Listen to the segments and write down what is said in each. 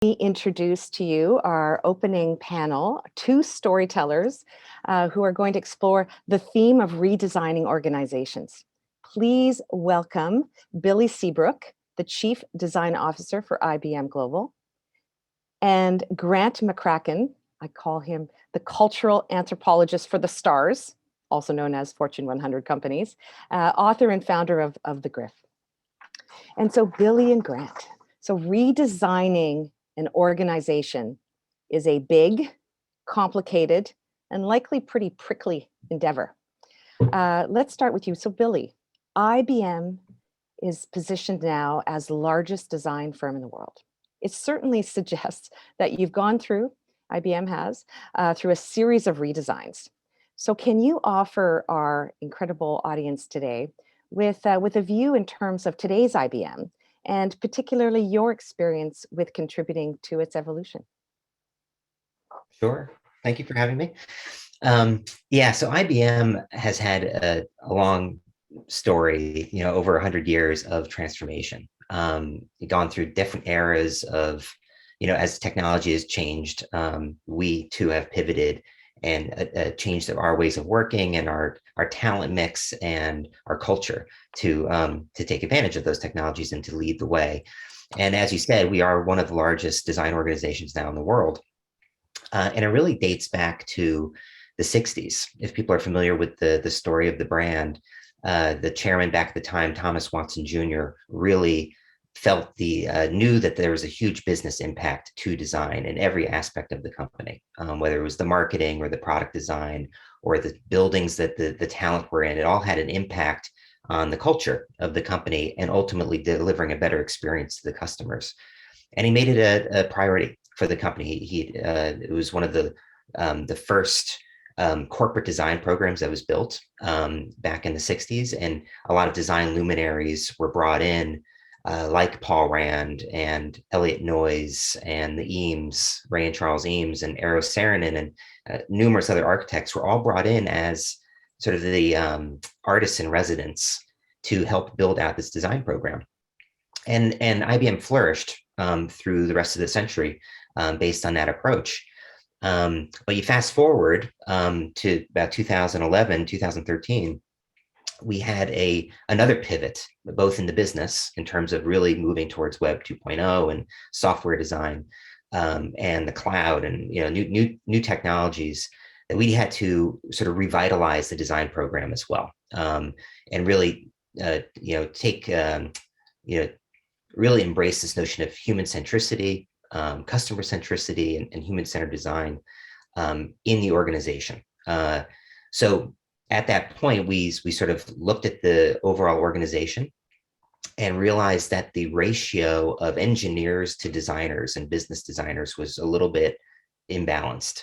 We introduce to you our opening panel, two storytellers who are going to explore the theme of redesigning organizations. Please welcome Billy Seabrook, the Chief Design Officer for IBM Global, and Grant McCracken, I call him the Cultural Anthropologist for the Stars, also known as Fortune 100 Companies, author and founder of The Griff. And so Billy and Grant, so redesigning an organization is a big, complicated, and likely pretty prickly endeavor. Let's start with you. So Billy, IBM is positioned now as the largest design firm in the world. It certainly suggests that you've gone through, IBM has, through a series of redesigns. So can you offer our incredible audience today with a view in terms of today's IBM and particularly your experience with contributing to its evolution? Sure. Thank you for having me. So IBM has had a long story, over 100 years of transformation. Gone through different eras of, as technology has changed, we too have pivoted and changed our ways of working and our talent mix and our culture to take advantage of those technologies and to lead the way. And as you said, we are one of the largest design organizations now in the world. And it really dates back to the 60s. If people are familiar with the story of the brand, the chairman back at the time, Thomas Watson Jr., really felt knew that there was a huge business impact to design in every aspect of the company, whether it was the marketing or the product design or the buildings that the talent were in. It all had an impact on the culture of the company and ultimately delivering a better experience to the customers. And he made it a priority for the company. It was one of the first corporate design programs that was built back in the 60s. And a lot of design luminaries were brought in, like Paul Rand and Elliot Noyes and the Eames, Ray and Charles Eames and Eero Saarinen and numerous other architects were all brought in as sort of the artists in residence to help build out this design program. And IBM flourished through the rest of the century based on that approach. But you fast forward to about 2011, 2013, we had another pivot, both in the business in terms of really moving towards Web 2.0 and software design and the cloud and new technologies that we had to sort of revitalize the design program as well, and really take really embrace this notion of human centricity, customer centricity, and human-centered design in the organization. So at that point, we sort of looked at the overall organization and realized that the ratio of engineers to designers and business designers was a little bit imbalanced.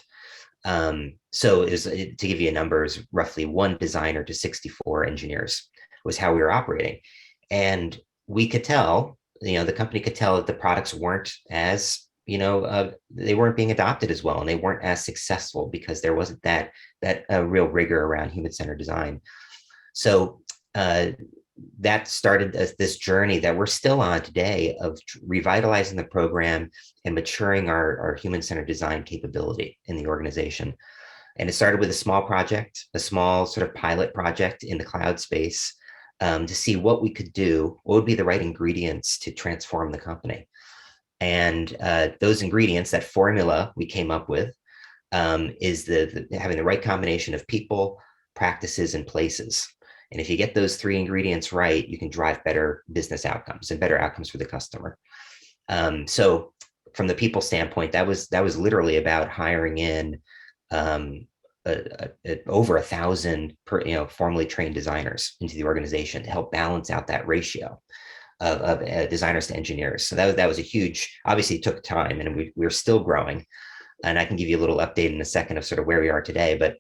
So to give you a number, is roughly 1 designer to 64 engineers was how we were operating. And we could tell, the company could tell that the products weren't as, they weren't being adopted as well, and they weren't as successful because there wasn't that real rigor around human-centered design. So that started this journey that we're still on today of revitalizing the program and maturing our human-centered design capability in the organization. And it started with a small project, a small sort of pilot project in the cloud space, to see what we could do, what would be the right ingredients to transform the company. And those ingredients, that formula we came up with, is having the right combination of people, practices, and places. And if you get those 3 ingredients right, you can drive better business outcomes and better outcomes for the customer. So from the people standpoint, that was literally about hiring in over 1,000 formally trained designers into the organization to help balance out that ratio of designers to engineers. So that was a huge, obviously it took time, and we're still growing. And I can give you a little update in a second of sort of where we are today, but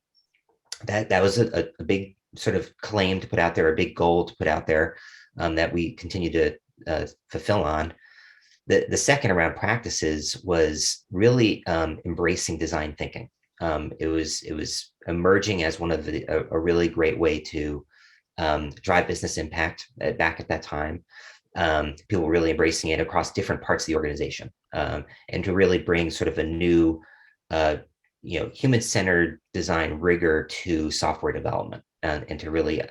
that was a big sort of claim to put out there, a big goal to put out there, that we continue to fulfill on. The second around practices was really embracing design thinking. It was emerging as one of a really great way to drive business impact back at that time. People were really embracing it across different parts of the organization. and to really bring sort of a new, uh, human-centered design rigor to software development, and to really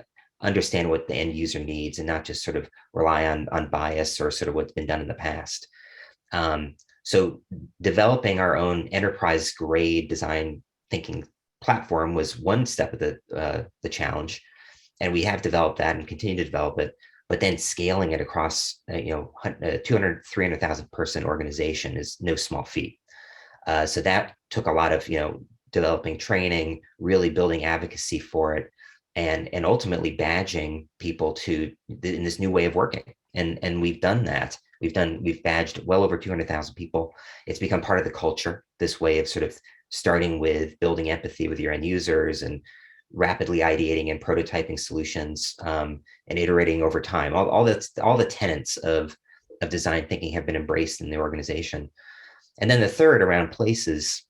understand what the end user needs and not just sort of rely on bias or sort of what's been done in the past. So developing our own enterprise grade design thinking platform was one step of the challenge, and we have developed that and continue to develop it. But then scaling it across 200 300,000 person organization is no small feat. So that took a lot of developing training, really building advocacy for it, and ultimately badging people to in this new way of working. And we've done that. We've badged well over 200,000 people. It's become part of the culture. This way of sort of starting with building empathy with your end users and rapidly ideating and prototyping solutions, and iterating over time. All the tenets of design thinking have been embraced in the organization. And then the third around places,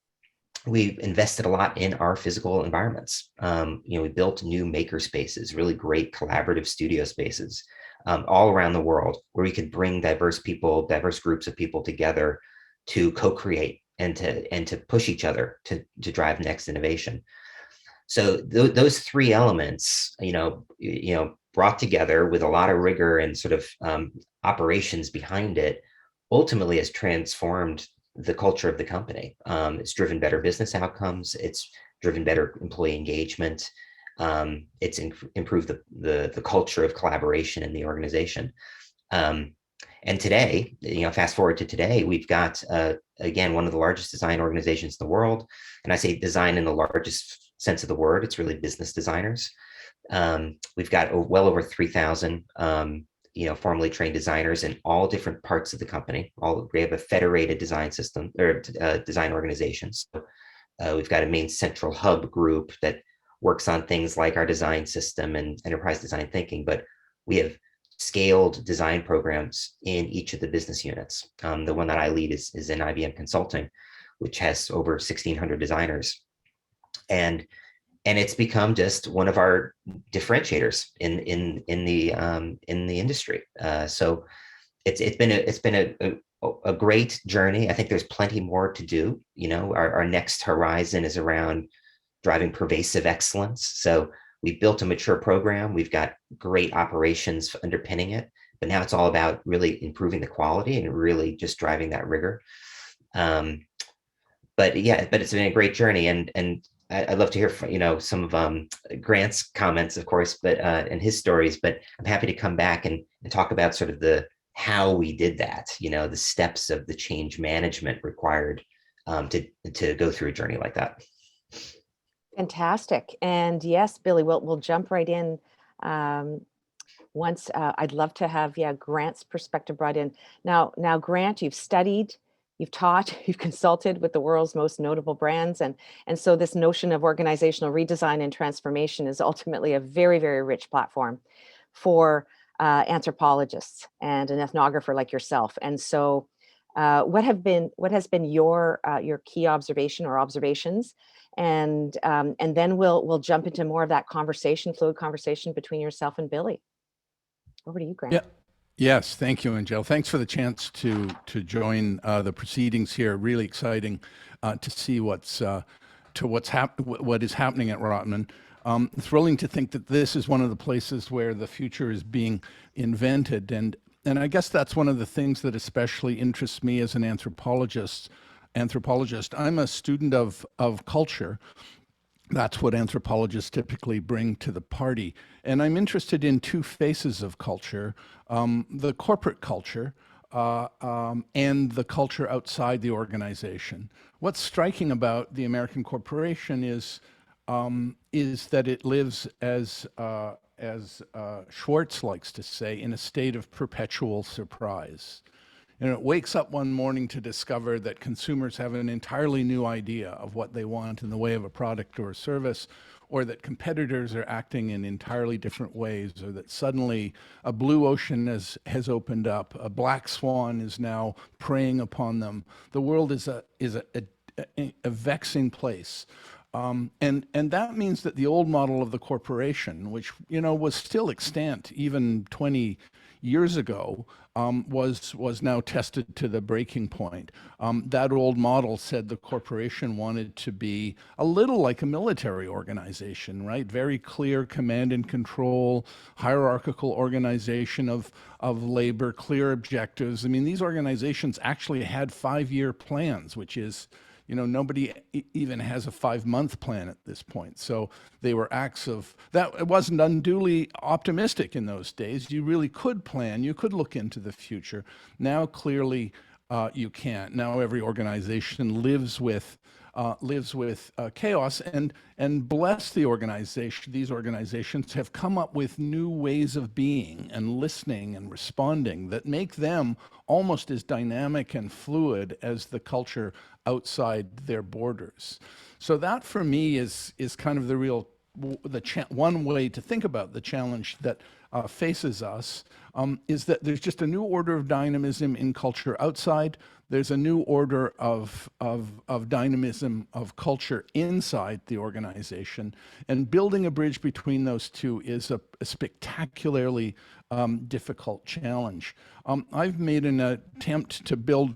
we've invested a lot in our physical environments. We built new maker spaces, really great collaborative studio spaces, all around the world, where we could bring diverse groups of people together to co-create and to push each other to drive next innovation. So those three elements, brought together with a lot of rigor and sort of operations behind it, ultimately has transformed the culture of the company. It's driven better business outcomes. It's driven better employee engagement. It's improved the culture of collaboration in the organization. And today, fast forward to today, we've got, again, one of the largest design organizations in the world. And I say design in the largest sense of the word. It's really business designers. We've got well over 3,000 formally trained designers in all different parts of the company. We have a federated design system or design organization. So we've got a main central hub group that works on things like our design system and enterprise design thinking, but we have scaled design programs in each of the business units. The one that I lead is in IBM Consulting, which has over 1,600 designers. And it's become just one of our differentiators in the industry. So it's been a great journey. I think there's plenty more to do. Our next horizon is around driving pervasive excellence. So we've built a mature program. We've got great operations underpinning it, but now it's all about really improving the quality and really just driving that rigor. But it's been a great journey, and I'd love to hear from, some of Grant's comments, of course, but and his stories. But I'm happy to come back and talk about sort of the how we did that. The steps of the change management required to go through a journey like that. Fantastic. And yes, Billy, we'll jump right in. Once I'd love to have Grant's perspective brought in. Now Grant, you've studied, you've taught, you've consulted with the world's most notable brands, and so this notion of organizational redesign and transformation is ultimately a very, very rich platform for anthropologists and an ethnographer like yourself. And so what has been your key observation or observations, and then we'll jump into more of that fluid conversation between yourself and Billy. Over to you, Grant. Yeah. Yes, thank you, Angel. Thanks for the chance to join the proceedings here. Really exciting to see what is happening at Rotman. Thrilling to think that this is one of the places where the future is being invented, and I guess that's one of the things that especially interests me as an anthropologist. I'm a student of culture. That's what anthropologists typically bring to the party. And I'm interested in two faces of culture, the corporate culture and the culture outside the organization. What's striking about the American corporation is that it lives, as Schwartz likes to say, in a state of perpetual surprise. And it wakes up one morning to discover that consumers have an entirely new idea of what they want in the way of a product or a service, or that competitors are acting in entirely different ways, or that suddenly a blue ocean has opened up, a black swan is now preying upon them. The world is a vexing place. And that means that the old model of the corporation, which was still extant even 20 years ago was now tested to the breaking point. That old model said the corporation wanted to be a little like a military organization, right? Very clear command and control, hierarchical organization of labor, clear objectives. I mean, these organizations actually had 5-year plans, which is, nobody even has a 5-month plan at this point. So they were acts of that. It wasn't unduly optimistic in those days. You really could plan. You could look into the future. Now, clearly, you can't. Now, every organization lives with chaos, and bless the organization. These organizations have come up with new ways of being and listening and responding that make them almost as dynamic and fluid as the culture outside their borders. So that, for me, is kind of one way to think about the challenge that faces us, is that there's just a new order of dynamism in culture outside. There's a new order of dynamism of culture inside the organization, and building a bridge between those two is a spectacularly difficult challenge. I've made an attempt to build.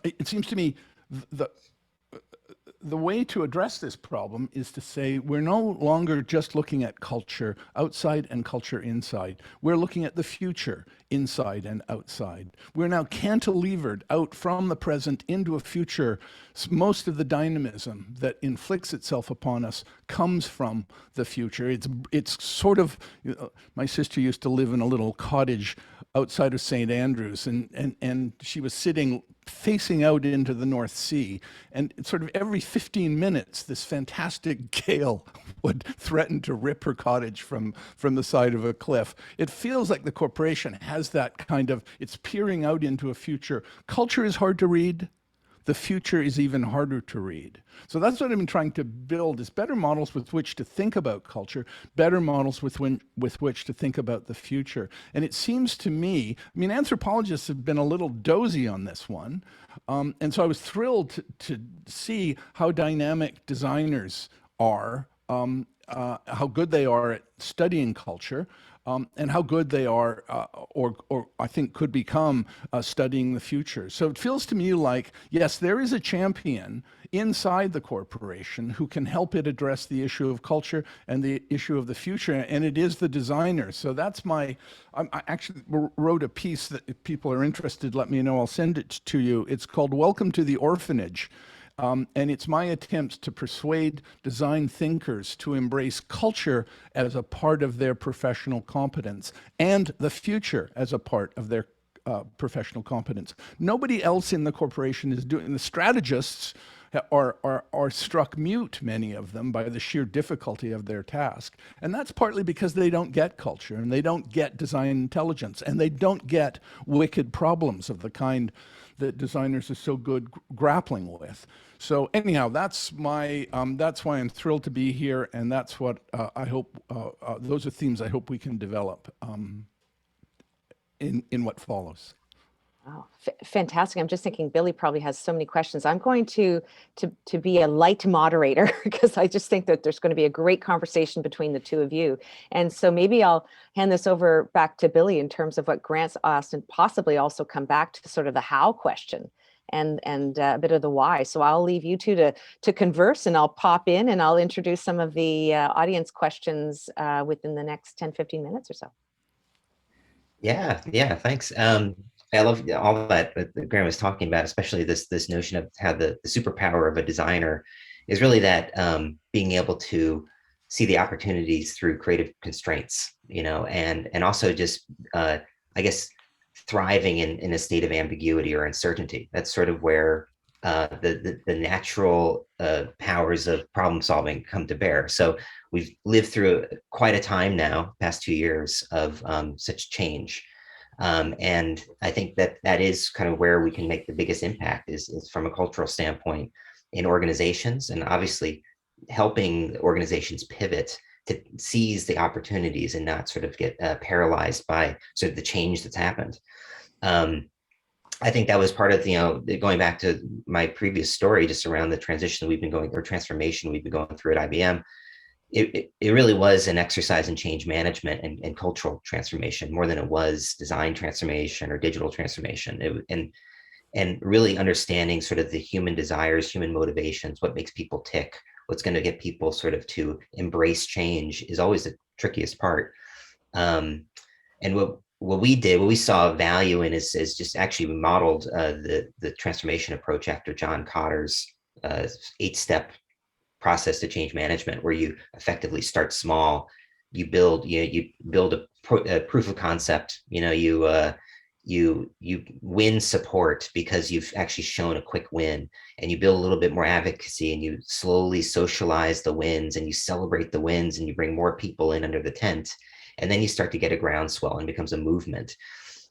It seems to me the way to address this problem is to say we're no longer just looking at culture outside and culture inside. We're looking at the future inside and outside. We're now cantilevered out from the present into a future. Most of the dynamism that inflicts itself upon us comes from the future. It's sort of, my sister used to live in a little cottage outside of St. Andrews, and she was sitting facing out into the North Sea, and sort of every 15 minutes this fantastic gale would threaten to rip her cottage from the side of a cliff. It feels like the corporation has that kind of, it's peering out into a future. Culture is hard to read. The future is even harder to read. So that's what I've been trying to build, is better models with which to think about culture, better models with which to think about the future. And it seems to me, I mean, anthropologists have been a little dozy on this one. And so I was thrilled to see how dynamic designers are, how good they are at studying culture, and how good they are, or I think could become, studying the future. So it feels to me like, yes, there is a champion inside the corporation who can help it address the issue of culture and the issue of the future, and it is the designer. So that's I actually wrote a piece that if people are interested, let me know, I'll send it to you. It's called Welcome to the Orphanage. And it's my attempt to persuade design thinkers to embrace culture as a part of their professional competence and the future as a part of their professional competence. Nobody else in the corporation is doing. The strategists are struck mute, many of them, by the sheer difficulty of their task. And that's partly because they don't get culture, and they don't get design intelligence, and they don't get wicked problems of the kind that designers are so good grappling with. So anyhow, that's why I'm thrilled to be here, and that's what I hope. Those are themes I hope we can develop in what follows. Oh, fantastic. I'm just thinking Billy probably has so many questions. I'm going to be a light moderator because I just think that there's going to be a great conversation between the two of you. And so maybe I'll hand this over back to Billy in terms of what Grant's asked, and possibly also come back to sort of the how question and a bit of the why. So I'll leave you two to converse, and I'll pop in and I'll introduce some of the audience questions within the next 10, 15 minutes or so. Yeah, thanks. I love all that Graham was talking about, especially this notion of how the superpower of a designer is really that being able to see the opportunities through creative constraints, and also just I guess thriving in a state of ambiguity or uncertainty. That's sort of where the natural powers of problem solving come to bear. So we've lived through quite a time now, past 2 years of such change. And I think that is kind of where we can make the biggest impact is from a cultural standpoint in organizations, and obviously helping organizations pivot to seize the opportunities and not sort of get paralyzed by sort of the change that's happened. I think that was part of, going back to my previous story, just around the transition we've been going, or transformation we've been going through at IBM. it really was an exercise in change management and cultural transformation more than it was design transformation or digital transformation. And really understanding sort of the human desires, human motivations, what makes people tick, what's going to get people sort of to embrace change is always the trickiest part. And what we did, what we saw value in is just actually we modeled the transformation approach after John Kotter's 8-step process to change management, where you effectively start small, you build a proof of concept, you win support because you've actually shown a quick win, and you build a little bit more advocacy, and you slowly socialize the wins, and you celebrate the wins, and you bring more people in under the tent, and then you start to get a groundswell and it becomes a movement.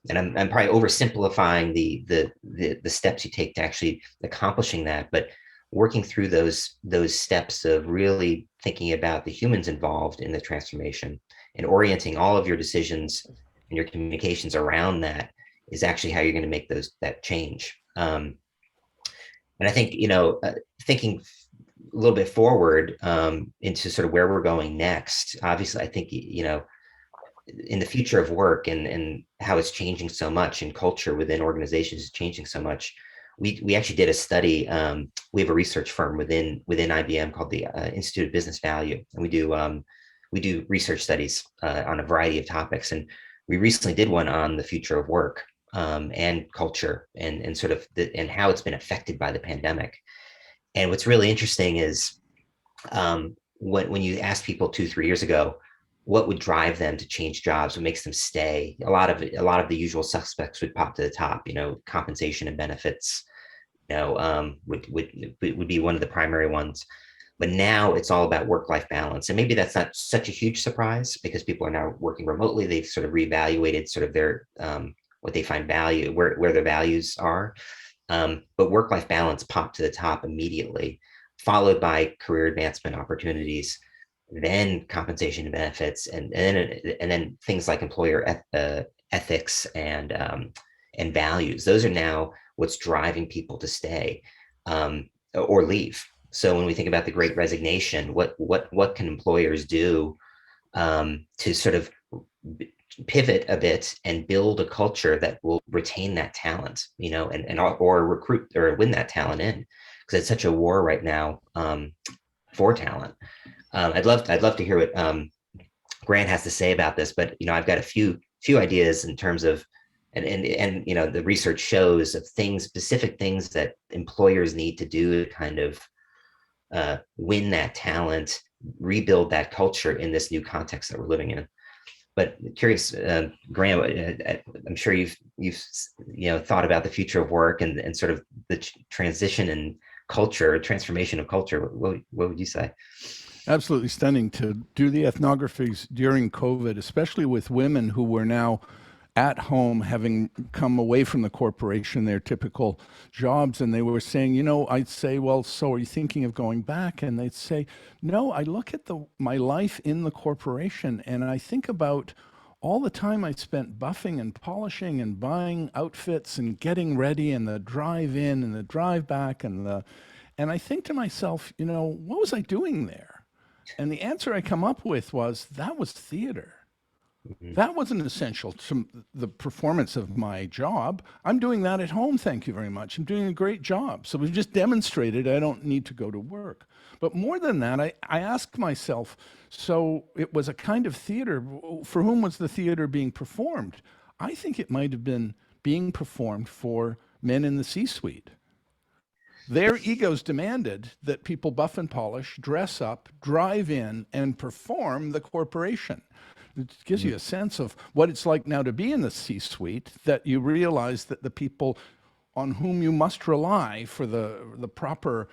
And I'm probably oversimplifying the steps you take to actually accomplishing that, but working through those steps of really thinking about the humans involved in the transformation and orienting all of your decisions and your communications around that is actually how you're going to make that change. And I think, thinking a little bit forward into sort of where we're going next, obviously, I think, in the future of work and how it's changing so much, and culture within organizations is changing so much. We actually did a study. We have a research firm within IBM called the Institute of Business Value, and we do research studies on a variety of topics. And we recently did one on the future of work and culture and sort of and how it's been affected by the pandemic. And what's really interesting is when you ask people 2-3 years ago, what would drive them to change jobs, what makes them stay, a lot of the usual suspects would pop to the top. Compensation and benefits, would be one of the primary ones. But now it's all about work-life balance, and maybe that's not such a huge surprise because people are now working remotely. They've sort of reevaluated sort of their what they find value, where their values are. But work-life balance popped to the top immediately, followed by career advancement opportunities, then compensation and benefits, and then things like employer ethics and values. Those are now what's driving people to stay or leave. So when we think about the Great Resignation, what can employers do to sort of pivot a bit and build a culture that will retain that talent, or recruit or win that talent in, because it's such a war right now for talent. I'd love to hear what Grant has to say about this, but I've got a few ideas in terms of, and the research shows of specific things that employers need to do to kind of win that talent, rebuild that culture in this new context that we're living in. But curious, Graham, I'm sure you've thought about the future of work and sort of the transition and culture, transformation of culture. What would you say? Absolutely stunning to do the ethnographies during COVID, especially with women who were now at home, having come away from the corporation, their typical jobs. And they were saying, I'd say, well, so are you thinking of going back? And they'd say, no, I look at my life in the corporation and I think about all the time I spent buffing and polishing and buying outfits and getting ready, and the drive in and the drive back and I think to myself, what was I doing there? And the answer I come up with was, that was theater. Mm-hmm. That wasn't essential to the performance of my job. I'm doing that at home, thank you very much. I'm doing a great job. So we've just demonstrated I don't need to go to work. But more than that, I asked myself, so it was a kind of theater. For whom was the theater being performed? I think it might have been being performed for men in the C-suite. Their egos demanded that people buff and polish, dress up, drive in, and perform the corporation. It gives you a sense of what it's like now to be in the C-suite, that you realize that the people on whom you must rely for the proper,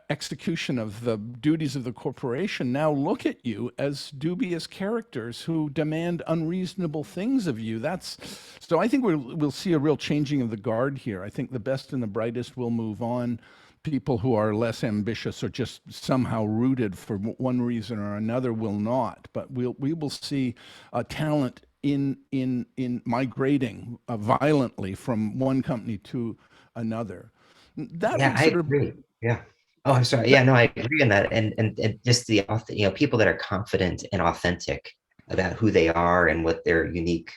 execution of the duties of the corporation now look at you as dubious characters who demand unreasonable things of you. So I think we'll see a real changing of the guard here. I think the best and the brightest will move on. People who are less ambitious or just somehow rooted for one reason or another will not. But we will see talent in migrating violently from one company to another. I agree. Yeah. Oh, I'm sorry. Yeah, no, I agree on that. And just people that are confident and authentic about who they are and what their unique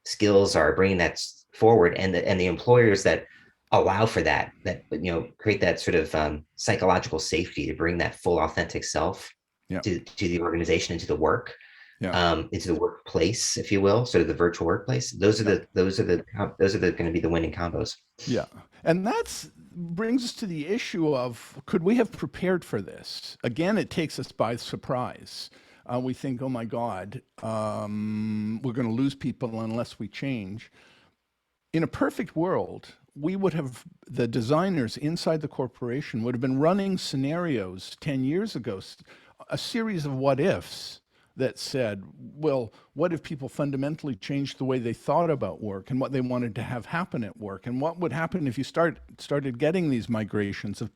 skills are, bringing that forward, and the employers that allow for that, create that sort of psychological safety to bring that full authentic self Yeah, to the organization, into the work, yeah, into the workplace, if you will, sort of the virtual workplace. Those are yeah. the going to be the winning combos. Yeah. And that's brings us to the issue of, could we have prepared for this? Again, it takes us by surprise. We think, oh my God, we're going to lose people unless we change. In a perfect world, we would have, the designers inside the corporation would have been running scenarios 10 years ago, a series of what ifs that said, well, what if people fundamentally changed the way they thought about work and what they wanted to have happen at work? And what would happen if you started getting these migrations of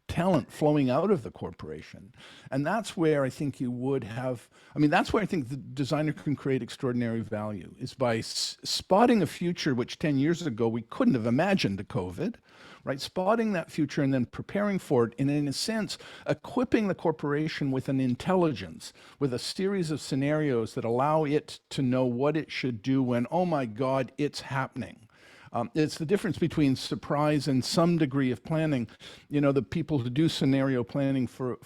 talent flowing out of the corporation? And that's where I think you would have, I mean, that's where I think the designer can create extraordinary value, is by spotting a future which 10 years ago we couldn't have imagined the COVID, right? Spotting that future and then preparing for it, and in a sense, equipping the corporation with an intelligence, with a series of scenarios that allow it to know what it should do when, oh my God, it's happening. It's the difference between surprise and some degree of planning. You know, the people who do scenario planning for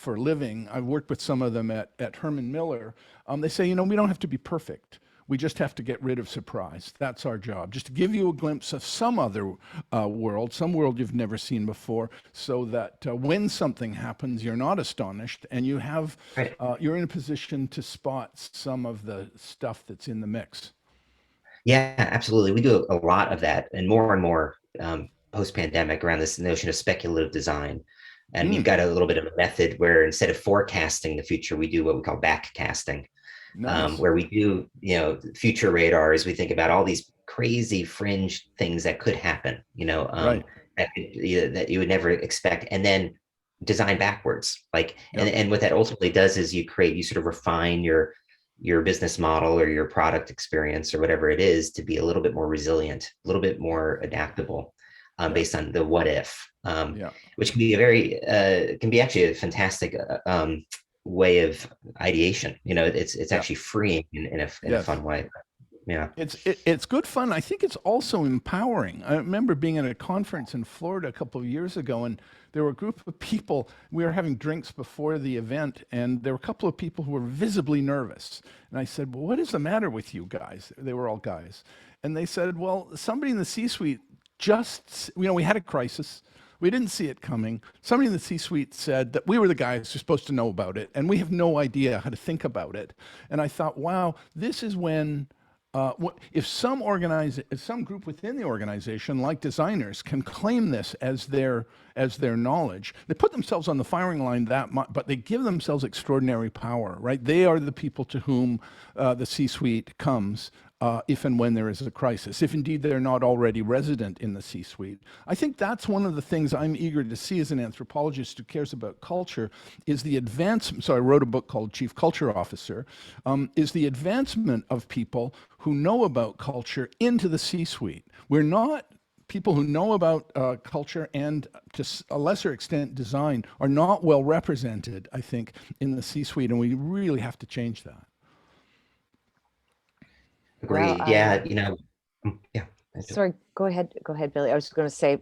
living, I've worked with some of them at Herman Miller. They say, you know, we don't have to be perfect. We just have to get rid of surprise. That's our job. Just to give you a glimpse of some other world, some world you've never seen before, so that when something happens, you're not astonished, and Right. you're in a position to spot some of the stuff that's in the mix. Yeah, absolutely. We do a lot of that, and more post pandemic, around this notion of speculative design. And we've Mm, got a little bit of a method where, instead of forecasting the future, we do what we call backcasting, nice. where we do, future radars. We think about all these crazy fringe things that could happen, Right. that you would never expect, and then design backwards. Like, Yeah. and what that ultimately does is you sort of refine your business model or your product experience or whatever it is, to be a little bit more resilient, a little bit more adaptable, Yeah. based on the what if, Yeah. which can be actually a fantastic way of ideation. It's Yeah. actually freeing in a Yes. fun way. Yeah. It's good fun. I think it's also empowering. I remember being at a conference in Florida a couple of years ago, and there were a group of people. We were having drinks before the event, and there were a couple of people who were visibly nervous. And I said, "Well, what is the matter with you guys?" They were all guys, and they said, "Well, somebody in the C-suite just, we had a crisis. We didn't see it coming. Somebody in the C-suite said that we were the guys who are supposed to know about it, and we have no idea how to think about it." And I thought, wow, this is when if some group within the organization, like designers, can claim this as their knowledge, they put themselves on the firing line that much, but they give themselves extraordinary power, right? They are the people to whom the C-suite comes. If and when there is a crisis, if indeed they're not already resident in the C-suite. I think that's one of the things I'm eager to see as an anthropologist who cares about culture, is the advancement. So I wrote a book called Chief Culture Officer, is the advancement of people who know about culture into the C-suite. We're not people who know about culture, and to a lesser extent design, are not well represented, I think, in the C-suite, and we really have to change that. Well, Agreed. Yeah. Yeah. sorry, go ahead, Billy. I was just going to say,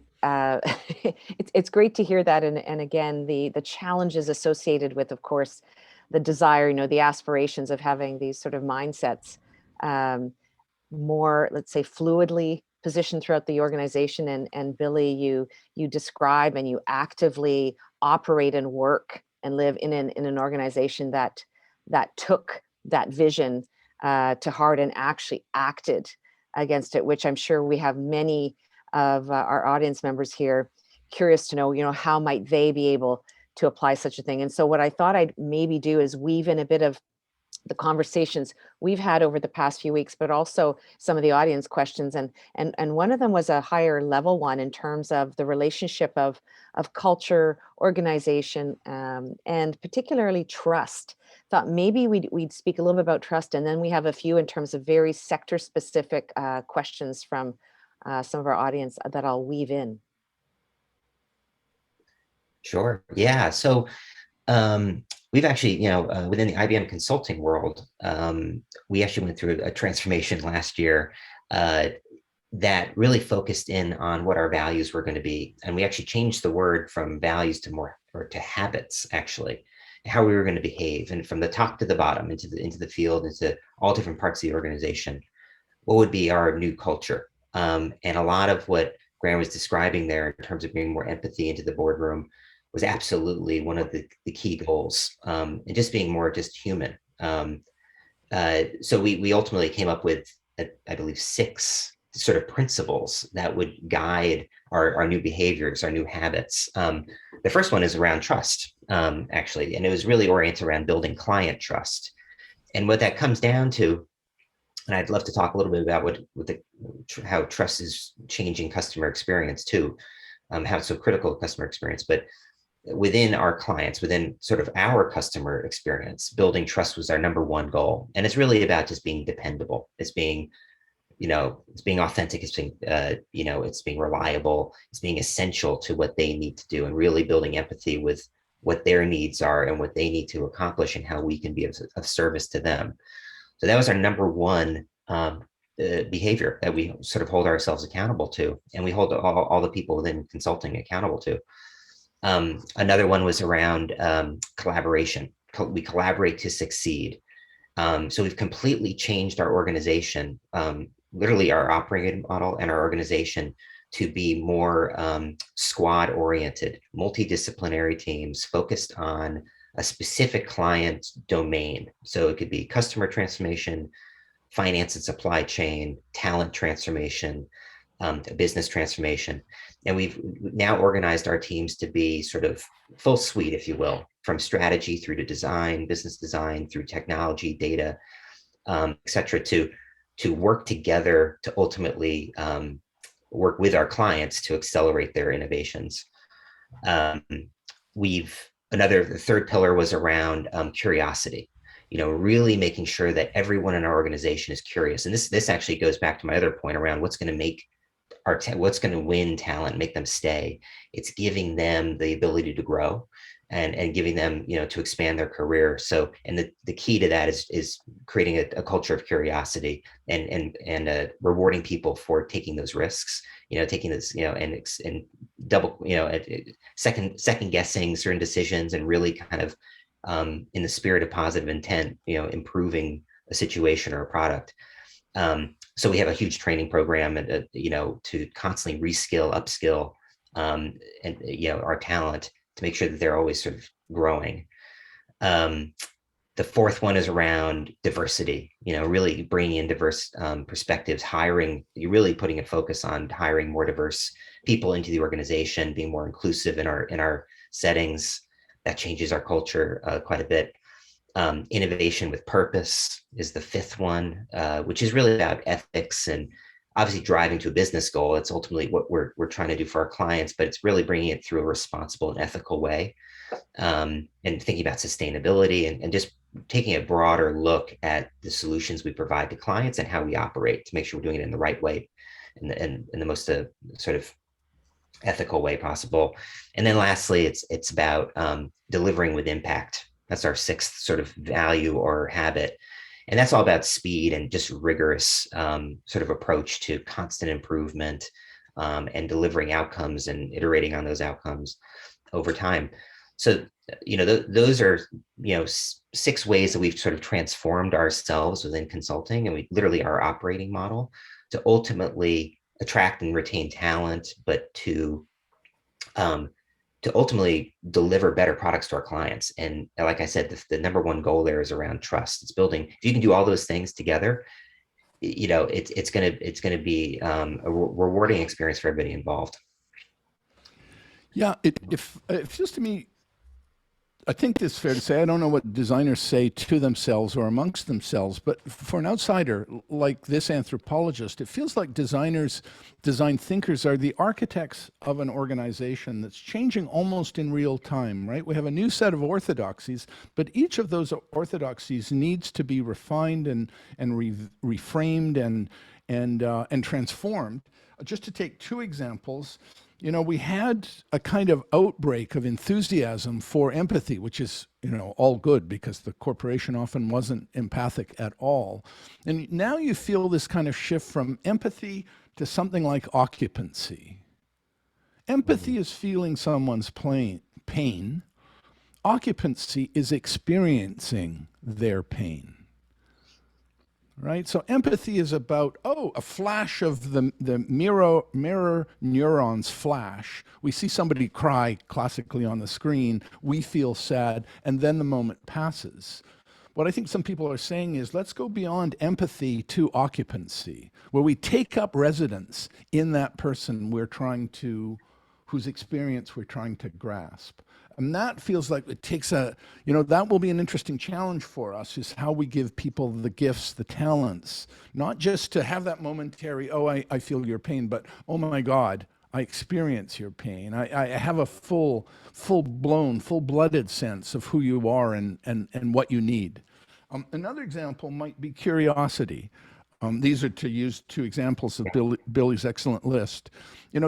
it's great to hear that, and again, the challenges associated with, of course, the desire, the aspirations of having these sort of mindsets, um, more, let's say, fluidly positioned throughout the organization. And Billy, you describe and you actively operate and work and live in an organization that took that vision to heart and actually acted against it, which I'm sure we have many of our audience members here curious to know, how might they be able to apply such a thing. And so what I thought I'd maybe do is weave in a bit of the conversations we've had over the past few weeks, but also some of the audience questions. And one of them was a higher level one in terms of the relationship of culture, organization, and particularly trust. Thought maybe we'd speak a little bit about trust, and then we have a few in terms of very sector specific questions from some of our audience that I'll weave in. Sure. Yeah. So we've actually, within the IBM consulting world, we actually went through a transformation last year uh, that really focused in on what our values were going to be. And we actually changed the word from values to more, or to habits, actually, how we were going to behave. And from the top to the bottom, into the field, into all different parts of the organization, what would be our new culture? And a lot of what Graham was describing there in terms of bringing more empathy into the boardroom was absolutely one of the key goals, and just being more just human. So we ultimately came up with, I believe, 6 sort of principles that would guide our new behaviors, our new habits. The first one is around trust, actually, and it was really oriented around building client trust. And what that comes down to, and I'd love to talk a little bit about how trust is changing customer experience too, how it's so critical to customer experience. But within our clients, within sort of our customer experience, building trust was our number one goal. And it's really about just being dependable. It's being authentic. It's being reliable. It's being essential to what they need to do, and really building empathy with what their needs are and what they need to accomplish, and how we can be of service to them. So that was our number one behavior that we sort of hold ourselves accountable to, and we hold all the people within consulting accountable to. Another one was around collaboration. We collaborate to succeed. So we've completely changed our organization, literally our operating model and our organization, to be more squad oriented, multidisciplinary teams focused on a specific client domain. So it could be customer transformation, finance and supply chain, talent transformation, business transformation. And we've now organized our teams to be sort of full suite, if you will, from strategy through to design, business design, through technology, data, et cetera, to work together to ultimately work with our clients to accelerate their innovations. Um, the third pillar was around curiosity. Really making sure that everyone in our organization is curious. And this actually goes back to my other point around what's going to make what's going to win talent, make them stay. It's giving them the ability to grow, and giving them, to expand their career. So, and the key to that is creating a culture of curiosity, and rewarding people for taking those risks, taking this, and double, second guessing certain decisions, and really kind of, in the spirit of positive intent, improving a situation or a product. So we have a huge training program, and to constantly reskill, upskill, and our talent, to make sure that they're always sort of growing. Um, the fourth one is around diversity. Really bringing in diverse perspectives, hiring. You're really putting a focus on hiring more diverse people into the organization, being more inclusive in our settings. That changes our culture quite a bit. Innovation with purpose is the fifth one, which is really about ethics, and obviously driving to a business goal. It's ultimately what we're trying to do for our clients, but it's really bringing it through a responsible and ethical way, and thinking about sustainability, and just taking a broader look at the solutions we provide to clients and how we operate to make sure we're doing it in the right way, in the most sort of ethical way possible. And then lastly, it's about delivering with impact. That's our sixth sort of value or habit. And that's all about speed and just rigorous sort of approach to constant improvement, and delivering outcomes and iterating on those outcomes over time. So, those are, 6 ways that we've sort of transformed ourselves within consulting, and we literally our operating model to ultimately attract and retain talent, but to ultimately deliver better products to our clients. And like I said, the number one goal there is around trust. It's building. If you can do all those things together, it's gonna be a rewarding experience for everybody involved. Yeah, it feels to me, I think it's fair to say, I don't know what designers say to themselves or amongst themselves, but for an outsider like this anthropologist, it feels like design thinkers are the architects of an organization that's changing almost in real time, right? We have a new set of orthodoxies, but each of those orthodoxies needs to be refined and reframed and transformed. Just to take 2 examples, we had a kind of outbreak of enthusiasm for empathy, which is, all good because the corporation often wasn't empathic at all. And now you feel this kind of shift from empathy to something like occupancy. Empathy is feeling someone's pain. Occupancy is experiencing their pain. Right? So empathy is about, a flash of the mirror neurons flash. We see somebody cry classically on the screen. We feel sad, and then the moment passes. What I think some people are saying is, let's go beyond empathy to occupancy, where we take up residence in that person whose experience we're trying to grasp. And that feels like it takes that will be an interesting challenge for us, is how we give people the gifts, the talents, not just to have that momentary, I feel your pain, but, oh my God, I experience your pain. I have a full-blown, full-blooded sense of who you are and what you need. Another example might be curiosity. These are to use two examples of Billy's excellent list.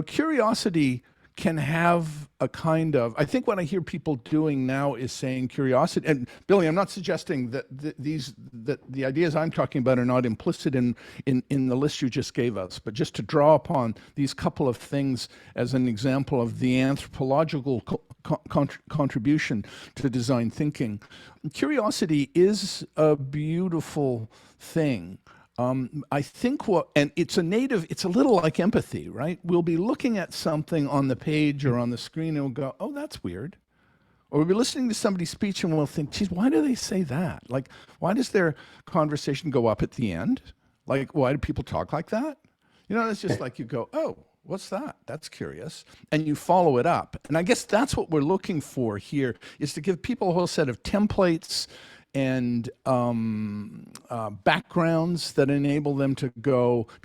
Curiosity can have a kind of, I think what I hear people doing now is saying curiosity, and Billy, I'm not suggesting that the ideas I'm talking about are not implicit in the list you just gave us, but just to draw upon these couple of things as an example of the anthropological contribution to design thinking. Curiosity is a beautiful thing. I think and it's a little like empathy, right? We'll be looking at something on the page or on the screen and we'll go, oh, that's weird. Or we'll be listening to somebody's speech and we'll think, geez, why do they say that? Like, why does their conversation go up at the end? Like, why do people talk like that? It's just like you go, oh, what's that? That's curious. And you follow it up. And I guess that's what we're looking for here, is to give people a whole set of templates and backgrounds that enable them to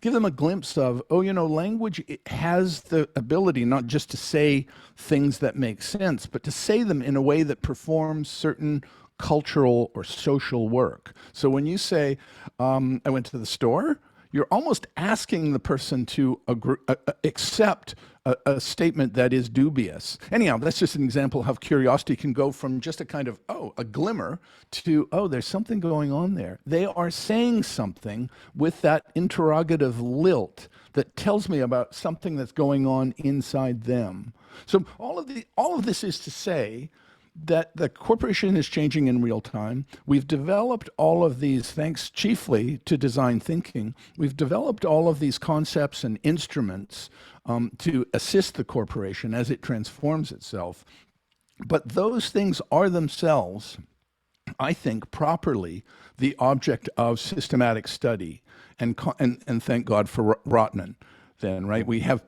give them a glimpse of, language has the ability not just to say things that make sense, but to say them in a way that performs certain cultural or social work. So when you say, I went to the store, you're almost asking the person to accept a statement that is dubious. Anyhow, that's just an example of how curiosity can go from just a kind of, a glimmer to, there's something going on there. They are saying something with that interrogative lilt that tells me about something that's going on inside them. So all of this is to say that the corporation is changing in real time. We've developed all of these, thanks chiefly to design thinking, we've developed all of these concepts and instruments to assist the corporation as it transforms itself. But those things are themselves, I think, properly the object of systematic study, and thank God for Rotman. Then, right, we have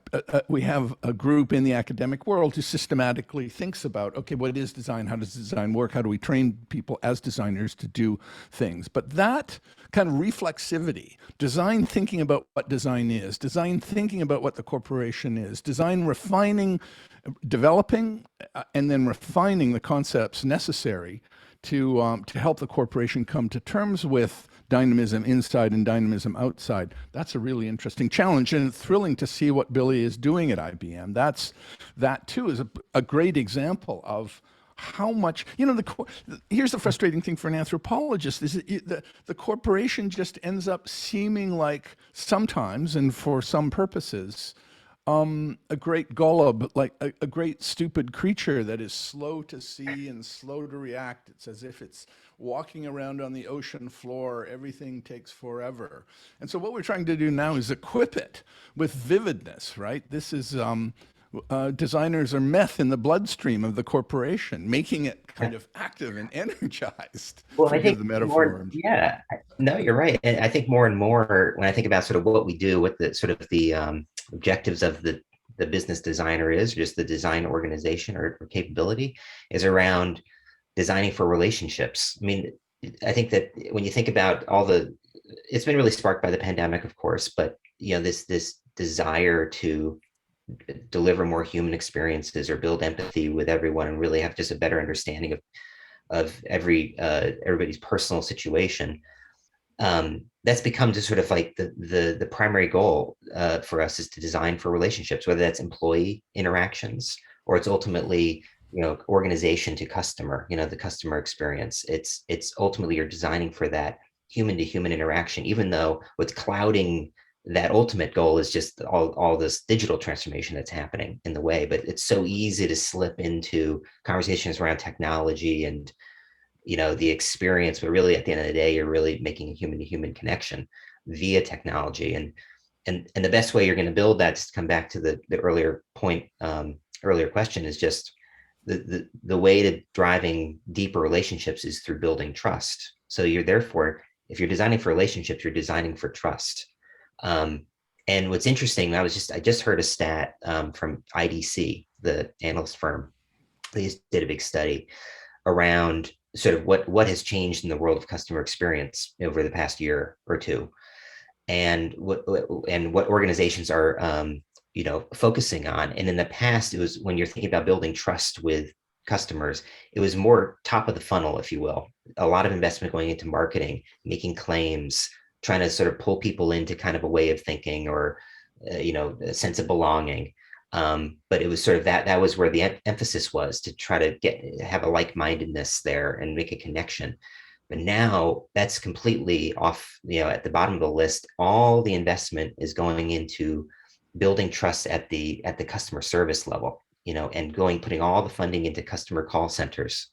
a group in the academic world who systematically thinks about, okay, what is design? How does design work? How do we train people as designers to do things? But that kind of reflexivity, design thinking about what design is, design thinking about what the corporation is, design refining, developing, and then refining the concepts necessary to help the corporation come to terms with dynamism inside and dynamism outside. That's a really interesting challenge, and it's thrilling to see what Billy is doing at IBM. That too is a great example of how much, here's the frustrating thing for an anthropologist, is the corporation just ends up seeming like sometimes, and for some purposes, a great golub, like a great stupid creature that is slow to see and slow to react. It's as if it's walking around on the ocean floor. Everything takes forever. And so what we're trying to do now is equip it with vividness, right? This is, designers are meth in the bloodstream of the corporation, making it kind of active and energized. Well, I think the metaphor. No, you're right. And I think more and more when I think about sort of what we do with the sort of the objectives of the business designer is, just the design organization or capability, is around designing for relationships. I mean, I think that when you think about it's been really sparked by the pandemic, of course, but this desire to deliver more human experiences or build empathy with everyone and really have just a better understanding of everybody's personal situation. that's become just sort of like the primary goal for us, is to design for relationships, whether that's employee interactions or it's ultimately, organization to customer, the customer experience. It's ultimately you're designing for that human to human interaction, even though what's clouding that ultimate goal is just all this digital transformation that's happening in the way. But it's so easy to slip into conversations around technology and the experience, but really at the end of the day, you're really making a human to human connection via technology. And the best way you're going to build that, to come back to the earlier point, earlier question, is just the way to driving deeper relationships is through building trust. So you're therefore, if you're designing for relationships, you're designing for trust. And what's interesting, I just heard a stat from IDC, the analyst firm. They just did a big study around sort of what has changed in the world of customer experience over the past year or two, and what organizations are focusing on. And in the past, it was, when you're thinking about building trust with customers, it was more top of the funnel, if you will. A lot of investment going into marketing, making claims, trying to sort of pull people into kind of a way of thinking, or a sense of belonging. But it was sort of that was where the emphasis was, to try to have a like-mindedness there and make a connection. But now that's completely off, at the bottom of the list. All the investment is going into building trust at the customer service level, and putting all the funding into customer call centers,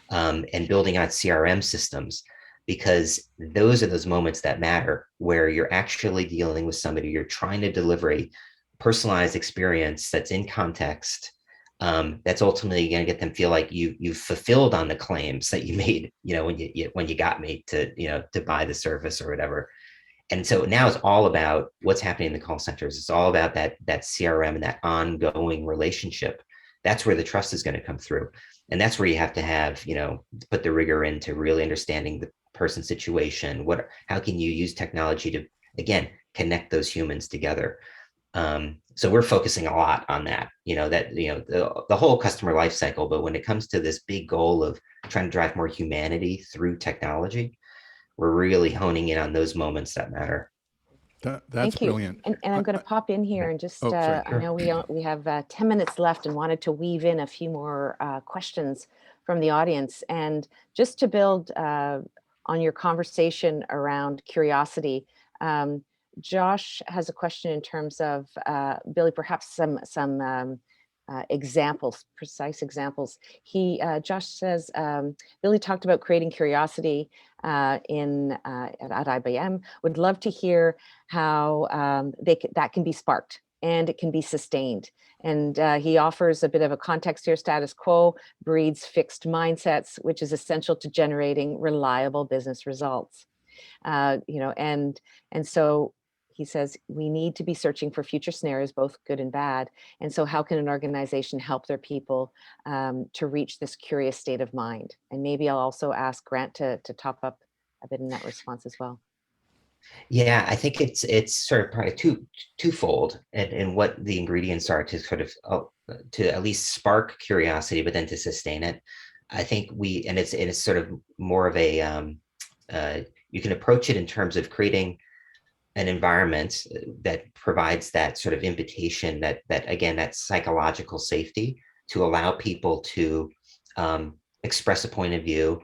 and building out CRM systems, because those are those moments that matter, where you're actually dealing with somebody, you're trying to deliver a personalized experience that's in context, that's ultimately going to get them feel like you've fulfilled on the claims that you made, when you got me to buy the service or whatever. And so now it's all about what's happening in the call centers. It's all about that CRM and that ongoing relationship. That's where the trust is going to come through. And that's where you have to have, put the rigor into really understanding the person's situation. How can you use technology to, again, connect those humans together? So we're focusing a lot on that, the whole customer life cycle. But when it comes to this big goal of trying to drive more humanity through technology, we're really honing in on those moments that matter. That's Thank you. brilliant. And I'm going to pop in here and just, sorry. I know we have 10 minutes left, and wanted to weave in a few more questions from the audience. And just to build on your conversation around curiosity, Josh has a question in terms of, Billy, perhaps some examples, precise examples. Josh says, Billy talked about creating curiosity at IBM. Would love to hear how that can be sparked and it can be sustained. And he offers a bit of a context here. Status quo breeds fixed mindsets, which is essential to generating reliable business results. And so he says we need to be searching for future scenarios, both good and bad. And so how can an organization help their people to reach this curious state of mind? And maybe I'll also ask Grant to top up a bit in that response as well. Yeah, I think it's sort of probably twofold, and what the ingredients are to sort of to at least spark curiosity, but then to sustain it. I think it's sort of more of a you can approach it in terms of creating an environment that provides that sort of invitation, that again, that psychological safety, to allow people to express a point of view,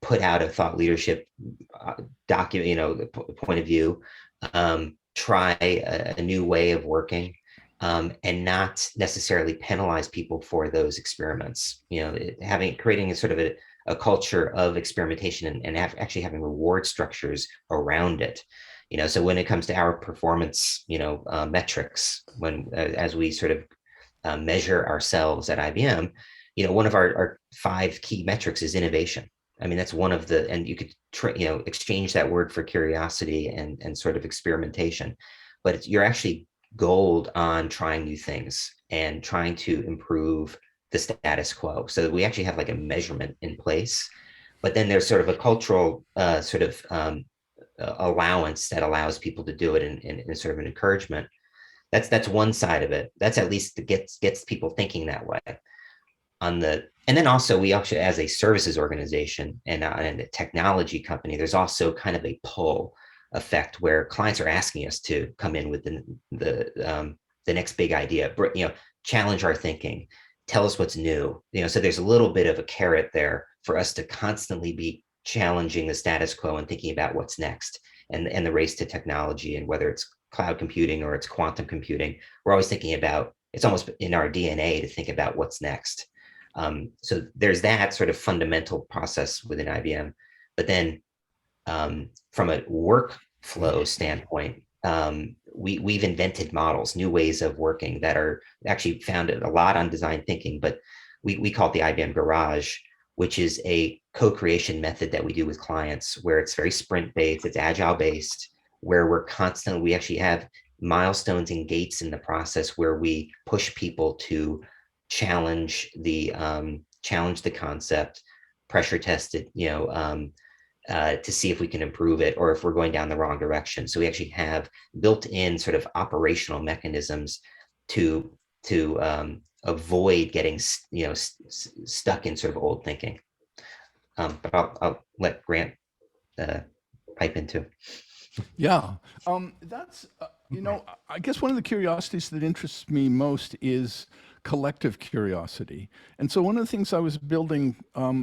put out a thought leadership document, point of view, try a new way of working, and not necessarily penalize people for those experiments. Creating a sort of a culture of experimentation, and actually having reward structures around it. So when it comes to our performance, metrics, as we sort of measure ourselves at IBM, one of our 5 key metrics is innovation. I mean, that's one of the, and you could exchange that word for curiosity and sort of experimentation, but you're actually gold on trying new things and trying to improve the status quo. So that we actually have like a measurement in place, but then there's sort of a cultural sort of allowance that allows people to do it in sort of an encouragement. That's one side of it. That's at least gets people thinking that way. and then also we actually, as a services organization and a technology company, there's also kind of a pull effect where clients are asking us to come in with the next big idea, challenge our thinking, tell us what's new. So there's a little bit of a carrot there for us to constantly be challenging the status quo and thinking about what's next, and the race to technology, and whether it's cloud computing or it's quantum computing, we're always thinking about, it's almost in our DNA to think about what's next. So there's that sort of fundamental process within IBM. But then from a workflow standpoint, we've invented models, new ways of working that are actually founded a lot on design thinking, but we call it the IBM Garage, which is a co-creation method that we do with clients, where it's very sprint-based, it's agile-based, where we actually have milestones and gates in the process where we push people to challenge the concept, pressure test it, to see if we can improve it or if we're going down the wrong direction. So we actually have built-in sort of operational mechanisms to avoid getting stuck in sort of old thinking. But I'll let Grant pipe into. Yeah, that's I guess one of the curiosities that interests me most is collective curiosity. And so one of the things I was building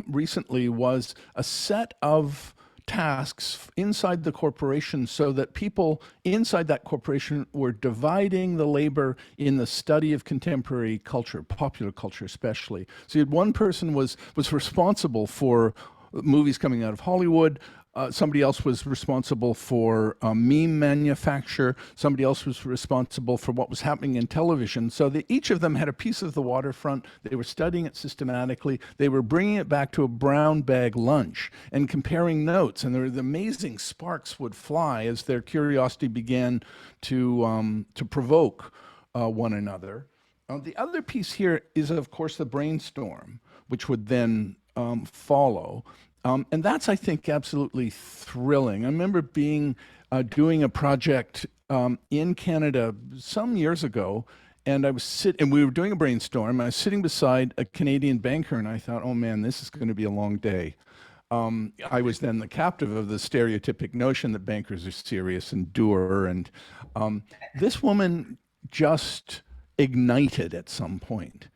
recently was a set of tasks inside the corporation, so that people inside that corporation were dividing the labor in the study of contemporary culture, popular culture especially. So you had one person was responsible for movies coming out of Hollywood. Somebody else was responsible for meme manufacture. Somebody else was responsible for what was happening in television. So each of them had a piece of the waterfront. They were studying it systematically. They were bringing it back to a brown bag lunch and comparing notes. And the amazing sparks would fly as their curiosity began to provoke one another. The other piece here is, of course, the brainstorm, which would then follow. And that's, I think, absolutely thrilling. I remember doing a project in Canada some years ago, and we were doing a brainstorm. I was sitting beside a Canadian banker, and I thought, oh man, this is going to be a long day. I was then the captive of the stereotypic notion that bankers are serious and dour, and this woman just ignited at some point.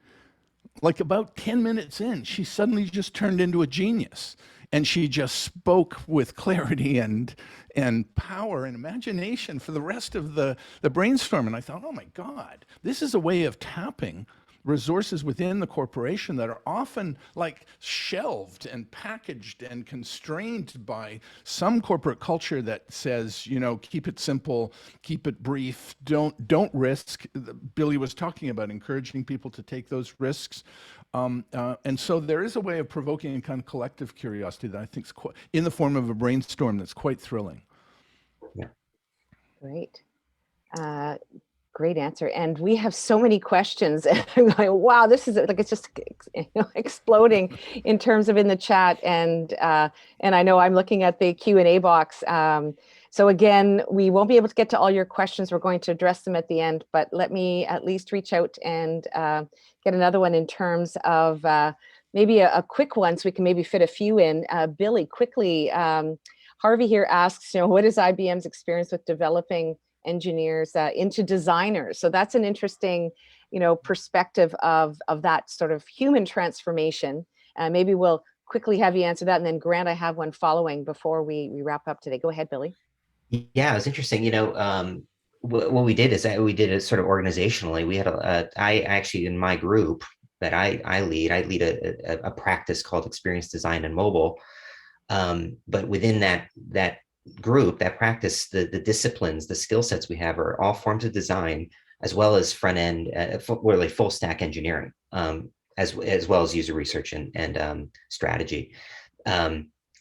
Like about 10 minutes in, she suddenly just turned into a genius. And she just spoke with clarity and power and imagination for the rest of the brainstorm. And I thought, oh my God, this is a way of tapping resources within the corporation that are often like shelved and packaged and constrained by some corporate culture that says, keep it simple, keep it brief, don't risk. Billy was talking about encouraging people to take those risks. And so there is a way of provoking a kind of collective curiosity that I think is in the form of a brainstorm that's quite thrilling. Yeah. Great. Great answer. And we have so many questions. And I'm going, wow, this is like, it's just exploding in terms of in the chat. And I know I'm looking at the Q&A box. So again, we won't be able to get to all your questions. We're going to address them at the end, but let me at least reach out and get another one in terms of maybe a quick one, so we can maybe fit a few in. Billy, quickly, Harvey here asks, what is IBM's experience with developing engineers into designers? So that's an interesting, perspective of that sort of human transformation. Maybe we'll quickly have you answer that, and then Grant, I have one following before we wrap up today. Go ahead, Billy. Yeah, it was interesting. What we did is that we did it sort of organizationally. We had I actually, in my group that I lead a practice called Experience Design and Mobile. But within that group, that practice, the disciplines, the skill sets we have are all forms of design, as well as front end, really full stack engineering, as well as user research and strategy.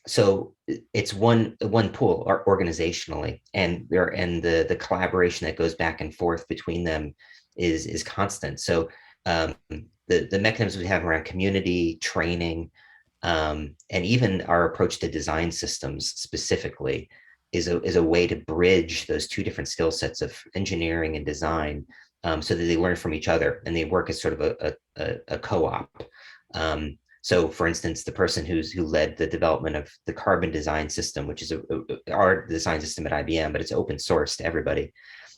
So it's one pool organizationally, and the collaboration that goes back and forth between them is constant. So the mechanisms we have around community training, and even our approach to design systems specifically is a way to bridge those two different skill sets of engineering and design, so that they learn from each other and they work as sort of a co-op. So, for instance, the person who led the development of the carbon design system, which is our design system at IBM, but it's open source to everybody,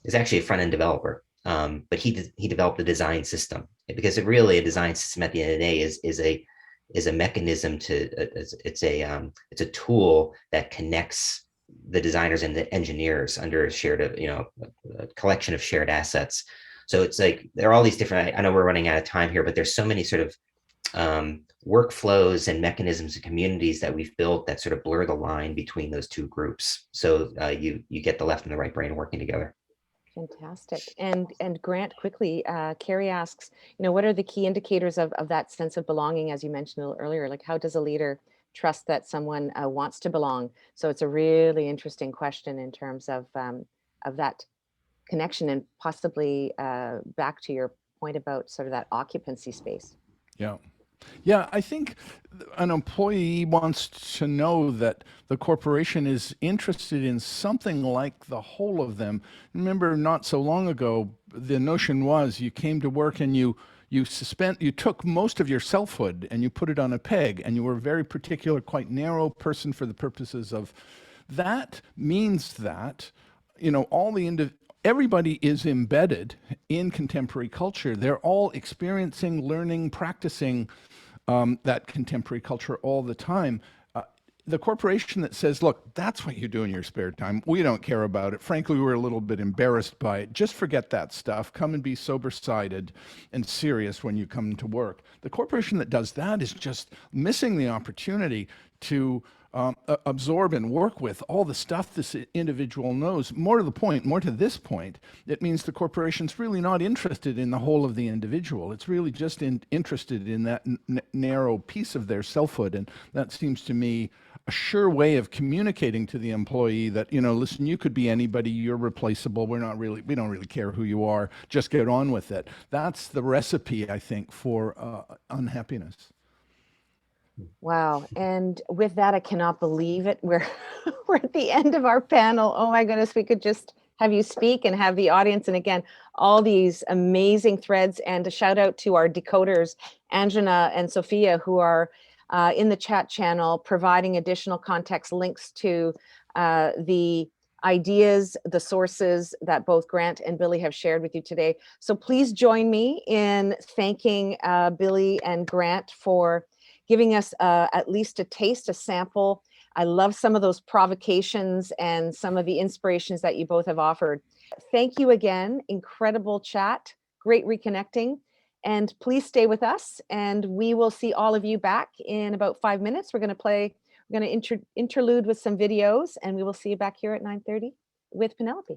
is actually a front end developer. But he developed the design system, because a design system at the end of the day is a mechanism to it's a tool that connects the designers and the engineers under a shared a collection of shared assets. So it's like there are all these different. I know we're running out of time here, but there's so many sort of workflows and mechanisms and communities that we've built that sort of blur the line between those two groups. So you get the left and the right brain working together. Fantastic. And Grant, quickly, Carrie asks, what are the key indicators of that sense of belonging, as you mentioned a little earlier? Like, how does a leader trust that someone wants to belong? So it's a really interesting question in terms of that connection, and possibly back to your point about sort of that occupancy space. Yeah. Yeah, I think an employee wants to know that the corporation is interested in something like the whole of them. Remember, not so long ago, the notion was you came to work and you took most of your selfhood and you put it on a peg, and you were a very particular, quite narrow person for the purposes of that. Means that, everybody is embedded in contemporary culture. They're all experiencing, learning, practicing that contemporary culture all the time. The corporation that says, look, that's what you do in your spare time, we don't care about it. Frankly, we're a little bit embarrassed by it. Just forget that stuff. Come and be sober-sided and serious when you come to work. The corporation that does that is just missing the opportunity to absorb and work with all the stuff this individual knows. More to this point, it means the corporation's really not interested in the whole of the individual. It's really just interested in that narrow piece of their selfhood. And that seems to me a sure way of communicating to the employee that, listen, you could be anybody, you're replaceable. We don't really care who you are. Just get on with it. That's the recipe, I think, for unhappiness. Wow. And with that, I cannot believe it. We're at the end of our panel. Oh my goodness, we could just have you speak and have the audience. And again, all these amazing threads, and a shout out to our decoders, Anjana and Sophia, who are in the chat channel, providing additional context links to the ideas, the sources that both Grant and Billy have shared with you today. So please join me in thanking Billy and Grant for giving us at least a taste, a sample. I love some of those provocations and some of the inspirations that you both have offered. Thank you again. Incredible chat, great reconnecting. And please stay with us, and we will see all of you back in about 5 minutes. We're going to interlude with some videos, and we will see you back here at 9:30 with Penelope.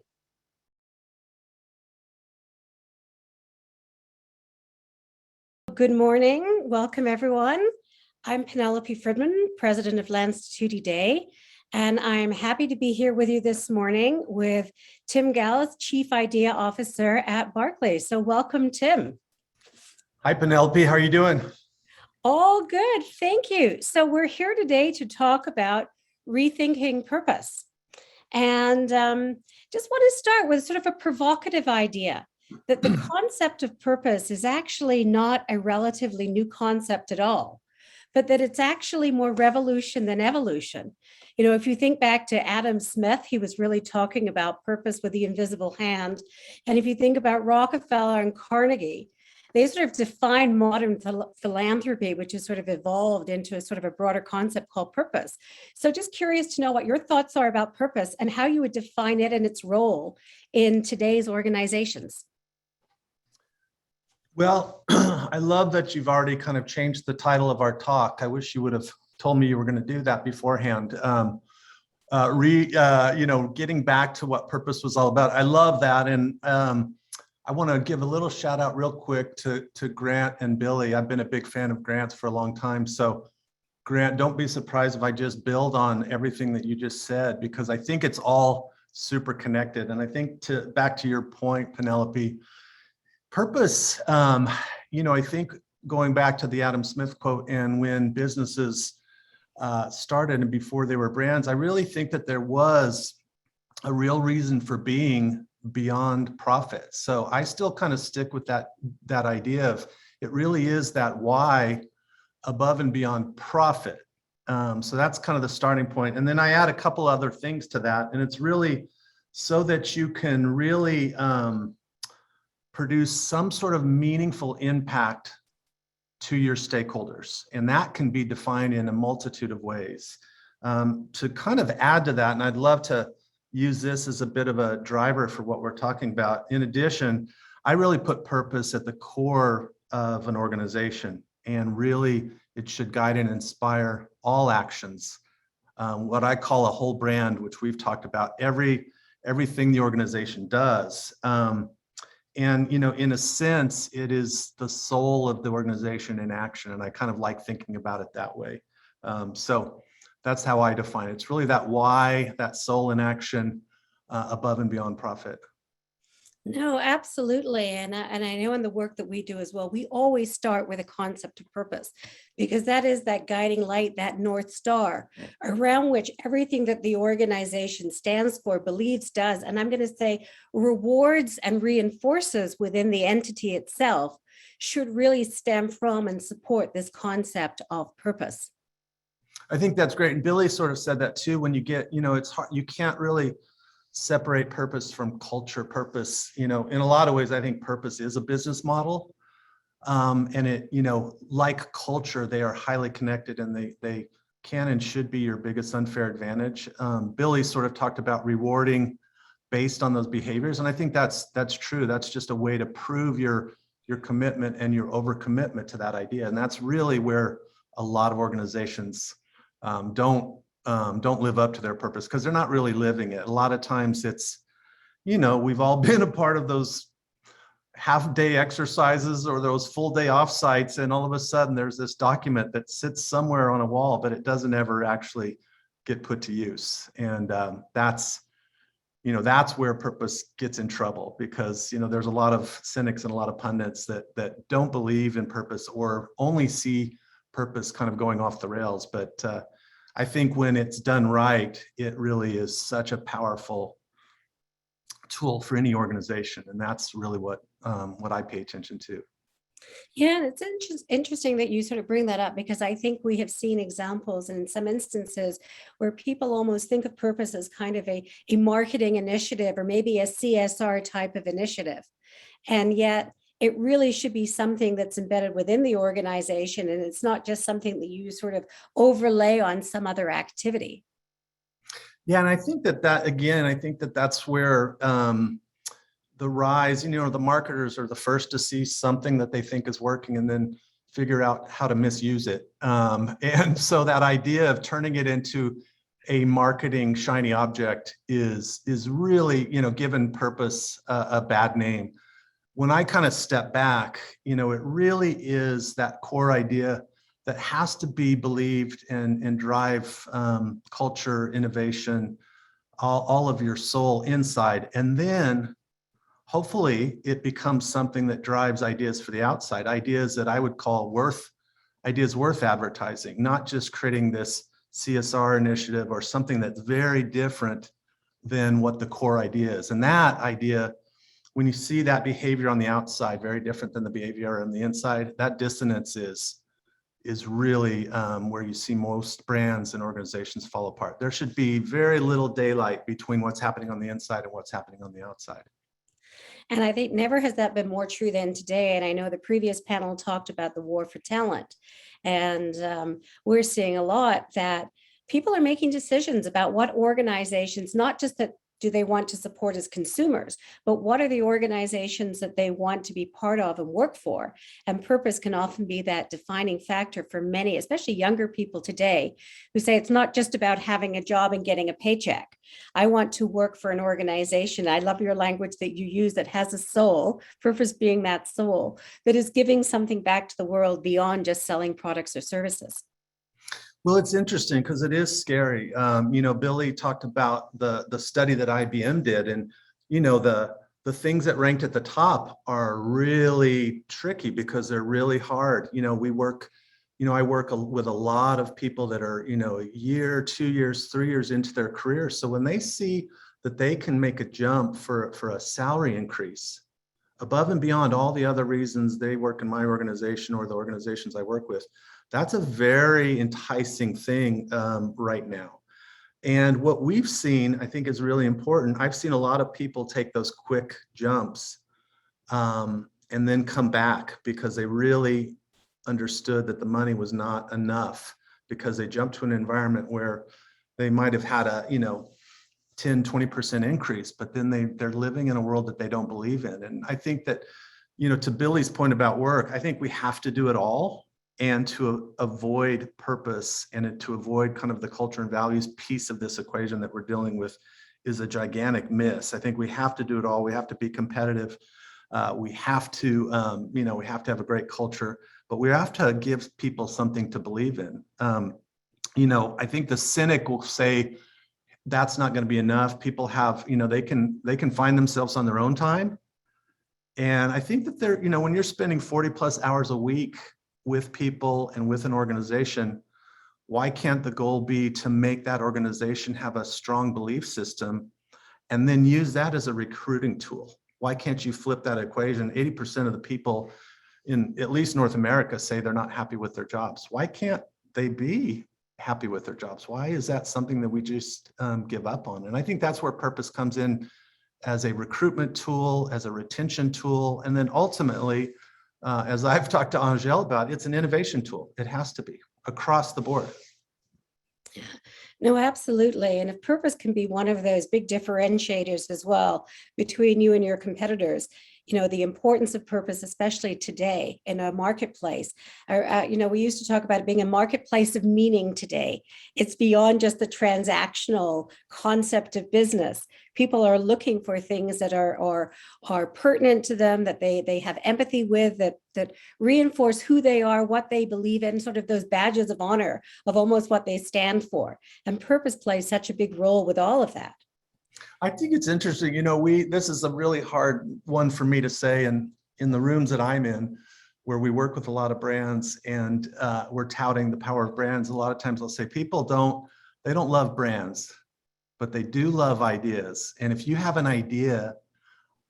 Good morning. Welcome, everyone. I'm Penelope Fridman, president of L'Institut Day, and I'm happy to be here with you this morning with Tim Gallus, Chief Idea Officer at Barclays. So welcome, Tim. Hi, Penelope. How are you doing? All good. Thank you. So we're here today to talk about rethinking purpose. And just want to start with sort of a provocative idea that the concept of purpose is actually not a relatively new concept at all, but that it's actually more revolution than evolution. If you think back to Adam Smith, he was really talking about purpose with the invisible hand. And if you think about Rockefeller and Carnegie, they sort of define modern philanthropy, which has sort of evolved into a sort of a broader concept called purpose. So just curious to know what your thoughts are about purpose and how you would define it and its role in today's organizations. Well, I love that you've already kind of changed the title of our talk. I wish you would have told me you were going to do that beforehand. Getting back to what purpose was all about. I love that. And I want to give a little shout out real quick to Grant and Billy. I've been a big fan of Grant's for a long time. So Grant, don't be surprised if I just build on everything that you just said, because I think it's all super connected. And I think back to your point, Penelope, purpose, I think going back to the Adam Smith quote, and when businesses started and before they were brands, I really think that there was a real reason for being beyond profit. So I still kind of stick with that idea of it really is that why above and beyond profit. So that's kind of the starting point. And then I add a couple other things to that. And it's really so that you can really produce some sort of meaningful impact to your stakeholders. And that can be defined in a multitude of ways. To kind of add to that, and I'd love to use this as a bit of a driver for what we're talking about. In addition, I really put purpose at the core of an organization, and really it should guide and inspire all actions. What I call a whole brand, which we've talked about, everything the organization does. And, in a sense, it is the soul of the organization in action. And I kind of like thinking about it that way. So that's how I define it. It's really that why, that soul in action, above and beyond profit. No, absolutely. And I know in the work that we do as well, we always start with a concept of purpose, because that is that guiding light, that North Star around which everything that the organization stands for, believes, does, and I'm going to say rewards and reinforces within the entity itself, should really stem from and support this concept of purpose. I think that's great. And Billy sort of said that too. When you get, it's hard, you can't really separate purpose from culture. Purpose, in a lot of ways, I think purpose is a business model. And it, like culture, they are highly connected, and they can and should be your biggest unfair advantage. Billy sort of talked about rewarding based on those behaviors. And I think that's true. That's just a way to prove your commitment and your overcommitment to that idea. And that's really where a lot of organizations don't live up to their purpose, because they're not really living it. A lot of times it's, we've all been a part of those half-day exercises or those full-day offsites, and all of a sudden there's this document that sits somewhere on a wall, but it doesn't ever actually get put to use. And that's where purpose gets in trouble, because there's a lot of cynics and a lot of pundits that don't believe in purpose, or only see purpose kind of going off the rails. But I think when it's done right, it really is such a powerful tool for any organization, and that's really what I pay attention to. Yeah, it's interesting that you sort of bring that up, because I think we have seen examples and in some instances where people almost think of purpose as kind of a marketing initiative, or maybe a CSR type of initiative. And yet it really should be something that's embedded within the organization, and it's not just something that you sort of overlay on some other activity. Yeah, and I think that's where the rise, the marketers are the first to see something that they think is working and then figure out how to misuse it. And so that idea of turning it into a marketing shiny object is really, given purpose a bad name. When I kind of step back, it really is that core idea that has to be believed and drive culture, innovation, all of your soul inside. And then hopefully it becomes something that drives ideas for the outside, ideas that I would call ideas worth advertising, not just creating this CSR initiative or something that's very different than what the core idea is. And that idea, when you see that behavior on the outside, very different than the behavior on the inside, that dissonance is really where you see most brands and organizations fall apart. There should be very little daylight between what's happening on the inside and what's happening on the outside. And I think never has that been more true than today. And I know the previous panel talked about the war for talent. And we're seeing a lot that people are making decisions about what organizations, not just that do they want to support as consumers, but what are the organizations that they want to be part of and work for? And purpose can often be that defining factor for many, especially younger people today, who say it's not just about having a job and getting a paycheck. I want to work for an organization. I love your language that you use, that has a soul, purpose being that soul, that is giving something back to the world beyond just selling products or services. Well, it's interesting because it is scary. Billy talked about the study that IBM did, and the things that ranked at the top are really tricky because they're really hard. I work with a lot of people that are a year, 2 years, 3 years into their career. So when they see that they can make a jump for a salary increase above and beyond all the other reasons they work in my organization or the organizations I work with, That's a very enticing thing right now. And what we've seen, I think, is really important. I've seen a lot of people take those quick jumps and then come back because they really understood that the money was not enough, because they jumped to an environment where they might have had a, 10, 20% increase, but then they're living in a world that they don't believe in. And I think that, to Billy's point about work, I think we have to do it all. And to avoid purpose and to avoid kind of the culture and values piece of this equation that we're dealing with is a gigantic miss. I think we have to do it all. We have to be competitive. We have to, we have to have a great culture, but we have to give people something to believe in. I think the cynic will say that's not going to be enough. People have, they can find themselves on their own time. And I think that they're, when you're spending 40 plus hours a week with people and with an organization, why can't the goal be to make that organization have a strong belief system and then use that as a recruiting tool? Why can't you flip that equation? 80% of the people in at least North America say they're not happy with their jobs. Why can't they be happy with their jobs? Why is that something that we just give up on? And I think that's where purpose comes in as a recruitment tool, as a retention tool, and then ultimately, as I've talked to Angel about, it's an innovation tool. It has to be across the board. No, absolutely. And if purpose can be one of those big differentiators as well between you and your competitors, the importance of purpose, especially today in a marketplace. We used to talk about it being a marketplace of meaning today. It's beyond just the transactional concept of business. People are looking for things that are pertinent to them, that they have empathy with, that reinforce who they are, what they believe in, sort of those badges of honor of almost what they stand for. And purpose plays such a big role with all of that. I think it's interesting, this is a really hard one for me to say, and in the rooms that I'm in, where we work with a lot of brands and we're touting the power of brands, a lot of times I'll say people they don't love brands, but they do love ideas. And if you have an idea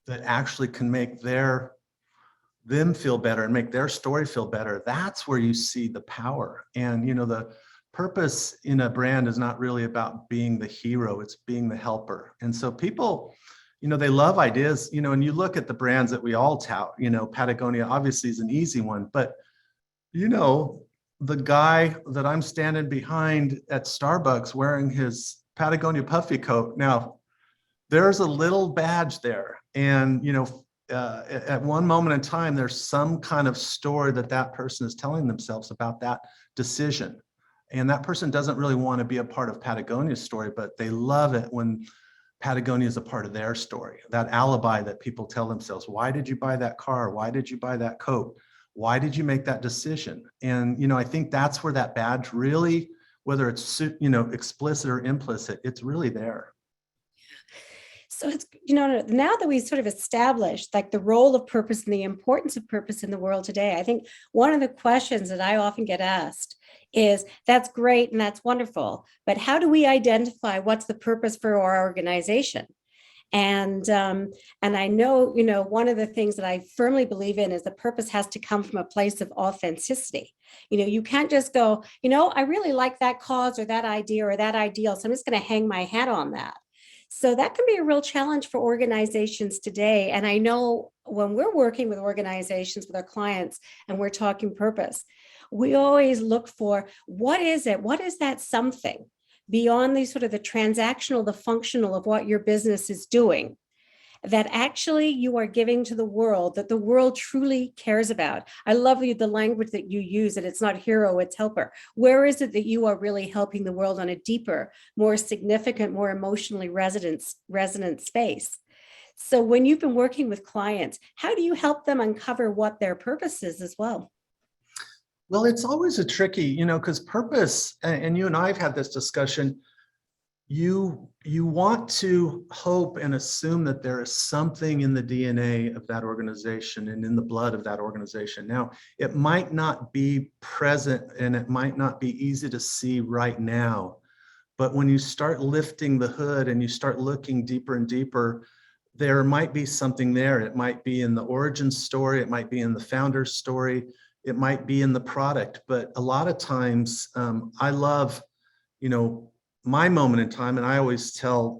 that actually can make them feel better and make their story feel better, that's where you see the power. And, the purpose in a brand is not really about being the hero, it's being the helper. And so people, they love ideas, and you look at the brands that we all tout, Patagonia obviously is an easy one, but the guy that I'm standing behind at Starbucks wearing his Patagonia puffy coat, now there's a little badge there. And, at one moment in time, there's some kind of story that person is telling themselves about that decision. And that person doesn't really want to be a part of Patagonia's story, but they love it when Patagonia is a part of their story, that alibi that people tell themselves. Why did you buy that car? Why did you buy that coat? Why did you make that decision? And, I think that's where that badge really, whether it's, explicit or implicit, it's really there. So it's, now that we sort of established like the role of purpose and the importance of purpose in the world today, I think one of the questions that I often get asked is, that's great and that's wonderful, but how do we identify what's the purpose for our organization? And I know, one of the things that I firmly believe in is the purpose has to come from a place of authenticity. You can't just go, I really like that cause or that idea or that ideal, so I'm just going to hang my hat on that. So that can be a real challenge for organizations today. And I know when we're working with organizations, with our clients, and we're talking purpose, we always look for, what is it? What is that something beyond the sort of the transactional, the functional of what your business is doing, that actually you are giving to the world, that the world truly cares about? I love the language that you use, that it's not hero, it's helper. Where is it that you are really helping the world on a deeper, more significant, more emotionally resonant space? So when you've been working with clients, how do you help them uncover what their purpose is as well? Well, it's always a tricky, because purpose, and you and I have had this discussion, you want to hope and assume that there is something in the DNA of that organization and in the blood of that organization. Now, it might not be present and it might not be easy to see right now, but when you start lifting the hood and you start looking deeper and deeper, there might be something there. It might be in the origin story, it might be in the founder's story. It might be in the product, but a lot of times I love, my moment in time, and I always tell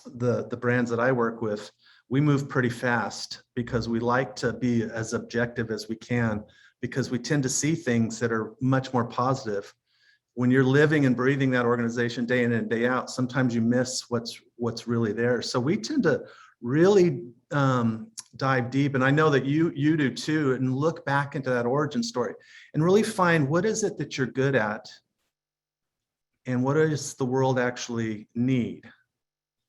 the brands that I work with, we move pretty fast because we like to be as objective as we can, because we tend to see things that are much more positive. When you're living and breathing that organization day in and day out, sometimes you miss what's really there. So we tend to really dive deep, and I know that you do too, and look back into that origin story and really find what is it that you're good at and what does the world actually need,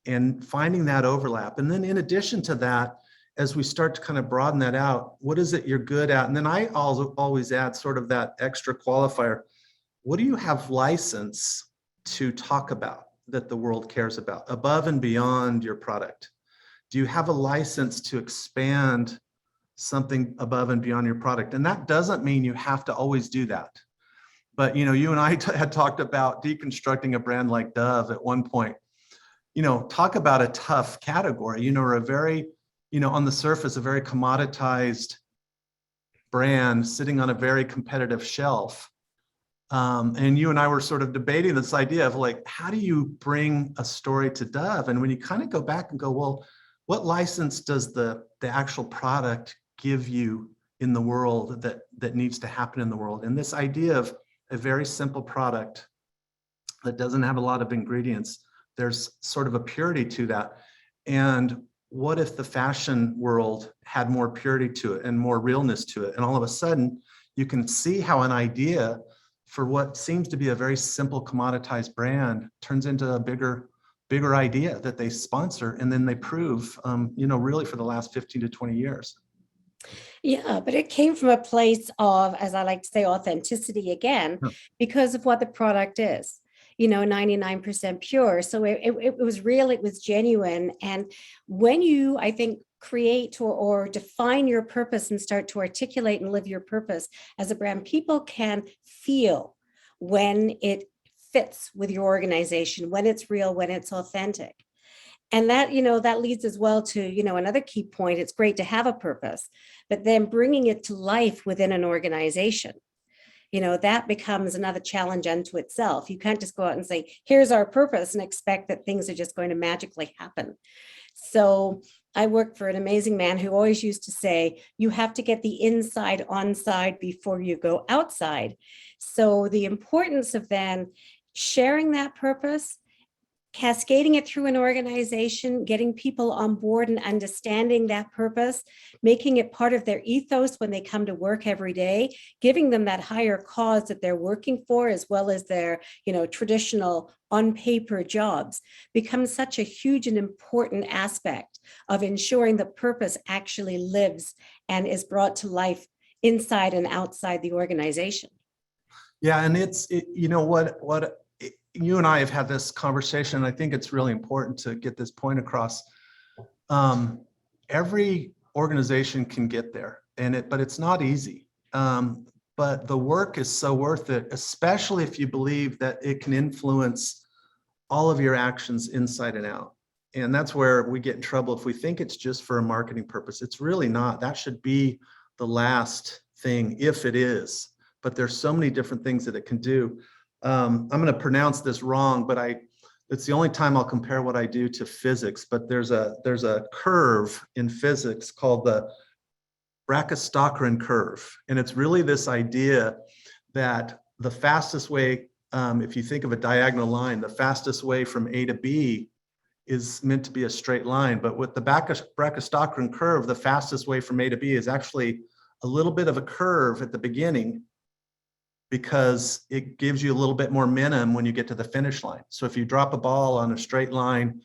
and finding that overlap. And then in addition to that, as we start to kind of broaden that out, what is it you're good at? And then I also always add sort of that extra qualifier. What do you have license to talk about that the world cares about above and beyond your product? Do you have a license to expand something above and beyond your product? And that doesn't mean you have to always do that. But, you and I had talked about deconstructing a brand like Dove at one point. Talk about a tough category, or a very, on the surface, a very commoditized brand sitting on a very competitive shelf. And you and I were sort of debating this idea of like, how do you bring a story to Dove? And when you kind of go back and go, well, what license does the actual product give you in the world that needs to happen in the world? And this idea of a very simple product that doesn't have a lot of ingredients, there's sort of a purity to that. And what if the fashion world had more purity to it and more realness to it? And all of a sudden, you can see how an idea for what seems to be a very simple commoditized brand turns into a bigger idea that they sponsor and then they prove, really for the last 15 to 20 years. Yeah, but it came from a place of, as I like to say, authenticity again, because of what the product is, 99% pure. So it was real, it was genuine. And when you, I think, create or define your purpose and start to articulate and live your purpose as a brand, people can feel when it fits with your organization, when it's real, when it's authentic. And that, that leads as well to, another key point. It's great to have a purpose, but then bringing it to life within an organization, that becomes another challenge unto itself. You can't just go out and say, here's our purpose and expect that things are just going to magically happen. So I worked for an amazing man who always used to say, you have to get the inside on side before you go outside. So the importance of then sharing that purpose, cascading it through an organization, getting people on board and understanding that purpose, making it part of their ethos when they come to work every day, giving them that higher cause that they're working for, as well as their, traditional on paper jobs, becomes such a huge and important aspect of ensuring the purpose actually lives and is brought to life inside and outside the organization. Yeah, and it's what you and I have had this conversation. I think it's really important to get this point across. Every organization can get there, but it's not easy. But the work is so worth it, especially if you believe that it can influence all of your actions inside and out. And that's where we get in trouble if we think it's just for a marketing purpose. It's really not. That should be the last thing, if it is. But there's so many different things that it can do. I'm going to pronounce this wrong, but it's the only time I'll compare what I do to physics. But there's a curve in physics called the Brachistochrone curve, and it's really this idea that the fastest way, if you think of a diagonal line, the fastest way from A to B is meant to be a straight line. But with the Brachistochrone curve, the fastest way from A to B is actually a little bit of a curve at the beginning, because it gives you a little bit more momentum when you get to the finish line. So if you drop a ball on a straight line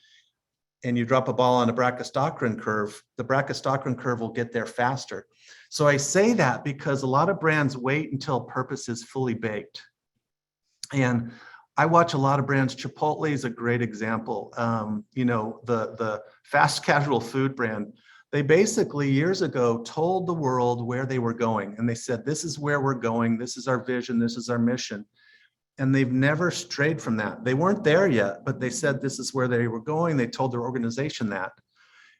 and you drop a ball on a Brachistochrone curve, the Brachistochrone curve will get there faster. So I say that because a lot of brands wait until purpose is fully baked. And I watch a lot of brands. Chipotle is a great example. The fast casual food brand, they basically years ago told the world where they were going. And they said, this is where we're going. This is our vision. This is our mission. And they've never strayed from that. They weren't there yet, but they said this is where they were going. They told their organization that.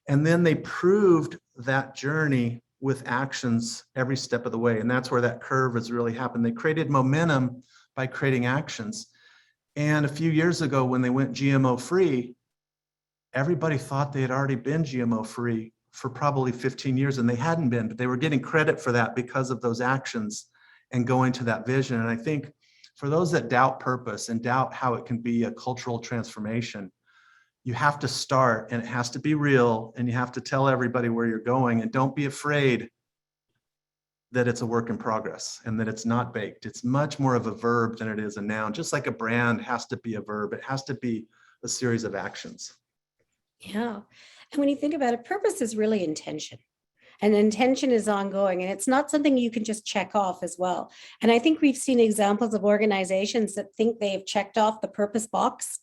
And then they proved that journey with actions every step of the way. And that's where that curve has really happened. They created momentum by creating actions. And a few years ago, when they went GMO free, everybody thought they had already been GMO free for probably 15 years, and they hadn't been, but they were getting credit for that because of those actions and going to that vision. And I think for those that doubt purpose and doubt how it can be a cultural transformation, you have to start, and it has to be real, and you have to tell everybody where you're going, and don't be afraid that it's a work in progress and that it's not baked. It's much more of a verb than it is a noun. Just like a brand has to be a verb, it has to be a series of actions. Yeah. And when you think about it, purpose is really intention. And intention is ongoing, and it's not something you can just check off as well. And I think we've seen examples of organizations that think they've checked off the purpose box.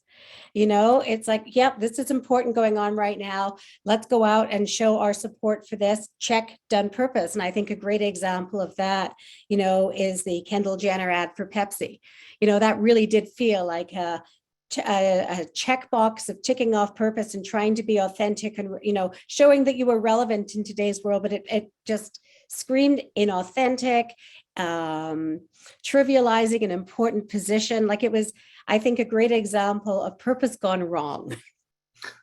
You know, it's like, yep, this is important going on right now. Let's go out and show our support for this. Check, done, purpose. And I think a great example of that, you know, is the Kendall Jenner ad for Pepsi. You know, that really did feel like a checkbox of ticking off purpose and trying to be authentic and, you know, showing that you were relevant in today's world, but it just screamed inauthentic, trivializing an important position. Like it was, I think, a great example of purpose gone wrong.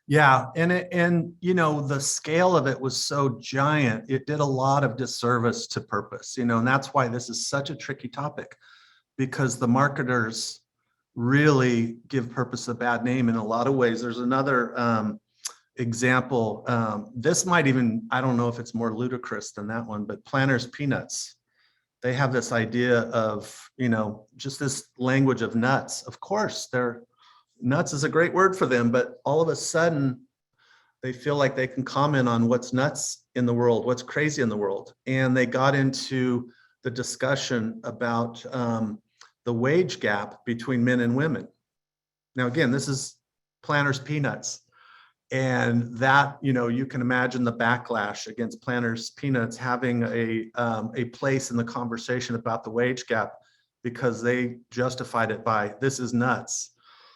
Yeah, and you know, the scale of it was so giant, it did a lot of disservice to purpose, you know, and that's why this is such a tricky topic, because the marketers really give purpose a bad name in a lot of ways. There's another example. This might even, I don't know if it's more ludicrous than that one, but Planters Peanuts. They have this idea of, you know, just this language of nuts. Of course, nuts is a great word for them, but all of a sudden they feel like they can comment on what's nuts in the world, what's crazy in the world. And they got into the discussion about the wage gap between men and women. Now, again, this is Planters Peanuts. And that, you know, you can imagine the backlash against Planters Peanuts having a place in the conversation about the wage gap, because they justified it by, this is nuts.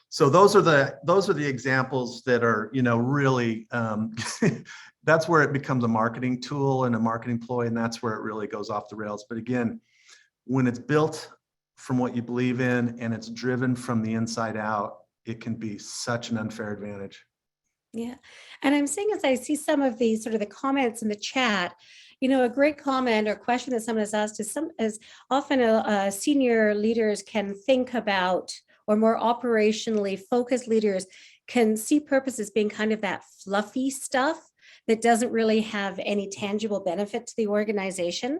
So those are the examples that are, you know, really, that's where it becomes a marketing tool and a marketing ploy, and that's where it really goes off the rails. But again, when it's built from what you believe in and it's driven from the inside out, it can be such an unfair advantage. Yeah. And I'm saying, as I see some of the sort of the comments in the chat, you know, a great comment or question that someone has asked is often senior leaders can think about, or more operationally focused leaders can see purpose as being kind of that fluffy stuff that doesn't really have any tangible benefit to the organization.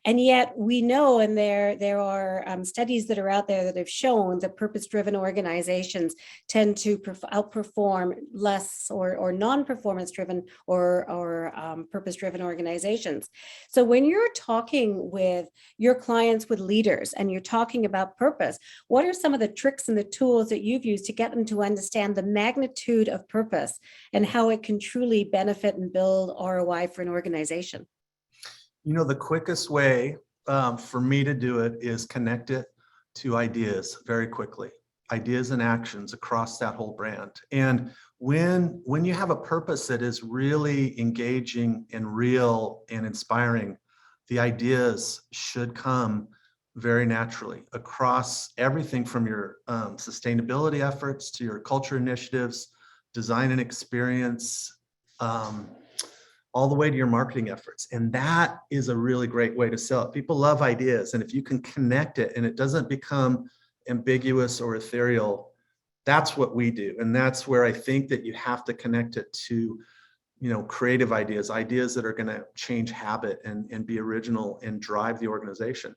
And yet we know, and there are studies that are out there that have shown that purpose-driven organizations tend to outperform less or non-performance driven or purpose-driven organizations. So when you're talking with your clients, with leaders, and you're talking about purpose, what are some of the tricks and the tools that you've used to get them to understand the magnitude of purpose and how it can truly benefit and build ROI for an organization? You know, the quickest way for me to do it is connect it to ideas very quickly, ideas and actions across that whole brand. And when you have a purpose that is really engaging and real and inspiring, the ideas should come very naturally across everything from your sustainability efforts to your culture initiatives, design and experience, all the way to your marketing efforts. And that is a really great way to sell it. People love ideas. And if you can connect it and it doesn't become ambiguous or ethereal, that's what we do. And that's where I think that you have to connect it to, you know, creative ideas that are going to change habit and be original and drive the organization.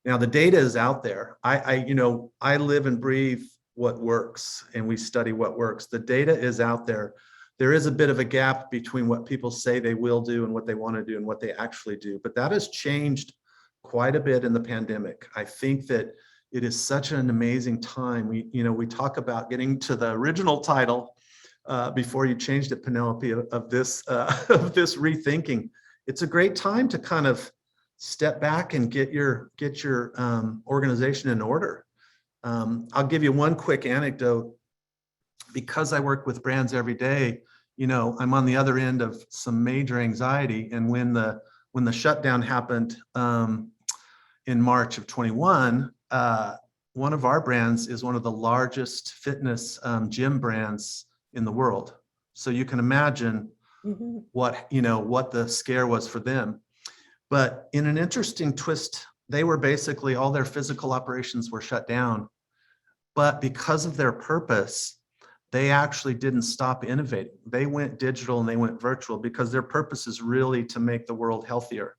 Now, the data is out there. I live and breathe what works, and we study what works. The data is out there. There is a bit of a gap between what people say they will do and what they want to do and what they actually do, but that has changed quite a bit in the pandemic. I think that it is such an amazing time. We talk about getting to the original title before you changed it, Penelope, of this rethinking. It's a great time to kind of step back and get your organization in order. I'll give you one quick anecdote. Because I work with brands every day, you know, I'm on the other end of some major anxiety. And when the when the shutdown happened in March of 21, one of our brands is one of the largest fitness gym brands in the world. So you can imagine what the scare was for them. But in an interesting twist, they were basically, all their physical operations were shut down. But because of their purpose, they actually didn't stop innovating. They went digital and they went virtual because their purpose is really to make the world healthier.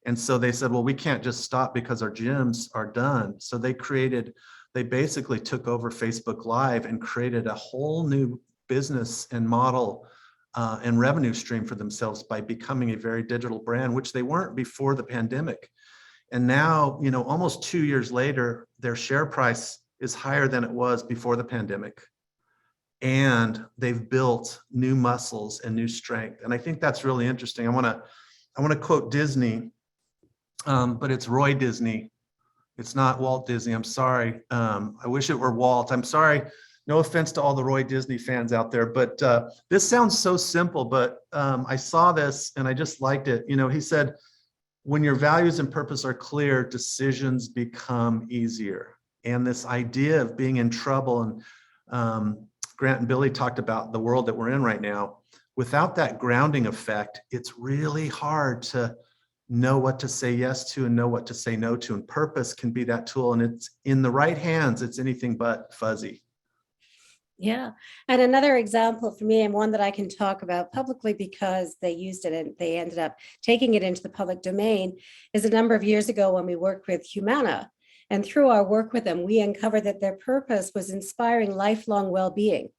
And so they said, well, we can't just stop because our gyms are done. So they basically took over Facebook Live and created a whole new business and model and revenue stream for themselves by becoming a very digital brand, which they weren't before the pandemic. And now, almost 2 years later, their share price is higher than it was before the pandemic. And they've built new muscles and new strength. And I think that's really interesting. I want to quote Disney, but it's Roy Disney. It's not Walt Disney. I'm sorry. I wish it were Walt. I'm sorry. No offense to all the Roy Disney fans out there, but this sounds so simple, but I saw this and I just liked it. He said, when your values and purpose are clear, decisions become easier. And this idea of being in trouble, and Grant and Billy talked about the world that we're in right now. Without that grounding effect, it's really hard to know what to say yes to and know what to say no to. And purpose can be that tool. And it's in the right hands, it's anything but fuzzy. Yeah. And another example for me, and one that I can talk about publicly because they used it and they ended up taking it into the public domain, is a number of years ago when we worked with Humana. And through our work with them, we uncovered that their purpose was inspiring lifelong well-being.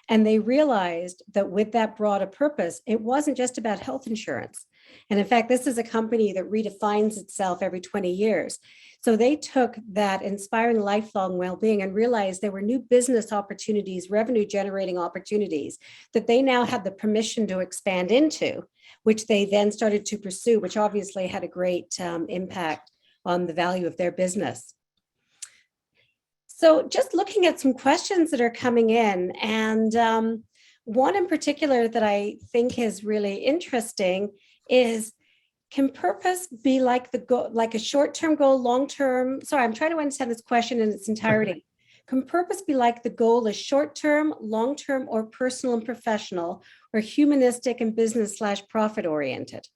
And they realized that with that broader purpose, it wasn't just about health insurance. And in fact, this is a company that redefines itself every 20 years. So they took that inspiring lifelong well-being and realized there were new business opportunities, revenue generating opportunities that they now had the permission to expand into, which they then started to pursue, which obviously had a great impact on the value of their business. So just looking at some questions that are coming in, and one in particular that I think is really interesting is, can purpose be like like a short-term goal, long-term? Sorry, I'm trying to understand this question in its entirety. Can purpose be like the goal is short-term, long-term, or personal and professional, or humanistic and business/profit oriented?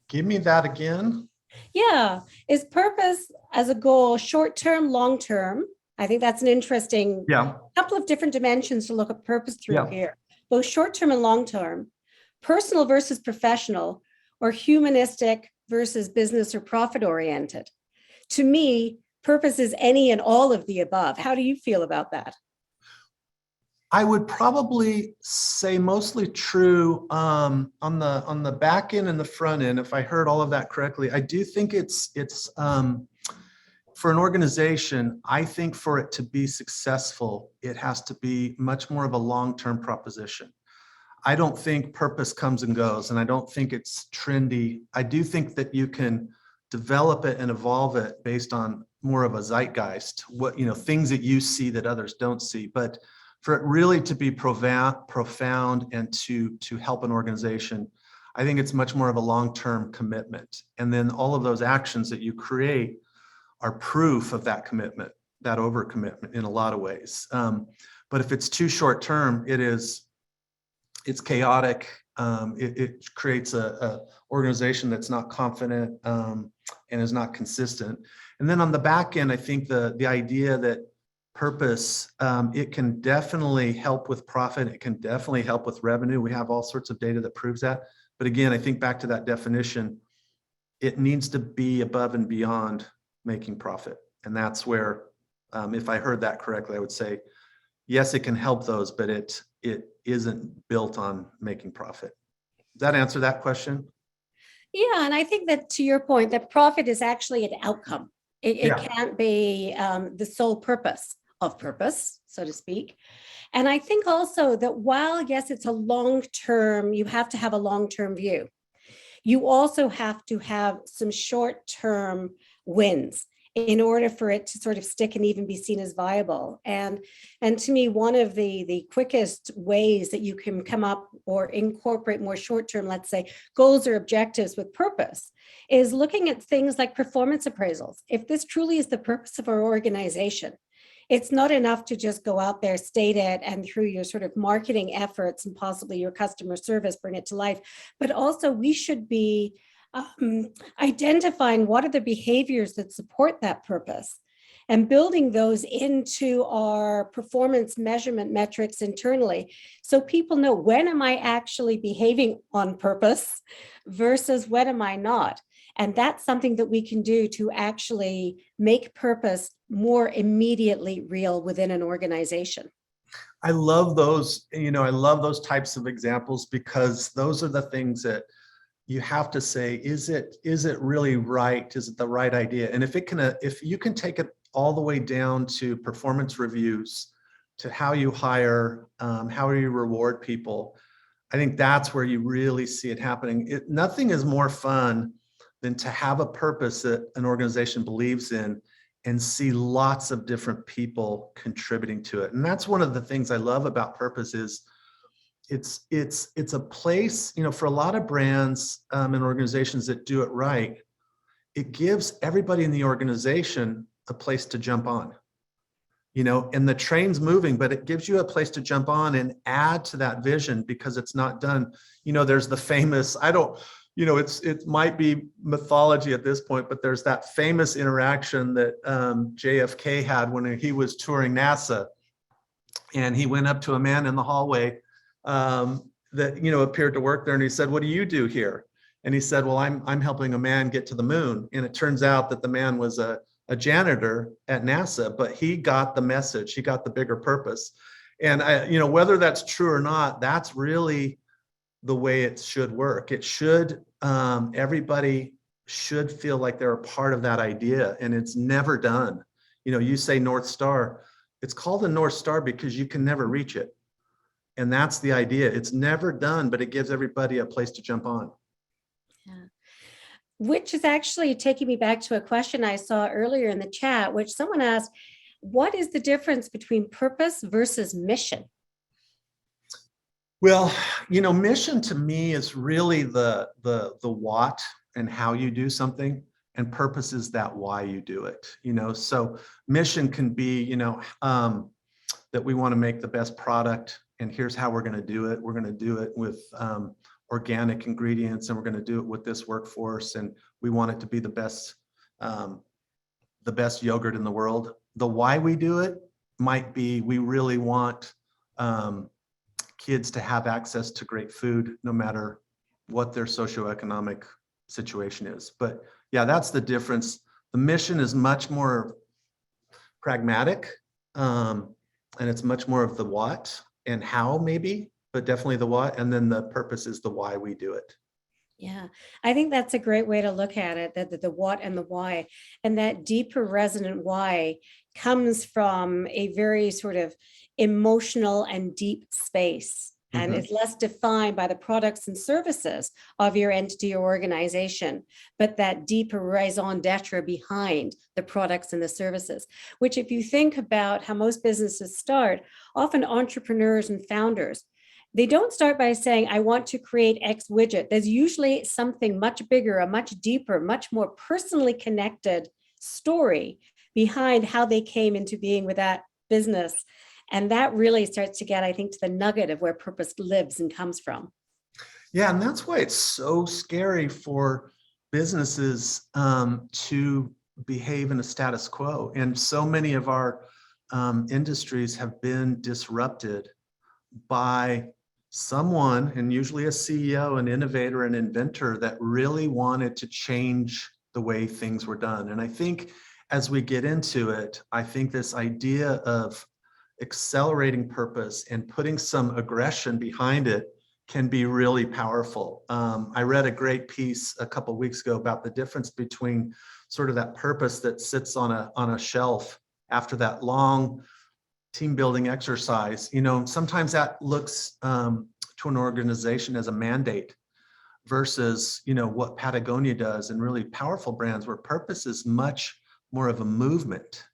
Give me that again. Yeah. Is purpose as a goal short-term, long-term? I think that's an interesting couple of different dimensions to look at purpose through here, both short-term and long-term, personal versus professional, or humanistic versus business or profit-oriented. To me, purpose is any and all of the above. How do you feel about that? I would probably say mostly true on the back end and the front end. If I heard all of that correctly, I do think it's for an organization. I think for it to be successful, it has to be much more of a long-term proposition. I don't think purpose comes and goes, and I don't think it's trendy. I do think that you can develop it and evolve it based on more of a zeitgeist, things that you see that others don't see. But for it really to be profound and to help an organization, I think it's much more of a long-term commitment. And then all of those actions that you create are proof of that commitment, that overcommitment in a lot of ways. But if it's too short-term, it's chaotic. It creates a organization that's not confident and is not consistent. And then on the back end, I think the idea that purpose, it can definitely help with profit. It can definitely help with revenue. We have all sorts of data that proves that. But again, I think back to that definition, it needs to be above and beyond making profit. And that's where, if I heard that correctly, I would say, yes, it can help those, but it isn't built on making profit. Does that answer that question? Yeah, and I think that to your point, that profit is actually an outcome. It can't be the sole purpose of purpose, so to speak. And I think also that while, yes, it's a long-term, you have to have a long-term view. You also have to have some short-term wins. in order for it to sort of stick and even be seen as viable. And to me, one of the quickest ways that you can come up or incorporate more short-term, let's say, goals or objectives with purpose is looking at things like performance appraisals. If this truly is the purpose of our organization, it's not enough to just go out there, state it, and through your sort of marketing efforts and possibly your customer service, bring it to life. But also we should be identifying what are the behaviors that support that purpose and building those into our performance measurement metrics internally. So people know, when am I actually behaving on purpose versus when am I not? And that's something that we can do to actually make purpose more immediately real within an organization. I love those, I love those types of examples, because those are the things that you have to say, is it really right? Is it the right idea? And if you can take it all the way down to performance reviews, to how you hire, how you reward people, I think that's where you really see it happening. Nothing is more fun than to have a purpose that an organization believes in and see lots of different people contributing to it. And that's one of the things I love about purpose is it's a place, for a lot of brands and organizations that do it right, it gives everybody in the organization a place to jump on, and the train's moving, but it gives you a place to jump on and add to that vision, because it's not done. There's the famous, it might be mythology at this point, but there's that famous interaction that JFK had when he was touring NASA, and he went up to a man in the hallway that appeared to work there, and he said, "What do you do here?" And he said, "Well, I'm helping a man get to the moon." And it turns out that the man was a janitor at NASA, but he got the message, he got the bigger purpose. And whether that's true or not, that's really the way it should work. It should, everybody should feel like they're a part of that idea, and it's never done. You say North Star, it's called the North Star because you can never reach it. And that's the idea. It's never done, but it gives everybody a place to jump on. Yeah. Which is actually taking me back to a question I saw earlier in the chat, which someone asked, what is the difference between purpose versus mission? Well, mission to me is really the what and how you do something, and purpose is that why you do it. So mission can be, that we want to make the best product, and here's how we're going to do it. We're going to do it with organic ingredients, and we're going to do it with this workforce, and we want it to be the best yogurt in the world. The why we do it might be, we really want kids to have access to great food, no matter what their socioeconomic situation is. But yeah, that's the difference. The mission is much more pragmatic, and it's much more of the what and how, maybe, but definitely the what, and then the purpose is the why we do it. Yeah, I think that's a great way to look at it, that the what and the why, and that deeper resonant why comes from a very sort of emotional and deep space, and is less defined by the products and services of your entity or organization, but that deeper raison d'etre behind the products and the services, which, if you think about how most businesses start, often entrepreneurs and founders, they don't start by saying, I want to create X widget. There's usually something much bigger, a much deeper, much more personally connected story behind how they came into being with that business. And that really starts to get, I think, to the nugget of where purpose lives and comes from. Yeah, and that's why it's so scary for businesses to behave in a status quo. And so many of our industries have been disrupted by someone, and usually a CEO, an innovator, an inventor, that really wanted to change the way things were done. And I think as we get into it, I think this idea of accelerating purpose and putting some aggression behind it can be really powerful. I read a great piece a couple of weeks ago about the difference between sort of that purpose that sits on a shelf after that long team building exercise. Sometimes that looks to an organization as a mandate versus, what Patagonia does, and really powerful brands where purpose is much more of a movement.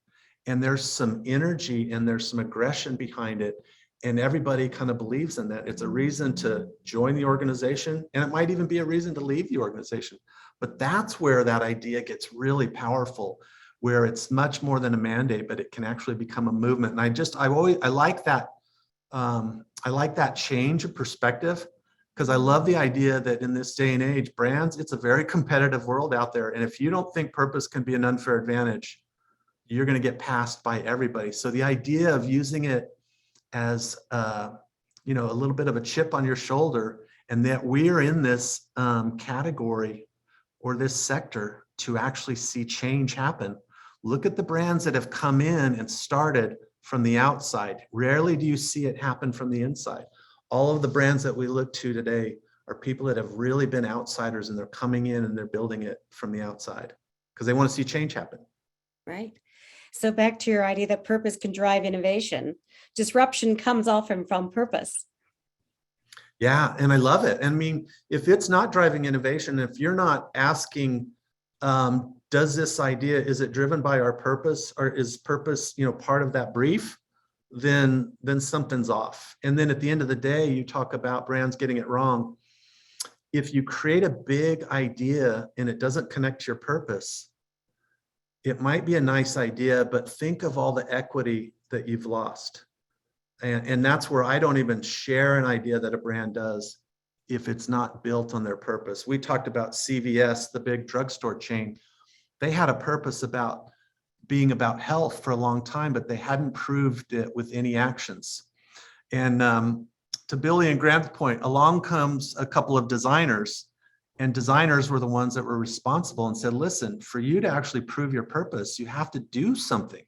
And there's some energy and there's some aggression behind it. And everybody kind of believes in that. It's a reason to join the organization, and it might even be a reason to leave the organization. But that's where that idea gets really powerful, where it's much more than a mandate, but it can actually become a movement. And I like that. I like that change of perspective, because I love the idea that in this day and age, brands, it's a very competitive world out there. And if you don't think purpose can be an unfair advantage, you're going to get passed by everybody. So the idea of using it as a little bit of a chip on your shoulder, and that we're in this category or this sector to actually see change happen. Look at the brands that have come in and started from the outside. Rarely do you see it happen from the inside. All of the brands that we look to today are people that have really been outsiders, and they're coming in and they're building it from the outside because they want to see change happen. Right. So back to your idea that purpose can drive innovation. Disruption comes often from purpose. Yeah, and I love it. I mean, if it's not driving innovation, if you're not asking, does this idea, is it driven by our purpose, or is purpose, part of that brief, then something's off. And then at the end of the day, you talk about brands getting it wrong. If you create a big idea and it doesn't connect to your purpose, it might be a nice idea, but think of all the equity that you've lost. And that's where I don't even share an idea that a brand does if it's not built on their purpose. We talked about CVS, the big drugstore chain. They had a purpose about being about health for a long time, but they hadn't proved it with any actions. And to Billy and Grant's point, along comes a couple of designers, and designers were the ones that were responsible and said, listen, for you to actually prove your purpose, you have to do something.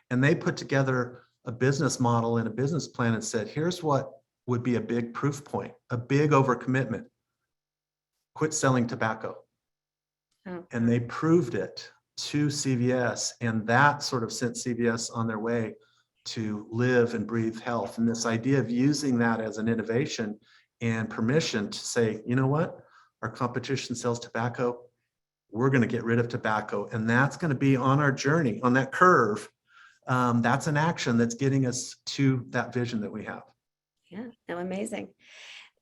And they put together a business model and a business plan and said, here's what would be a big proof point, a big overcommitment. Quit selling tobacco. Oh. And they proved it to CVS, and that sort of sent CVS on their way to live and breathe health. And this idea of using that as an innovation and permission to say, you know what, our competition sells tobacco, we're going to get rid of tobacco. And that's going to be on our journey, on that curve. That's an action that's getting us to that vision that we have. Yeah, no, amazing.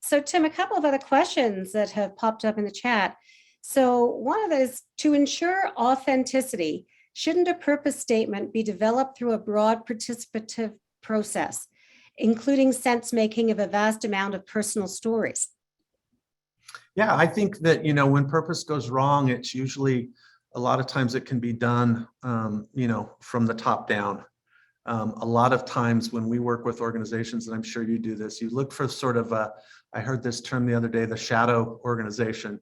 So Tim, a couple of other questions that have popped up in the chat. So one of those, to ensure authenticity, shouldn't a purpose statement be developed through a broad participative process, including sense making of a vast amount of personal stories? Yeah, I think that, when purpose goes wrong, it's usually, a lot of times it can be done, from the top down. A lot of times when we work with organizations, and I'm sure you do this, you look for sort of I heard this term the other day, the shadow organization.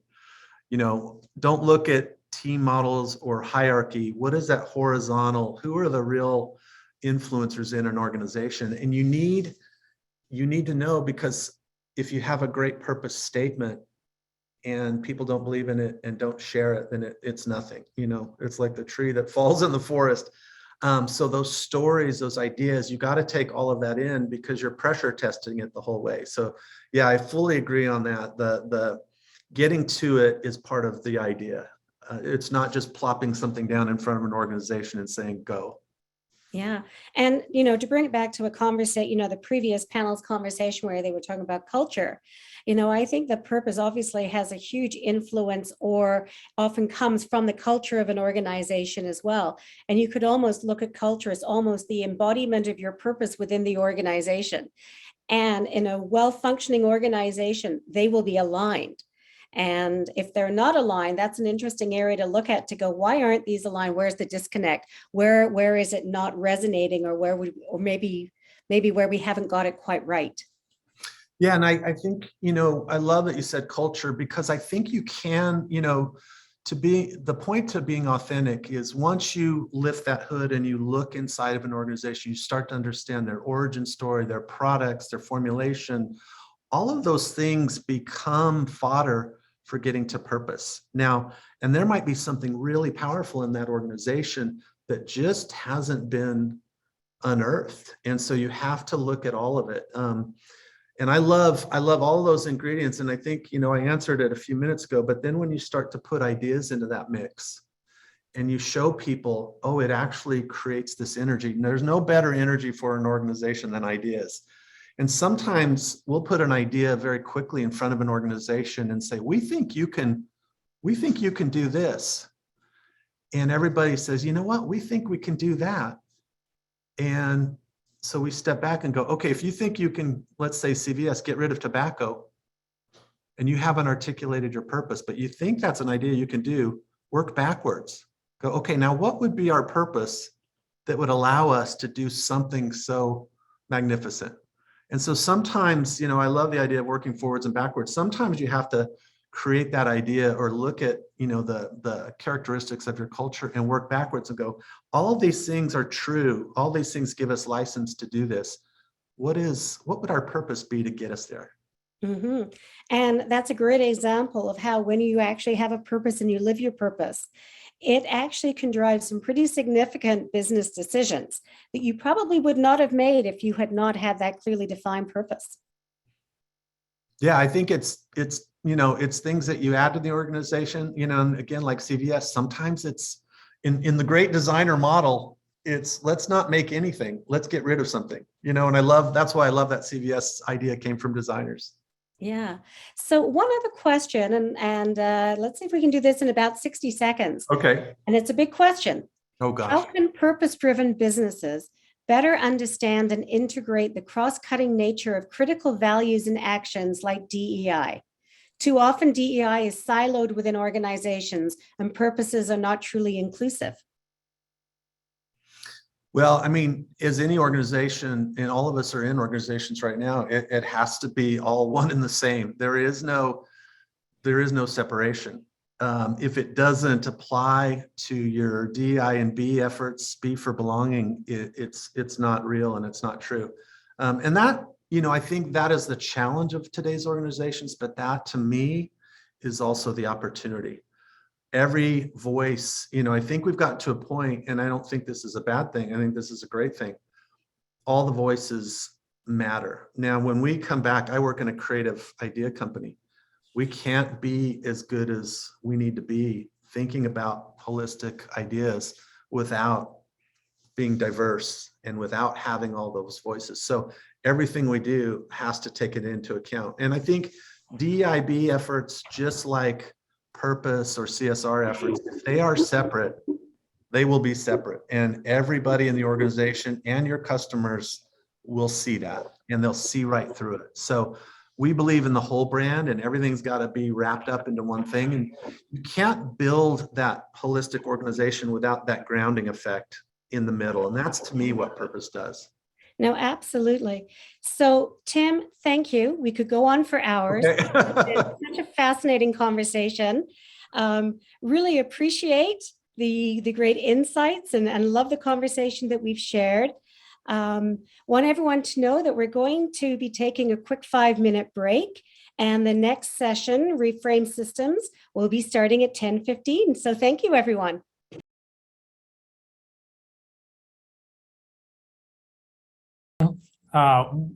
Don't look at team models or hierarchy. What is that horizontal? Who are the real influencers in an organization? And you need to know, because if you have a great purpose statement and people don't believe in it and don't share it, then it's nothing. It's like the tree that falls in the forest. So those stories, those ideas, you got to take all of that in, because you're pressure testing it the whole way. So yeah, I fully agree on that. The getting to it is part of the idea. It's not just plopping something down in front of an organization and saying, go. Yeah. And, to bring it back to a conversation, the previous panel's conversation where they were talking about culture, I think the purpose obviously has a huge influence, or often comes from the culture of an organization as well. And you could almost look at culture as almost the embodiment of your purpose within the organization. And in a well-functioning organization, they will be aligned. And if they're not aligned, that's an interesting area to look at, to go, why aren't these aligned? Where's the disconnect? Where is it not resonating, or maybe where we haven't got it quite right? Yeah, and I think, I love that you said culture, because I think you can, the point to being authentic is, once you lift that hood and you look inside of an organization, you start to understand their origin story, their products, their formulation. All of those things become fodder for getting to purpose. Now, and there might be something really powerful in that organization that just hasn't been unearthed. And so you have to look at all of it. And I love all of those ingredients. And I think, I answered it a few minutes ago, but then when you start to put ideas into that mix, and you show people, oh, it actually creates this energy. And there's no better energy for an organization than ideas. And sometimes we'll put an idea very quickly in front of an organization and say, we think you can do this. And everybody says, you know what, we think we can do that. And so we step back and go, okay, if you think you can, let's say CVS, get rid of tobacco, and you haven't articulated your purpose, but you think that's an idea you can do, work backwards. Go, okay, now what would be our purpose that would allow us to do something so magnificent? And so sometimes, you know, I love the idea of working forwards and backwards. Sometimes you have to create that idea or look at, you know, the characteristics of your culture and work backwards and go, all of these things are true. All these things give us license to do this. What would our purpose be to get us there? Mm-hmm. And that's a great example of how when you actually have a purpose and you live your purpose, it actually can drive some pretty significant business decisions that you probably would not have made if you had not had that clearly defined purpose. Yeah, I think it's you know, it's things that you add to the organization, you know, and again, like CVS, sometimes it's in the great designer model, it's let's not make anything, let's get rid of something, you know, and that's why I love that CVS idea came from designers. Yeah. So one other question, and let's see if we can do this in about 60 seconds. Okay. And it's a big question. Oh gosh. How can purpose-driven businesses better understand and integrate the cross-cutting nature of critical values and actions like DEI? Too often DEI is siloed within organizations and purposes are not truly inclusive. Well, I mean, as any organization, and all of us are in organizations right now, it has to be all one and the same. There is no separation. If it doesn't apply to your DEI and B efforts, B for belonging, it's not real and it's not true. And that, you know, I think that is the challenge of today's organizations, but that to me is also the opportunity. Every voice, you know, I think we've gotten to a point, and I don't think this is a bad thing. I think this is a great thing. All the voices matter. Now, when we come back, I work in a creative idea company. We can't be as good as we need to be thinking about holistic ideas without being diverse and without having all those voices. So everything we do has to take it into account. And I think DEIB efforts, just like purpose or CSR efforts, if they are separate, they will be separate. And everybody in the organization and your customers will see that, and they'll see right through it. So we believe in the whole brand, and everything's got to be wrapped up into one thing. And you can't build that holistic organization without that grounding effect in the middle. And that's, to me, what purpose does. No, absolutely. So, Tim, thank you. We could go on for hours. Okay. It's such a fascinating conversation. Really appreciate the great insights and love the conversation that we've shared. Want everyone to know that we're going to be taking a quick 5-minute break, and the next session, Reframe Systems, will be starting at 10:15. So thank you, everyone.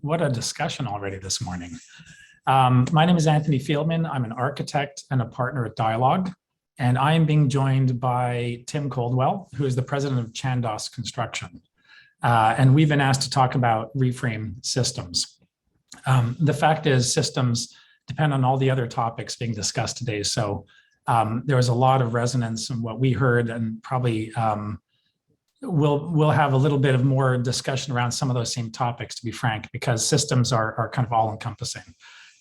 What a discussion already this morning. My name is Anthony Fieldman. I'm an architect and a partner at Dialogue, and I am being joined by Tim Coldwell, who is the president of Chandos Construction. And we've been asked to talk about reframe systems. The fact is, systems depend on all the other topics being discussed today. So there was a lot of resonance in what we heard, and probably we'll have a little bit of more discussion around some of those same topics, to be frank, because systems are kind of all encompassing.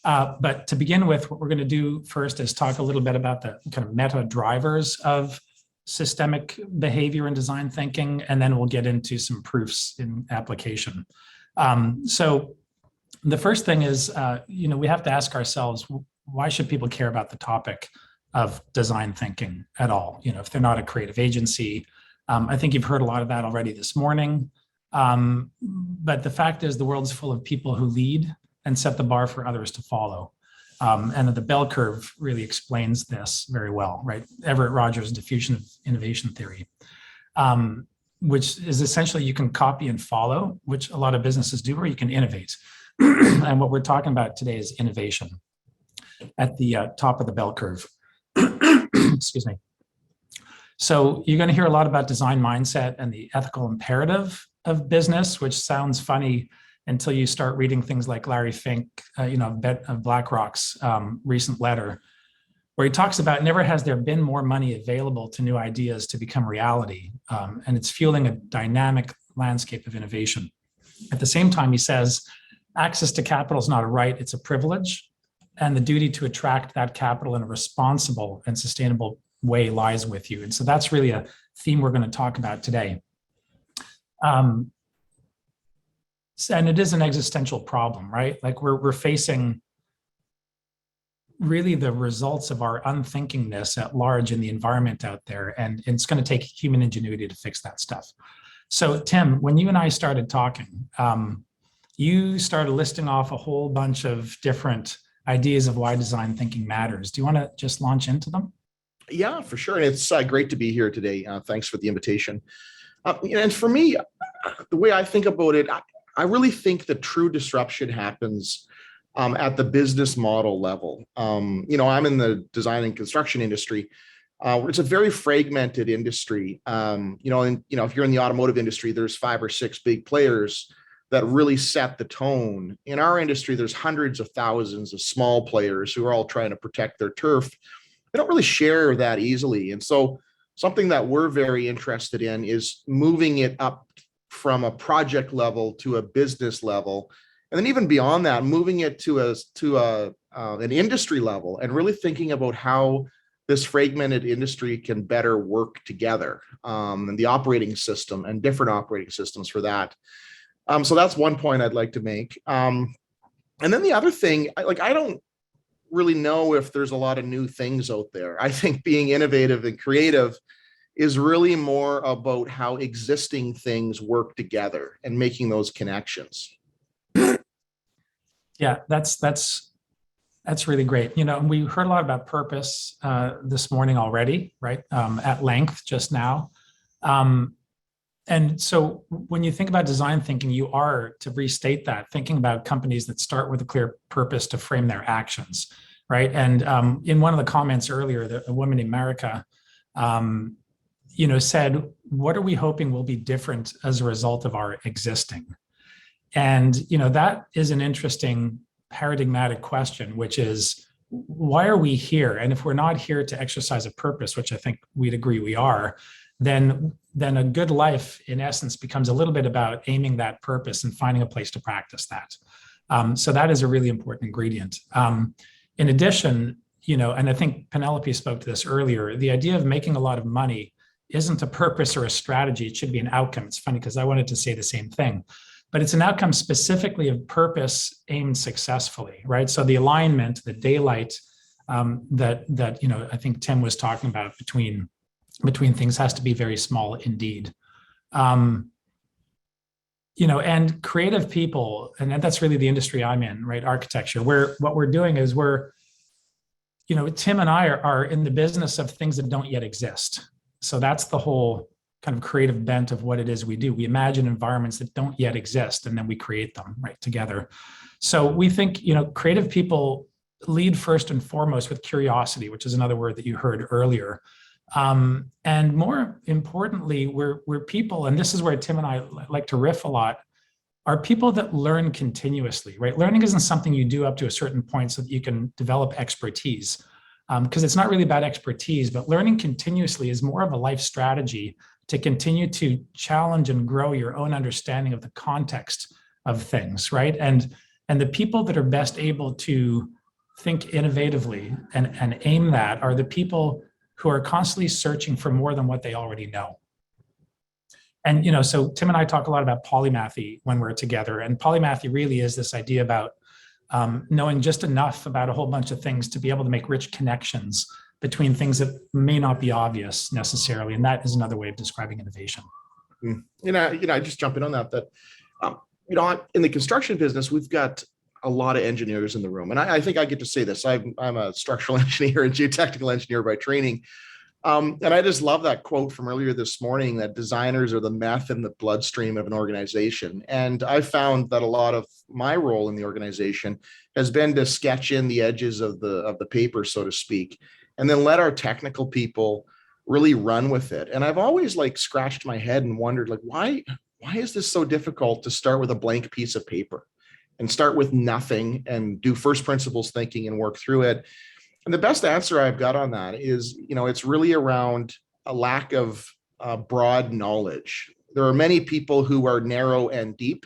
But to begin with, what we're going to do first is talk a little bit about the kind of meta drivers of systemic behavior and design thinking, and then we'll get into some proofs in application. So the first thing is, we have to ask ourselves, why should people care about the topic of design thinking at all? If they're not a creative agency. I think you've heard a lot of that already this morning. But the fact is, the world's full of people who lead and set the bar for others to follow. And the bell curve really explains this very well, right? Everett Rogers' diffusion of innovation theory, which is essentially you can copy and follow, which a lot of businesses do, or you can innovate. And what we're talking about today is innovation at the top of the bell curve. Excuse me. So you're going to hear a lot about design mindset and the ethical imperative of business, which sounds funny until you start reading things like Larry Fink, of BlackRock's recent letter, where he talks about never has there been more money available to new ideas to become reality. And it's fueling a dynamic landscape of innovation. At the same time, he says, access to capital is not a right, it's a privilege. And the duty to attract that capital in a responsible and sustainable way lies with you. And so that's really a theme we're going to talk about today. And it is an existential problem, right? Like we're facing really the results of our unthinkingness at large in the environment out there. And it's going to take human ingenuity to fix that stuff. So Tim, when you and I started talking, you started listing off a whole bunch of different ideas of why design thinking matters. Do you want to just launch into them? Yeah, for sure. And it's great to be here today. Thanks for the invitation. And for me, the way I think about it, I really think the true disruption happens at the business model level. I'm in the design and construction industry. It's a very fragmented industry. If you're in the automotive industry, there's 5 or 6 big players that really set the tone. In our industry, there's hundreds of thousands of small players who are all trying to protect their turf. They don't really share that easily. And so something that we're very interested in is moving it up from a project level to a business level. And then even beyond that, moving it to an industry level and really thinking about how this fragmented industry can better work together, and the operating system and different operating systems for that. So that's one point I'd like to make. And then the other thing, I don't really know if there's a lot of new things out there. I think being innovative and creative is really more about how existing things work together and making those connections. Yeah, that's really great. We heard a lot about purpose this morning already, right? At length just now. And so when you think about design thinking, you are, to restate that, thinking about companies that start with a clear purpose to frame their actions, right? And in one of the comments earlier, a woman in America, said, what are we hoping will be different as a result of our existing? And, that is an interesting paradigmatic question, which is, why are we here? And if we're not here to exercise a purpose, which I think we'd agree we are, then a good life, in essence, becomes a little bit about aiming that purpose and finding a place to practice that. So that is a really important ingredient. In addition, and I think Penelope spoke to this earlier, the idea of making a lot of money isn't a purpose or a strategy. It should be an outcome. It's funny because I wanted to say the same thing, but it's an outcome specifically of purpose aimed successfully, right? So the alignment, the daylight that I think Tim was talking about between things has to be very small indeed. And creative people, and that's really the industry I'm in, right? Architecture, where what we're doing is Tim and I are in the business of things that don't yet exist. So that's the whole kind of creative bent of what it is we do. We imagine environments that don't yet exist, and then we create them right together. So we think, creative people lead first and foremost with curiosity, which is another word that you heard earlier. And more importantly, we're people, and this is where Tim and I like to riff a lot, are people that learn continuously, right? Learning isn't something you do up to a certain point so that you can develop expertise, because it's not really about expertise, but learning continuously is more of a life strategy to continue to challenge and grow your own understanding of the context of things, right? And the people that are best able to think innovatively and aim that are the people who are constantly searching for more than what they already know. And, so Tim and I talk a lot about polymathy when we're together. And polymathy really is this idea about knowing just enough about a whole bunch of things to be able to make rich connections between things that may not be obvious necessarily. And that is another way of describing innovation. I just jump in on that, in the construction business, we've got a lot of engineers in the room. And I think I get to say this. I'm a structural engineer and geotechnical engineer by training. And I just love that quote from earlier this morning, that designers are the meth in the bloodstream of an organization. And I found that a lot of my role in the organization has been to sketch in the edges of the paper, so to speak, and then let our technical people really run with it. And I've always like scratched my head and wondered, like, why is this so difficult to start with a blank piece of paper and start with nothing and do first principles thinking and work through it? And the best answer I've got on that is, it's really around a lack of broad knowledge. There are many people who are narrow and deep,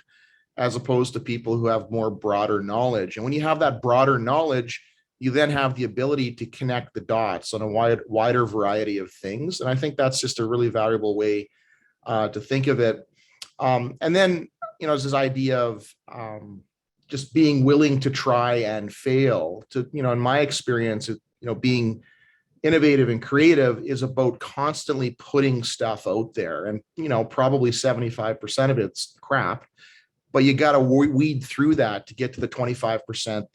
as opposed to people who have more broader knowledge. And when you have that broader knowledge, you then have the ability to connect the dots on a wider variety of things. And I think that's just a really valuable way to think of it. And then, there's this idea of just being willing to try and fail. To, in my experience, being innovative and creative is about constantly putting stuff out there. And, probably 75% of it's crap, but you got to weed through that to get to the 25%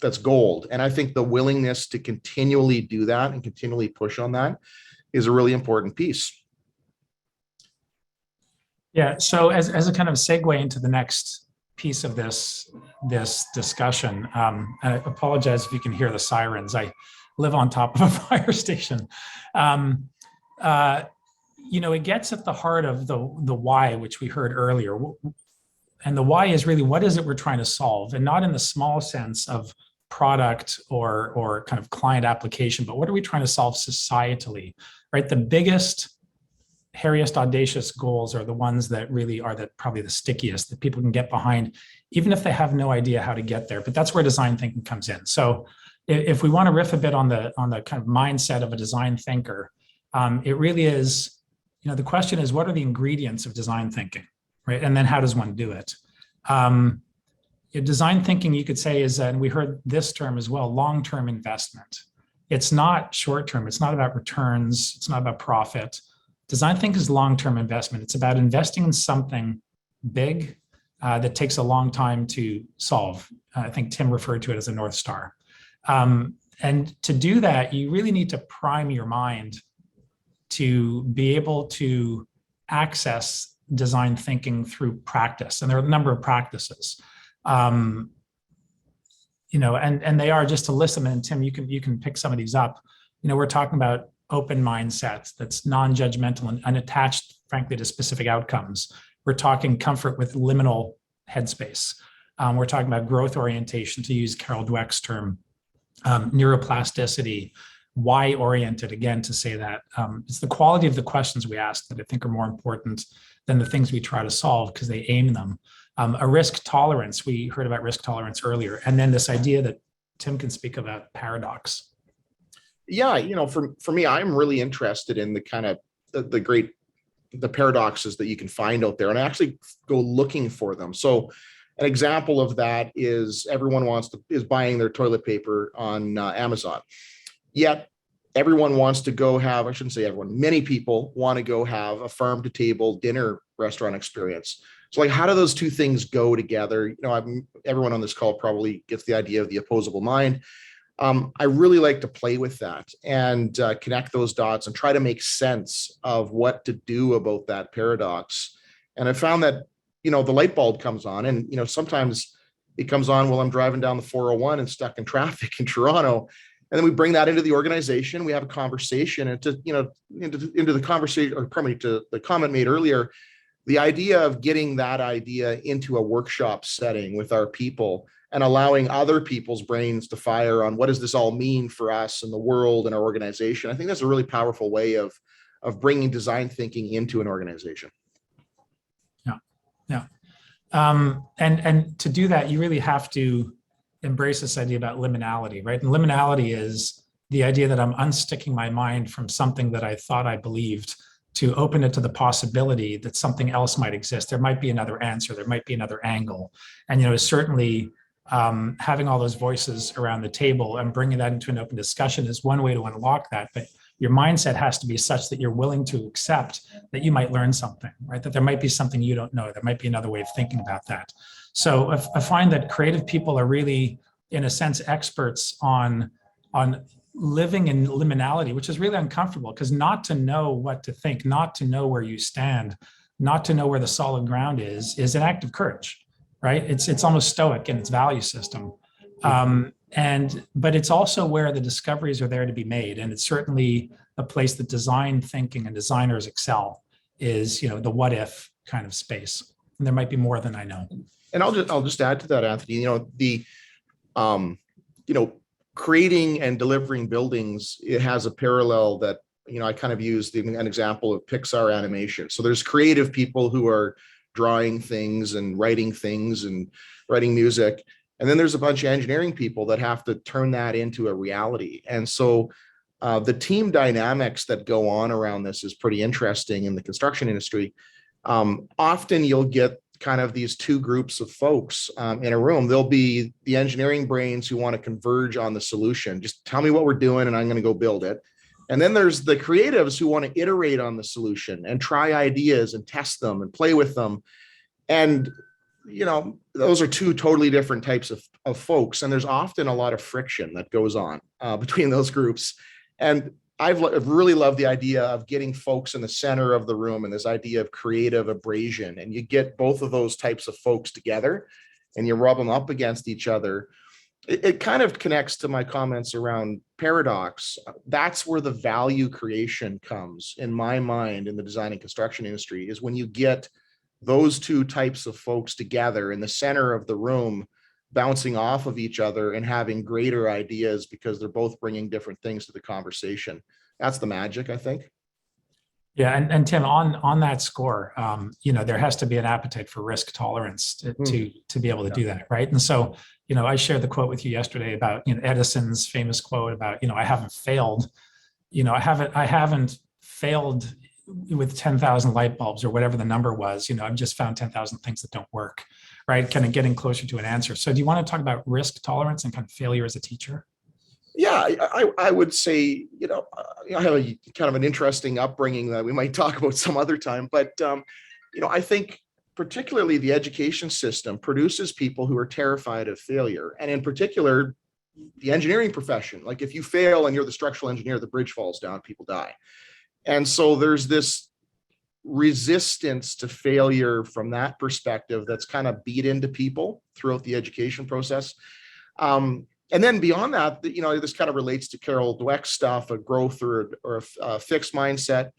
that's gold. And I think the willingness to continually do that and continually push on that is a really important piece. Yeah. So as a kind of segue into the next piece of this discussion, I apologize if you can hear the sirens. I live on top of a fire station. It gets at the heart of the why, which we heard earlier. And the why is really, what is it we're trying to solve? And not in the small sense of product or kind of client application, but what are we trying to solve societally, right? The biggest, hairiest, audacious goals are the ones that really are probably the stickiest, that people can get behind, even if they have no idea how to get there. But that's where design thinking comes in. So if we want to riff a bit on the kind of mindset of a design thinker, it really is, the question is, what are the ingredients of design thinking, right? And then how does one do it? Design thinking, you could say, is, and we heard this term as well, long-term investment. It's not short-term. It's not about returns. It's not about profit. Design thinking is long-term investment. It's about investing in something big that takes a long time to solve. I think Tim referred to it as a North Star. And to do that, you really need to prime your mind to be able to access design thinking through practice. And there are a number of practices. And they are, just to list them, and Tim, you can pick some of these up. We're talking about open mindsets that's non-judgmental and unattached, frankly, to specific outcomes. We're talking comfort with liminal headspace. We're talking about growth orientation, to use Carol Dweck's term, neuroplasticity, why-oriented, again, to say that. It's the quality of the questions we ask that I think are more important than the things we try to solve, because they aim them. A risk tolerance, we heard about risk tolerance earlier. And then this idea that Tim can speak about paradox. Yeah, for me, I'm really interested in the kind of the paradoxes that you can find out there, and I actually go looking for them. So an example of that is everyone is buying their toilet paper on Amazon. Yet everyone wants to go have, I shouldn't say everyone, many people want to go have a farm to table dinner restaurant experience. So like, how do those two things go together? Everyone on this call probably gets the idea of the opposable mind. I really like to play with that and connect those dots and try to make sense of what to do about that paradox. And I found that, the light bulb comes on, and, sometimes it comes on while I'm driving down the 401 and stuck in traffic in Toronto. And then we bring that into the organization. We have a conversation, and into the conversation, or pardon me, to the comment made earlier, the idea of getting that idea into a workshop setting with our people and allowing other people's brains to fire on what does this all mean for us and the world and our organization. I think that's a really powerful way of bringing design thinking into an organization. Yeah. And to do that, you really have to embrace this idea about liminality, right? And liminality is the idea that I'm unsticking my mind from something that I thought I believed to open it to the possibility that something else might exist. There might be another answer. There might be another angle. And, certainly having all those voices around the table and bringing that into an open discussion is one way to unlock that. But your mindset has to be such that you're willing to accept that you might learn something, right? That there might be something you don't know. There might be another way of thinking about that. So I find that creative people are really, in a sense, experts on living in liminality, which is really uncomfortable, because not to know what to think, not to know where you stand, not to know where the solid ground is an act of courage, right? It's almost stoic in its value system. But it's also where the discoveries are there to be made. And it's certainly a place that design thinking and designers excel is, the what if kind of space. And there might be more than I know. And I'll just add to that, Anthony. Creating and delivering buildings, it has a parallel that, I kind of use an example of Pixar animation. So there's creative people who are drawing things and writing music. And then there's a bunch of engineering people that have to turn that into a reality. And so the team dynamics that go on around this is pretty interesting in the construction industry. Often you'll get kind of these two groups of folks in a room. There'll be the engineering brains who want to converge on the solution. Just tell me what we're doing and I'm going to go build it. And then there's the creatives who want to iterate on the solution and try ideas and test them and play with them. And, those are two totally different types of folks. And there's often a lot of friction that goes on between those groups. And I've really loved the idea of getting folks in the center of the room and this idea of creative abrasion. And you get both of those types of folks together and you rub them up against each other. It kind of connects to my comments around paradox. That's where the value creation comes, in my mind, in the design and construction industry, is when you get those two types of folks together in the center of the room, bouncing off of each other and having greater ideas because they're both bringing different things to the conversation. That's the magic, I think. Yeah, and Tim, on that score, there has to be an appetite for risk tolerance to be able to do that, right? And so, I shared the quote with you yesterday about Edison's famous quote about I haven't failed, I haven't failed with 10,000 light bulbs or whatever the number was. I've just found 10,000 things that don't work, right? Kind of getting closer to an answer. So, do you want to talk about risk tolerance and kind of failure as a teacher? Yeah, I would say, I have a kind of an interesting upbringing that we might talk about some other time. But, I think particularly the education system produces people who are terrified of failure. And in particular, the engineering profession. Like if you fail and you're the structural engineer, the bridge falls down, people die. And so there's this resistance to failure from that perspective that's kind of beat into people throughout the education process. And then beyond that, this kind of relates to Carol Dweck's stuff, a growth or a fixed mindset.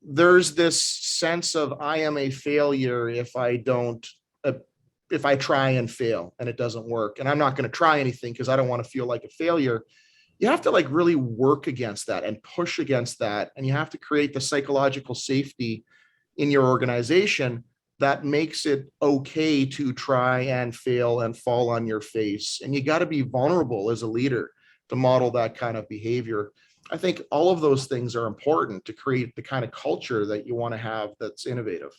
There's this sense of I am a failure if I try and fail and it doesn't work. And I'm not going to try anything because I don't want to feel like a failure. You have to really work against that and push against that. And you have to create the psychological safety in your organization that makes it okay to try and fail and fall on your face. And you got to be vulnerable as a leader to model that kind of behavior. I think all of those things are important to create the kind of culture that you want to have that's innovative.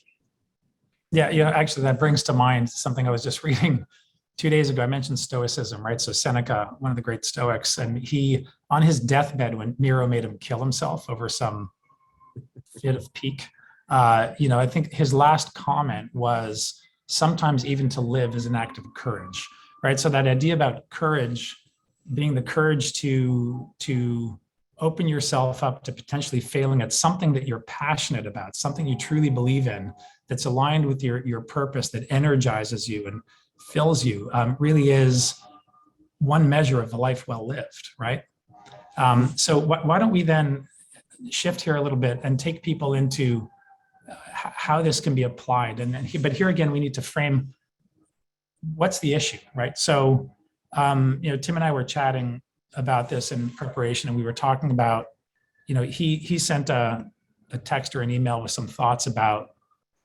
Yeah, actually that brings to mind something I was just reading 2 days ago. I mentioned Stoicism, right? So Seneca, one of the great Stoics, and he, on his deathbed when Nero made him kill himself over some fit of pique, I think his last comment was, sometimes even to live is an act of courage, right? So that idea about courage being the courage to open yourself up to potentially failing at something that you're passionate about, something you truly believe in, that's aligned with your purpose, that energizes you and fills you, really is one measure of a life well lived, right? So why don't we then shift here a little bit and take people into how this can be applied. But here again, we need to frame what's the issue, right? So, Tim and I were chatting about this in preparation, and we were talking about, he sent a text or an email with some thoughts about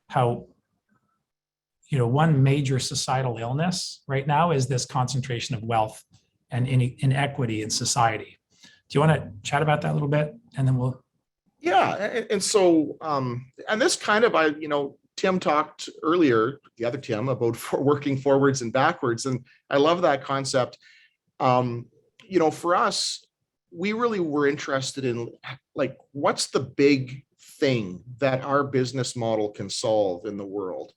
how, one major societal illness right now is this concentration of wealth and inequity in society. Do you want to chat about that a little bit? And then we'll. Yeah. And so, and this kind of, Tim talked earlier, the other Tim, about working forwards and backwards. And I love that concept. For us, we really were interested in what's the big thing that our business model can solve in the world?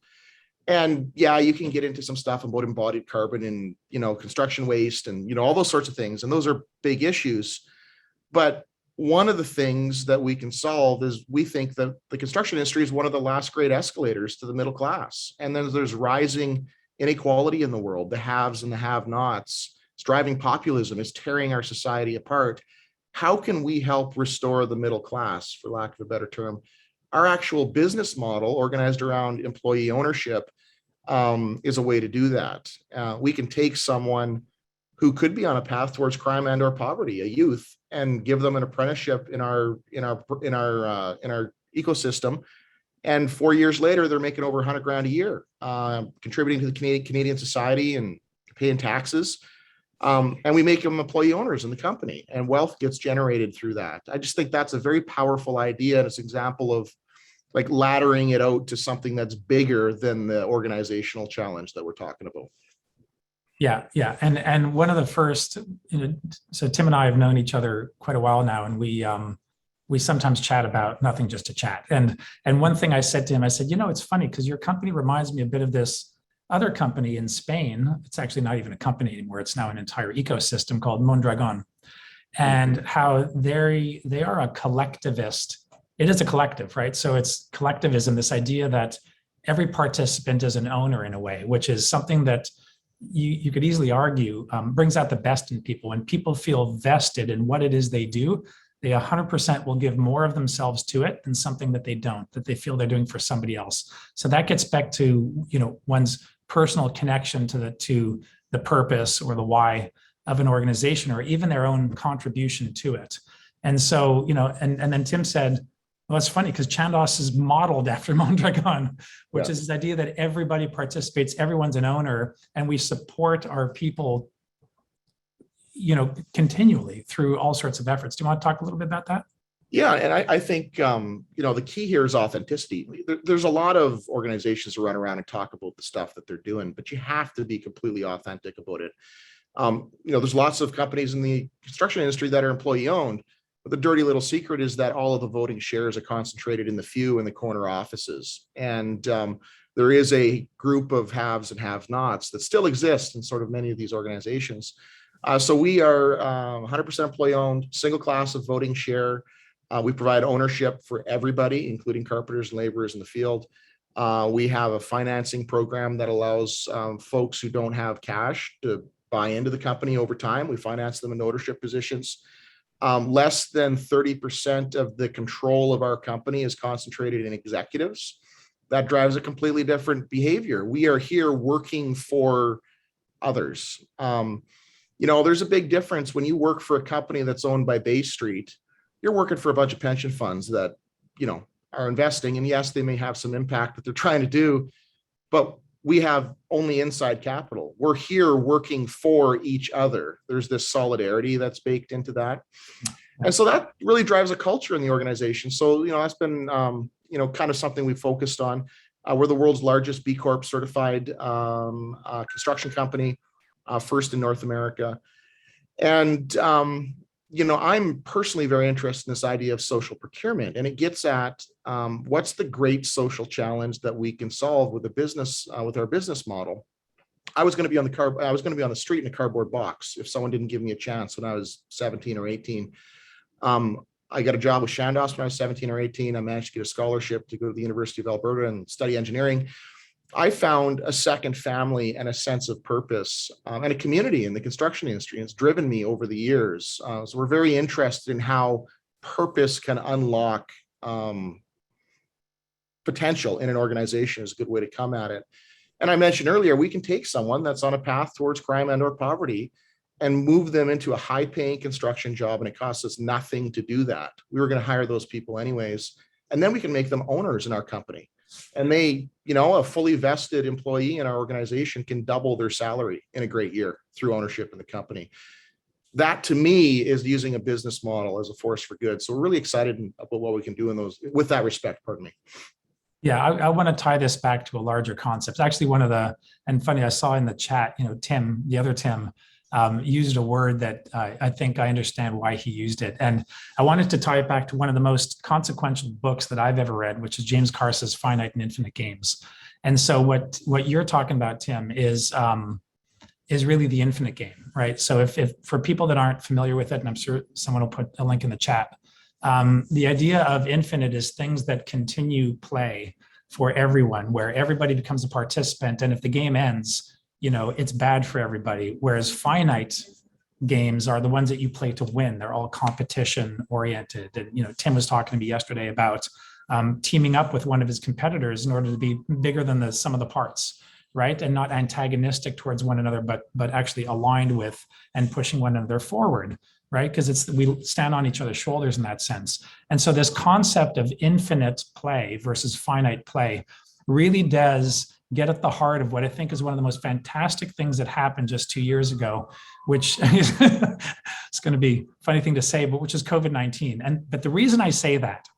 And yeah, you can get into some stuff about embodied carbon and, construction waste and, all those sorts of things. And those are big issues. But one of the things that we can solve is we think that the construction industry is one of the last great escalators to the middle class. And then there's rising inequality in the world, the haves and the have-nots. It's driving populism, it's tearing our society apart. how can we help restore the middle class, for lack of a better term? Our actual business model organized around employee ownership is a way to do that. We can take someone who could be on a path towards crime and or poverty, a youth, and give them an apprenticeship in our ecosystem. And 4 years later, they're making over 100 grand a year, contributing to the Canadian society and paying taxes. And we make them employee owners in the company, and wealth gets generated through that. I just think that's a very powerful idea. And it's an example of like laddering it out to something that's bigger than the organizational challenge that we're talking about. Yeah. And one of the first, so Tim and I have known each other quite a while now, and we sometimes chat about nothing, just to chat. And one thing I said to him, I said, it's funny because your company reminds me a bit of this other company in Spain. It's actually not even a company anymore. It's now an entire ecosystem called Mondragon, and how they are a collectivist. It is a collective, right? So it's collectivism, this idea that every participant is an owner in a way, which is something that you could easily argue brings out the best in people. When people feel vested in what it is they do, they 100% will give more of themselves to it than something that they don't, that they feel they're doing for somebody else. So that gets back to, one's personal connection to the purpose or the why of an organization, or even their own contribution to it. And so, and then Tim said, well, it's funny because Chandos is modeled after Mondragon, which is this idea that everybody participates, everyone's an owner, and we support our people, continually through all sorts of efforts. Do you want to talk a little bit about that? Yeah, and I think, the key here is authenticity. There's a lot of organizations who run around and talk about the stuff that they're doing, but you have to be completely authentic about it. There's lots of companies in the construction industry that are employee owned, but the dirty little secret is that all of the voting shares are concentrated in the few in the corner offices. And there is a group of haves and have-nots that still exist in sort of many of these organizations. So we are 100% employee owned, single class of voting share. We provide ownership for everybody, including carpenters and laborers in the field. We have a financing program that allows folks who don't have cash to buy into the company over time. We finance them in ownership positions. Less than 30% of the control of our company is concentrated in executives. That drives a completely different behavior. We are here working for others. There's a big difference when you work for a company that's owned by Bay Street. You're working for a bunch of pension funds that, are investing. And yes, they may have some impact that they're trying to do, but we have only inside capital. We're here working for each other. There's this solidarity that's baked into that. And so that really drives a culture in the organization. So, that's been, kind of something we focused on. We're the world's largest B Corp certified construction company, first in North America. And, I'm personally very interested in this idea of social procurement, and it gets at what's the great social challenge that we can solve with with our business model. I was going to be on the street in a cardboard box if someone didn't give me a chance when I was 17 or 18. I got a job with Chandos when I was 17 or 18. I managed to get a scholarship to go to the University of Alberta and study engineering. I found a second family and a sense of purpose and a community in the construction industry. And it's driven me over the years. So we're very interested in how purpose can unlock potential in an organization is a good way to come at it. And I mentioned earlier, we can take someone that's on a path towards crime and or poverty and move them into a high paying construction job. And it costs us nothing to do that. We were going to hire those people anyways. And then we can make them owners in our company. And they, a fully vested employee in our organization can double their salary in a great year through ownership in the company. That to me is using a business model as a force for good. So we're really excited about what we can do with that respect, pardon me. Yeah, I want to tie this back to a larger concept. Actually, and funny, I saw in the chat, Tim, the other Tim, used a word that I think I understand why he used it. And I wanted to tie it back to one of the most consequential books that I've ever read, which is James Carson's Finite and Infinite Games. And so what you're talking about, Tim, is really the infinite game, right? So if for people that aren't familiar with it, and I'm sure someone will put a link in the chat, the idea of infinite is things that continue play for everyone, where everybody becomes a participant. And if the game ends, it's bad for everybody. Whereas finite games are the ones that you play to win. They're all competition oriented. And, Tim was talking to me yesterday about teaming up with one of his competitors in order to be bigger than the sum of the parts, right? And not antagonistic towards one another, but actually aligned with and pushing one another forward, right? Because we stand on each other's shoulders in that sense. And so this concept of infinite play versus finite play really does get at the heart of what I think is one of the most fantastic things that happened just 2 years ago, which is it's going to be a funny thing to say, but which is COVID-19. But the reason I say that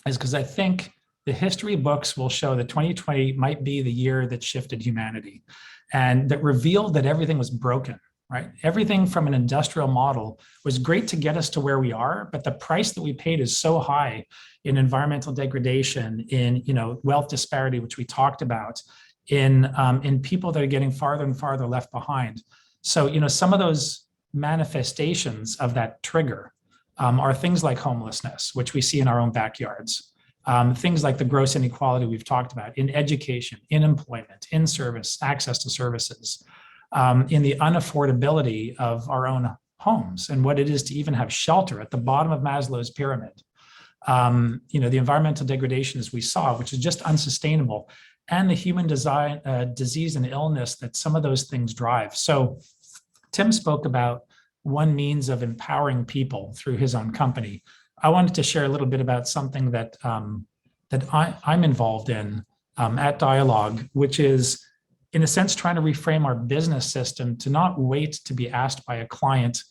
is because I think the history books will show that 2020 might be the year that shifted humanity and that revealed that everything was broken, right? Everything from an industrial model was great to get us to where we are, but the price that we paid is so high in environmental degradation, in wealth disparity, which we talked about, in people that are getting farther and farther left behind. So some of those manifestations of that trigger are things like homelessness, which we see in our own backyards. Things like the gross inequality we've talked about in education, in employment, in service, access to services, in the unaffordability of our own homes and what it is to even have shelter at the bottom of Maslow's pyramid. The environmental degradation, as we saw, which is just unsustainable, and the human disease and illness that some of those things drive. So Tim spoke about one means of empowering people through his own company. I wanted to share a little bit about something that I'm involved in at Dialogue, which is, in a sense, trying to reframe our business system to not wait to be asked by a client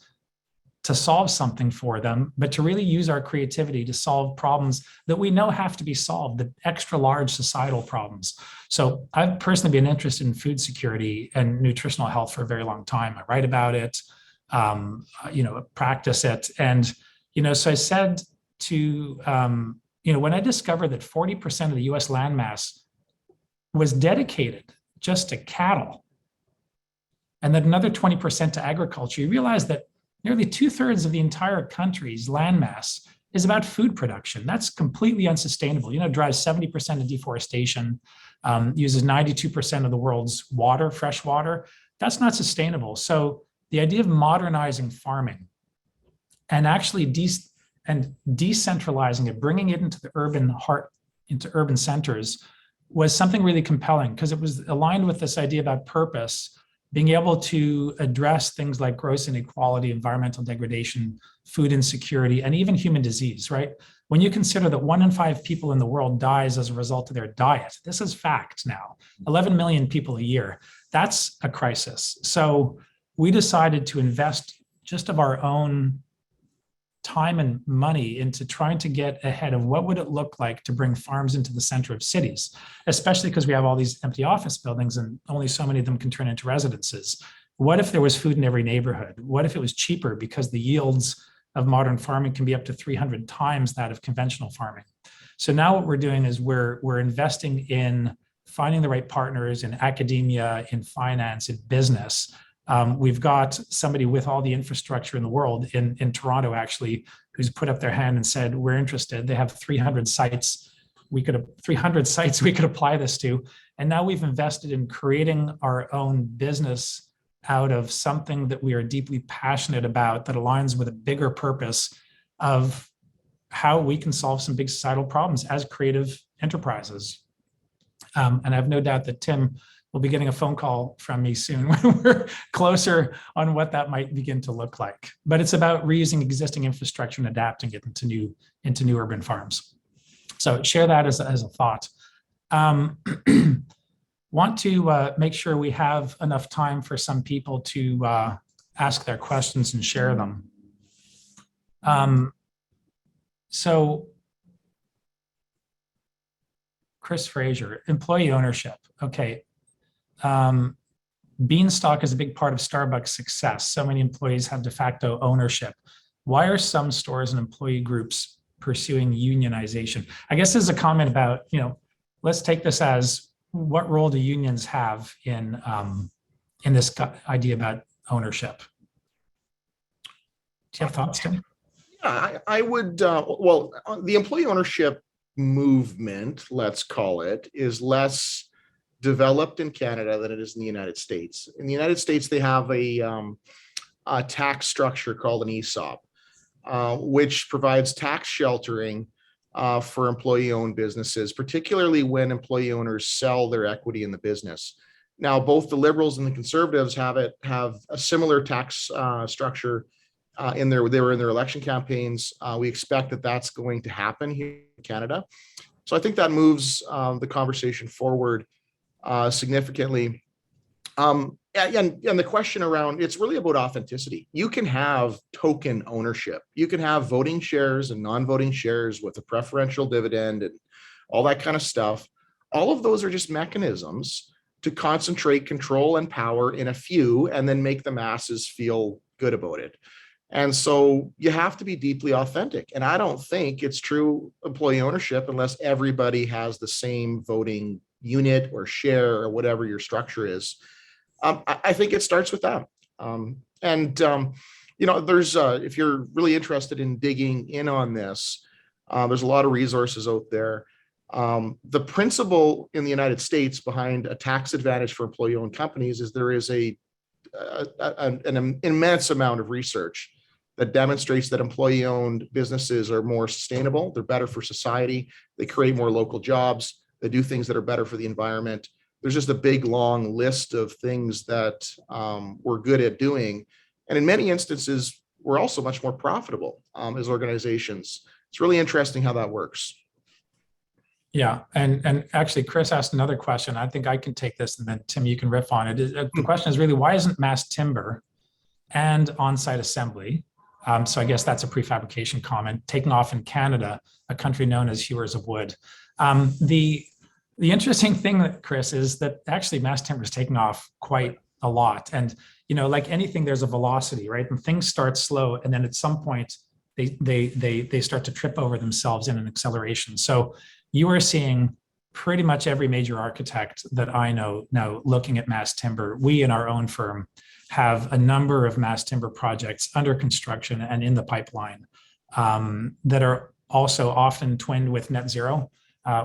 to solve something for them, but to really use our creativity to solve problems that we know have to be solved, the extra large societal problems. So I've personally been interested in food security and nutritional health for a very long time. I write about it, practice it. And, so I said to, when I discovered that 40% of the US landmass was dedicated just to cattle, and that another 20% to agriculture, you realize that nearly 2/3 of the entire country's landmass is about food production. That's completely unsustainable. Drives 70% of deforestation, uses 92% of the world's water, fresh water. That's not sustainable. So the idea of modernizing farming and actually decentralizing it, bringing it into the urban heart, into urban centers, was something really compelling because it was aligned with this idea about purpose, being able to address things like gross inequality, environmental degradation, food insecurity, and even human disease, right? When you consider that 1 in 5 people in the world dies as a result of their diet, this is fact now, 11 million people a year, that's a crisis. So we decided to invest just of our own time and money into trying to get ahead of what would it look like to bring farms into the center of cities, especially because we have all these empty office buildings and only so many of them can turn into residences. What if there was food in every neighborhood? What if it was cheaper because the yields of modern farming can be up to 300 times that of conventional farming? So now what we're doing is we're investing in finding the right partners in academia, in finance, in business. We've got somebody with all the infrastructure in the world in Toronto, actually, who's put up their hand and said, we're interested. They have 300 sites. We could apply this to. And now we've invested in creating our own business out of something that we are deeply passionate about that aligns with a bigger purpose of how we can solve some big societal problems as creative enterprises. And I have no doubt that Tim will be getting a phone call from me soon when we're closer on what that might begin to look like. But it's about reusing existing infrastructure and adapting it into new urban farms. So share that as a thought. Want to make sure we have enough time for some people to ask their questions and share them. So Chris Fraser, employee ownership. Okay. Beanstalk is a big part of Starbucks' success. So many employees have de facto ownership. Why are some stores and employee groups pursuing unionization? I guess there's a comment about, let's take this as what role do unions have in this idea about ownership? Do you have thoughts, Tim? Yeah, I would, well, the employee ownership movement, let's call it, is less developed in Canada than it is in the United States. In the United States, they have a tax structure called an ESOP, which provides tax sheltering for employee-owned businesses, particularly when employee owners sell their equity in the business. Now, both the Liberals and the Conservatives have a similar tax structure they were in their election campaigns. We expect that that's going to happen here in Canada. So I think that moves the conversation forward significantly. And the question around, it's really about authenticity. You can have token ownership. You can have voting shares and non-voting shares with a preferential dividend and all that kind of stuff. All of those are just mechanisms to concentrate control and power in a few and then make the masses feel good about it. And so you have to be deeply authentic. And I don't think it's true employee ownership unless everybody has the same voting unit or share or whatever your structure is. I think it starts with that. There's if you're really interested in digging in on this, there's a lot of resources out there. The principle in the United States behind a tax advantage for employee-owned companies is there is an immense amount of research that demonstrates that employee-owned businesses are more sustainable, they're better for society, they create more local jobs, they do things that are better for the environment. There's just a big, long list of things that we're good at doing. And in many instances, we're also much more profitable as organizations. It's really interesting how that works. Yeah, and actually, Chris asked another question. I think I can take this, and then Tim, you can riff on it. The question is really, why isn't mass timber and on-site assembly, so I guess that's a prefabrication comment, taking off in Canada, a country known as hewers of wood? The interesting thing, Chris, is that actually mass timber is taking off quite a lot. And, like anything, there's a velocity, right? And things start slow, and then at some point, they start to trip over themselves in an acceleration. So you are seeing pretty much every major architect that I know now looking at mass timber. We in our own firm have a number of mass timber projects under construction and in the pipeline that are also often twinned with net zero,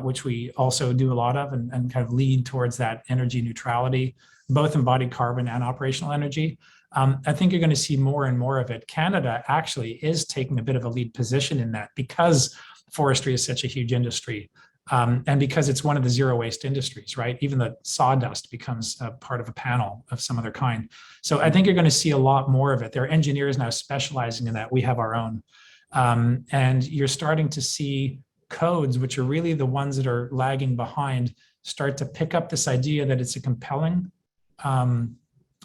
which we also do a lot of and kind of lead towards that energy neutrality, both embodied carbon and operational energy. I think you're going to see more and more of it. Canada actually is taking a bit of a lead position in that because forestry is such a huge industry. And because it's one of the zero waste industries, right? Even the sawdust becomes a part of a panel of some other kind. So I think you're going to see a lot more of it. There are engineers now specializing in that. We have our own. And you're starting to see codes, which are really the ones that are lagging behind, start to pick up this idea that it's a compelling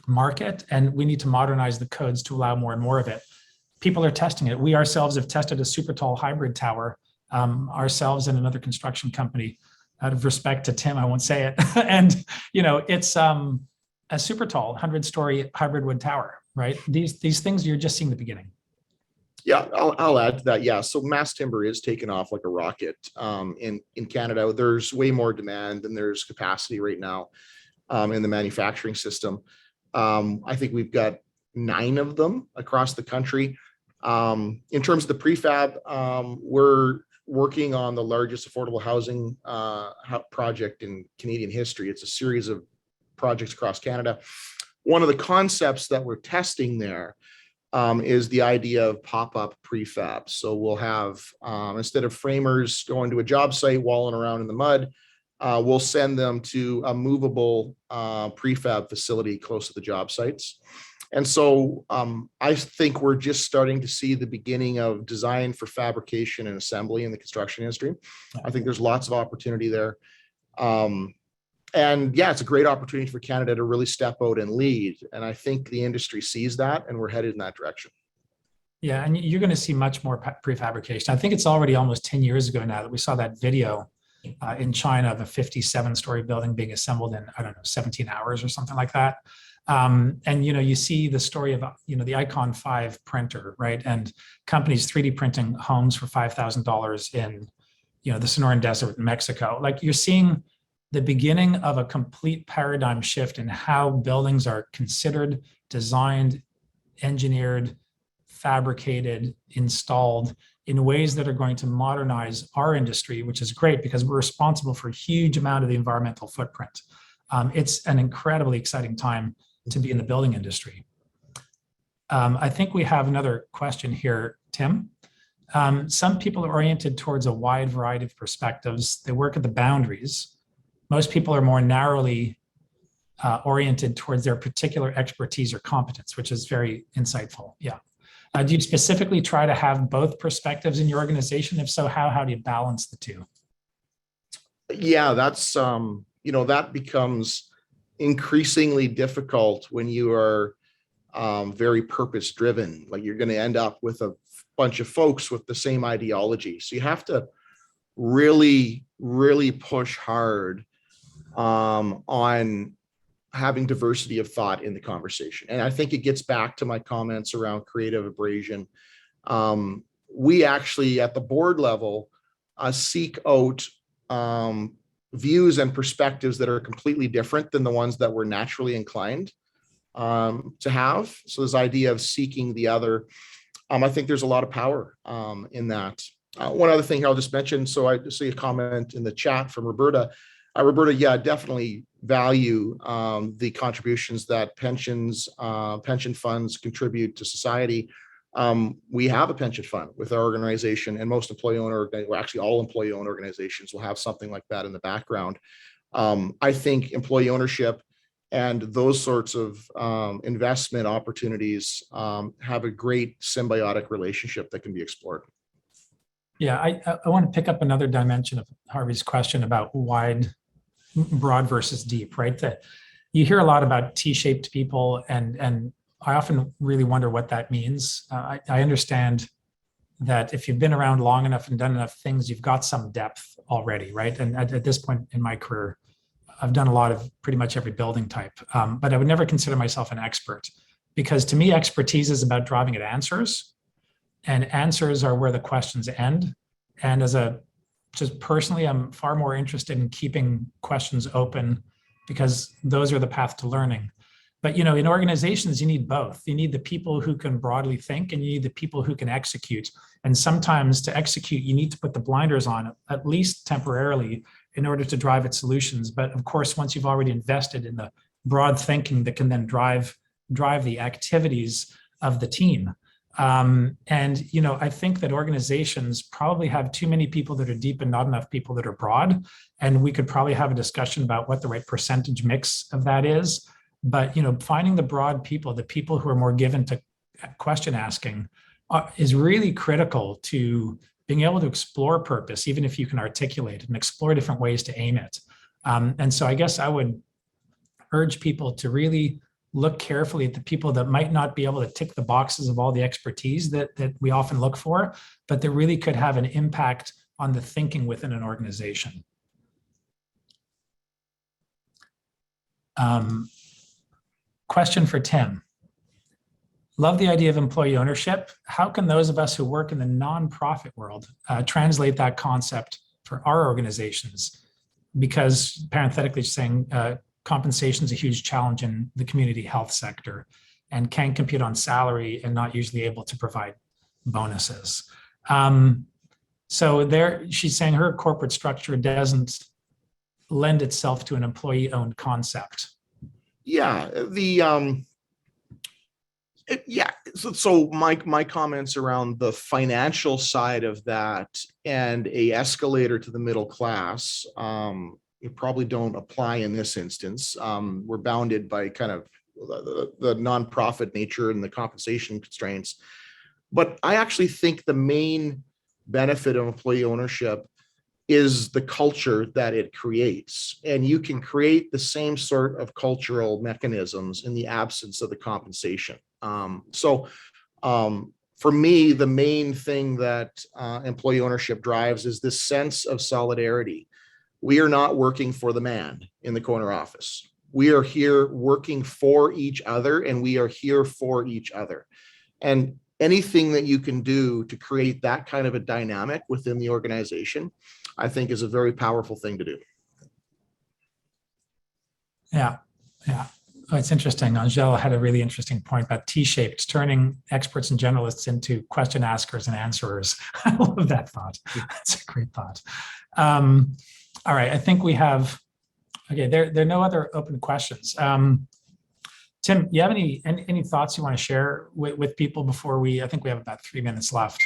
market, and we need to modernize the codes to allow more and more of it. People are testing it. We ourselves have tested a super tall hybrid tower ourselves and another construction company. Out of respect to Tim, I won't say it. And it's a super tall 100-story hybrid wood tower, right? These things, you're just seeing the beginning. Yeah, I'll add to that. Yeah, so mass timber is taking off like a rocket in Canada. There's way more demand than there's capacity right now in the manufacturing system. I think we've got 9 of them across the country. In terms of the prefab, we're working on the largest affordable housing project in Canadian history. It's a series of projects across Canada. One of the concepts that we're testing there is the idea of pop-up prefab. So we'll have, instead of framers going to a job site, walling around in the mud, we'll send them to a movable prefab facility close to the job sites. And so I think we're just starting to see the beginning of design for fabrication and assembly in the construction industry. I think there's lots of opportunity there. And yeah, it's a great opportunity for Canada to really step out and lead. And I think the industry sees that, and we're headed in that direction. Yeah, and you're going to see much more prefabrication. I think it's already almost 10 years ago now that we saw that video in China of a 57-story building being assembled in, 17 hours or something like that. And you see the story of the Icon 5 printer, right? And companies 3D printing homes for $5,000 in the Sonoran Desert in Mexico. Like, you're seeing the beginning of a complete paradigm shift in how buildings are considered, designed, engineered, fabricated, installed in ways that are going to modernize our industry, which is great because we're responsible for a huge amount of the environmental footprint. It's an incredibly exciting time to be in the building industry. I think we have another question here, Tim. Some people are oriented towards a wide variety of perspectives. They work at the boundaries. Most people are more narrowly oriented towards their particular expertise or competence, which is very insightful. Yeah. Do you specifically try to have both perspectives in your organization? If so, how do you balance the two? Yeah, that's, that becomes increasingly difficult when you are very purpose driven. Like, you're going to end up with a bunch of folks with the same ideology. So you have to really, really push hard on having diversity of thought in the conversation. And I think it gets back to my comments around creative abrasion. We actually, at the board level, seek out views and perspectives that are completely different than the ones that we're naturally inclined to have. So this idea of seeking the other, I think there's a lot of power in that. One other thing I'll just mention, so I see a comment in the chat from Roberta. Roberta, yeah, definitely value the contributions that pension funds contribute to society. We have a pension fund with our organization, and most actually all employee-owned organizations will have something like that in the background. I think employee ownership and those sorts of investment opportunities have a great symbiotic relationship that can be explored. Yeah, I want to pick up another dimension of Harvey's question about broad versus deep, right? That you hear a lot about T-shaped people, and I often really wonder what that means. I understand that if you've been around long enough and done enough things, you've got some depth already, right? And at this point in my career, I've done a lot of pretty much every building type, but I would never consider myself an expert, because to me, expertise is about driving at answers, and answers are where the questions end. And just personally, I'm far more interested in keeping questions open, because those are the path to learning. But, in organizations, you need both. You need the people who can broadly think, and you need the people who can execute. And sometimes to execute, you need to put the blinders on, at least temporarily, in order to drive at solutions. But of course, once you've already invested in the broad thinking that can then drive the activities of the team. I think that organizations probably have too many people that are deep and not enough people that are broad. And we could probably have a discussion about what the right percentage mix of that is. But, finding the broad people, the people who are more given to question asking, is really critical to being able to explore purpose, even if you can articulate it, and explore different ways to aim it. And so I guess I would urge people to really look carefully at the people that might not be able to tick the boxes of all the expertise that we often look for, but that really could have an impact on the thinking within an organization. Question for Tim. Love the idea of employee ownership. How can those of us who work in the nonprofit world translate that concept for our organizations? Because parenthetically saying, compensation is a huge challenge in the community health sector, and can compete on salary and not usually able to provide bonuses. So there, she's saying her corporate structure doesn't lend itself to an employee-owned concept. Yeah, so my comments around the financial side of that and a escalator to the middle class, it probably don't apply in this instance. We're bounded by kind of the nonprofit nature and the compensation constraints. But I actually think the main benefit of employee ownership is the culture that it creates. And you can create the same sort of cultural mechanisms in the absence of the compensation. For me, the main thing that employee ownership drives is this sense of solidarity. We are not working for the man in the corner office. We are here working for each other, and we are here for each other. And anything that you can do to create that kind of a dynamic within the organization, I think is a very powerful thing to do. Yeah. Oh, it's interesting. Angel had a really interesting point about T-shaped, turning experts and generalists into question askers and answerers. I love that thought. That's a great thought. All right, I think we have, okay, there are no other open questions. Tim, you have any thoughts you want to share with people before I think we have about 3 minutes left.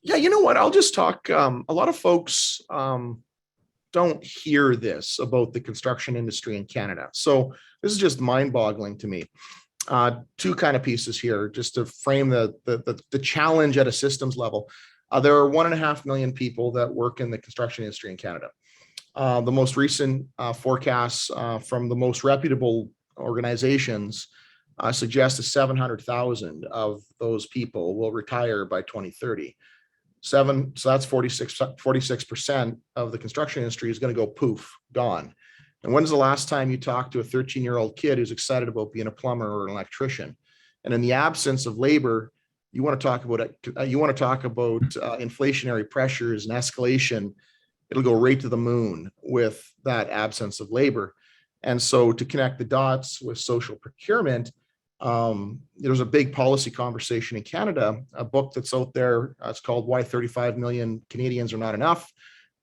Yeah, you know what? I'll just talk. A lot of folks don't hear this about the construction industry in Canada. So this is just mind-boggling to me. Two kind of pieces here, just to frame the challenge at a systems level. There are 1.5 million people that work in the construction industry in Canada. The most recent forecasts from the most reputable organizations suggest that 700,000 of those people will retire by 2030. So that's 46% of the construction industry is going to go poof, gone. And when's the last time you talked to a 13-year-old kid who's excited about being a plumber or an electrician? And in the absence of labor, you want to talk about inflationary pressures and escalation. It'll go right to the moon with that absence of labor. And so to connect the dots with social procurement, there's a big policy conversation in Canada, a book that's out there. It's called Why 35 Million Canadians Are Not Enough.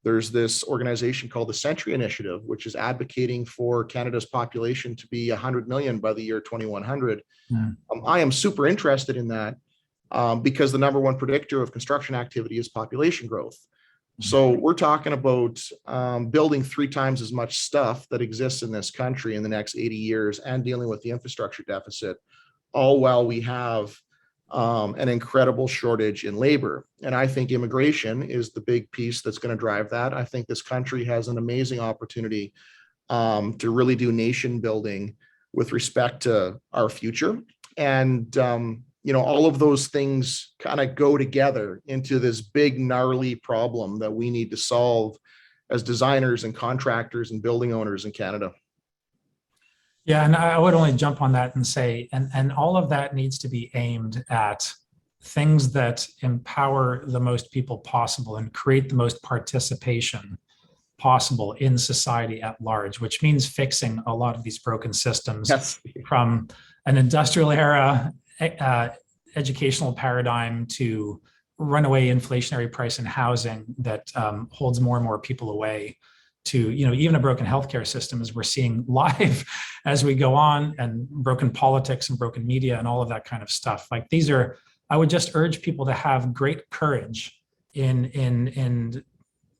There's this organization called the Century Initiative, which is advocating for Canada's population to be 100 million by the year 2100. I am super interested in that because the number one predictor of construction activity is population growth. So we're talking about building 3 times as much stuff that exists in this country in the next 80 years and dealing with the infrastructure deficit, all while we have an incredible shortage in labor. And I think immigration is the big piece that's going to drive that. I think this country has an amazing opportunity to really do nation building with respect to our future. And all of those things kind of go together into this big, gnarly problem that we need to solve as designers and contractors and building owners in Canada. Yeah, and I would only jump on that and say, and all of that needs to be aimed at things that empower the most people possible and create the most participation possible in society at large, which means fixing a lot of these broken systems. Yes. From an industrial era educational paradigm to runaway inflationary price in housing that holds more and more people away, to even a broken healthcare system, as we're seeing live as we go on, and broken politics and broken media and all of that kind of stuff. Like, these are, I would just urge people to have great courage in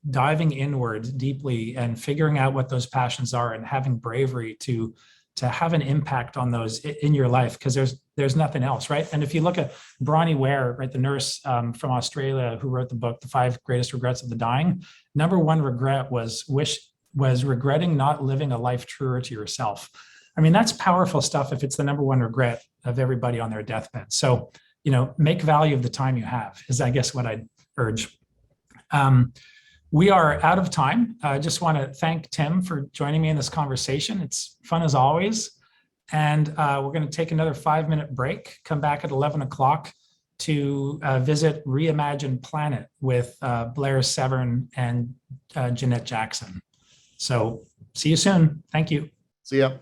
diving inward deeply and figuring out what those passions are, and having bravery to have an impact on those in your life, because there's nothing else, right? And if you look at Bronnie Ware, right, the nurse from Australia who wrote the book, The 5 Greatest Regrets of the Dying, number one regret was regretting not living a life truer to yourself. I mean, that's powerful stuff if it's the number one regret of everybody on their deathbed. So, make value of the time you have is, I guess, what I'd urge. We are out of time. I just want to thank Tim for joining me in this conversation. It's fun as always. And we're going to take another 5-minute break, come back at 11 o'clock to visit Reimagine Planet with Blair Severn and Jeanette Jackson. So see you soon. Thank you. See ya.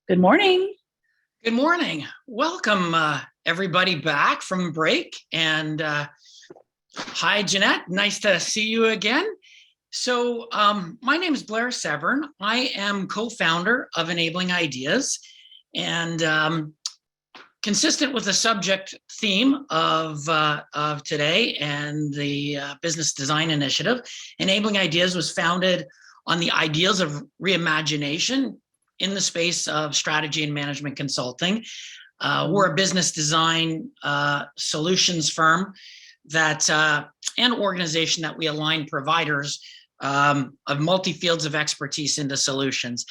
Good morning. Good morning. Welcome, everybody, back from break. And hi, Jeanette. Nice to see you again. So my name is Blair Severn. I am co-founder of Enabling Ideas. And consistent with the subject theme of today and the Business Design Initiative, Enabling Ideas was founded on the ideals of reimagination in the space of strategy and management consulting. We're a business design solutions firm that and organization that we align providers of multi-fields of expertise into solutions.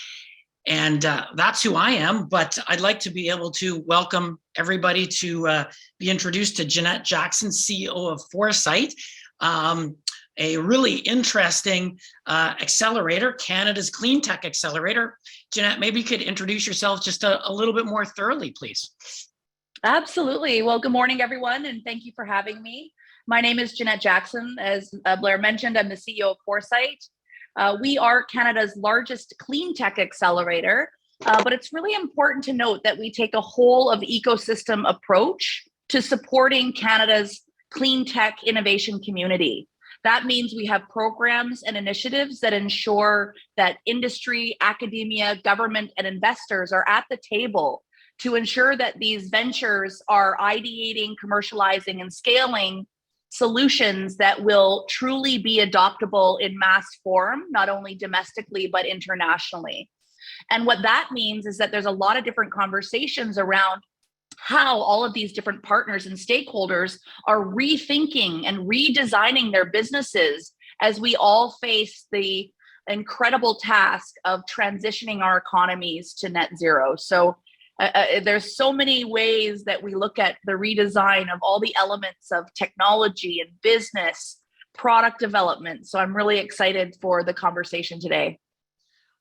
And that's who I am, but I'd like to be able to welcome everybody to be introduced to Jeanette Jackson, CEO of Foresight, a really interesting accelerator, Canada's clean tech accelerator. Jeanette, maybe you could introduce yourself just a little bit more thoroughly, please. Absolutely. Well, good morning, everyone, and thank you for having me. My name is Jeanette Jackson. As Blair mentioned, I'm the CEO of Foresight. We are Canada's largest clean tech accelerator, but it's really important to note that we take a whole of ecosystem approach to supporting Canada's clean tech innovation community. That means we have programs and initiatives that ensure that industry, academia, government, and investors are at the table to ensure that these ventures are ideating, commercializing, and scaling solutions that will truly be adoptable in mass form, not only domestically, but internationally. And what that means is that there's a lot of different conversations around how all of these different partners and stakeholders are rethinking and redesigning their businesses as we all face the incredible task of transitioning our economies to net zero. So there's so many ways that we look at the redesign of all the elements of technology and business, product development. So I'm really excited for the conversation today.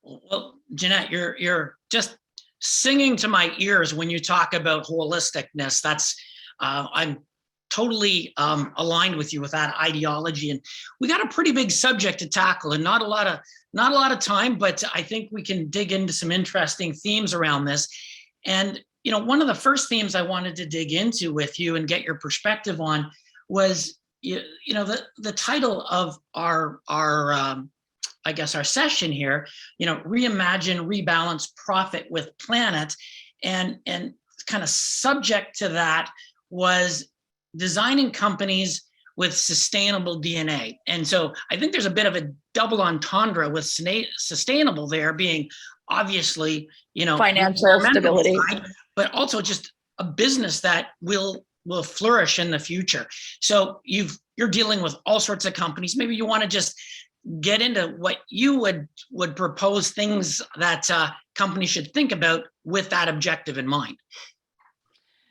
Well, Jeanette, you're just singing to my ears when you talk about holisticness. That's I'm totally aligned with you with that ideology, and we got a pretty big subject to tackle, and not a lot of time, but I think we can dig into some interesting themes around this. And one of the first themes I wanted to dig into with you and get your perspective on was the title of our I guess our session here, reimagine, rebalance, profit with planet, and kind of subject to that was designing companies with sustainable DNA. And so I think there's a bit of a double entendre with sustainable there being obviously, financial stability, side, but also just a business that will flourish in the future. So you're dealing with all sorts of companies. Maybe you want to just get into what you would propose things that companies should think about with that objective in mind.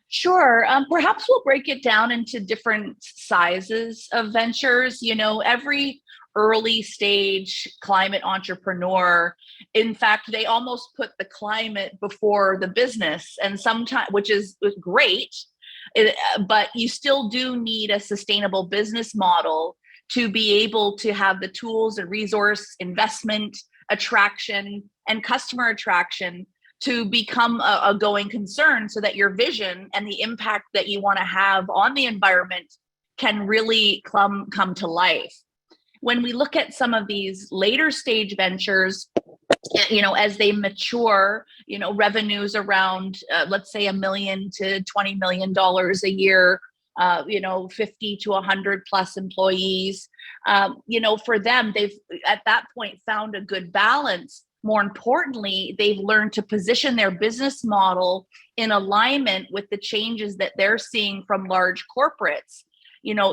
Sure. Perhaps we'll break it down into different sizes of ventures. Every early stage climate entrepreneur, in fact, they almost put the climate before the business, and sometimes, which is great, but you still do need a sustainable business model to be able to have the tools and resource investment, attraction, and customer attraction to become a going concern, so that your vision and the impact that you want to have on the environment can really come to life. When we look at some of these later stage ventures, as they mature, revenues around, let's say $1 million to $20 million a year, 50 to 100 plus employees, for them, they've at that point found a good balance. More importantly, they've learned to position their business model in alignment with the changes that they're seeing from large corporates.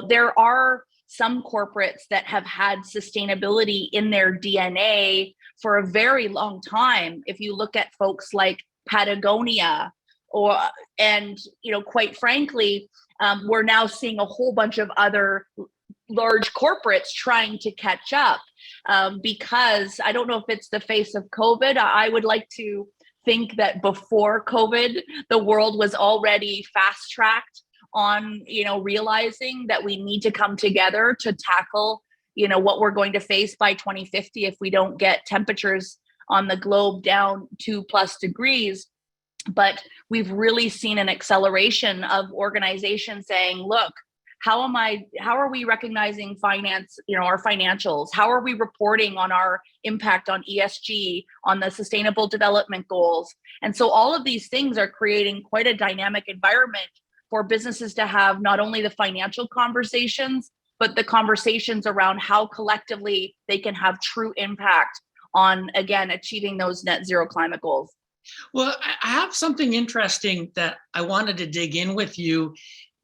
There are some corporates that have had sustainability in their DNA for a very long time. If you look at folks like Patagonia, quite frankly, we're now seeing a whole bunch of other large corporates trying to catch up, because I don't know if it's the face of COVID. I would like to think that before COVID, the world was already fast-tracked on, realizing that we need to come together to tackle, what we're going to face by 2050 if we don't get temperatures on the globe down 2+ degrees. But we've really seen an acceleration of organizations saying, look, how are we recognizing finance, our financials? How are we reporting on our impact on ESG, on the sustainable development goals? And so all of these things are creating quite a dynamic environment for businesses to have not only the financial conversations, but the conversations around how collectively they can have true impact on, again, achieving those net zero climate goals. Well, I have something interesting that I wanted to dig in with you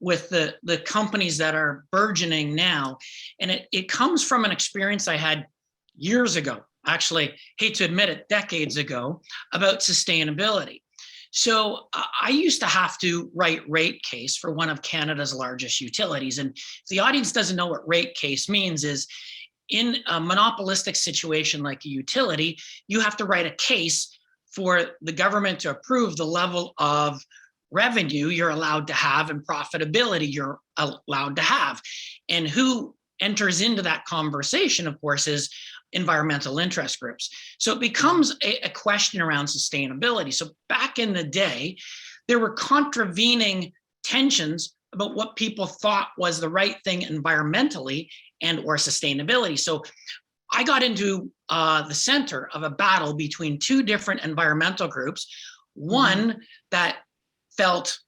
with the companies that are burgeoning now. And it comes from an experience I had years ago, actually, hate to admit it, decades ago, about sustainability. So I used to have to write rate case for one of Canada's largest utilities. And if the audience doesn't know what rate case means, is in a monopolistic situation like a utility, you have to write a case for the government to approve the level of revenue you're allowed to have and profitability you're allowed to have. And who enters into that conversation, of course, is environmental interest groups. So it becomes a question around sustainability. So back in the day, there were contravening tensions about what people thought was the right thing environmentally and or sustainability. So I got into the center of a battle between two different environmental groups. One that felt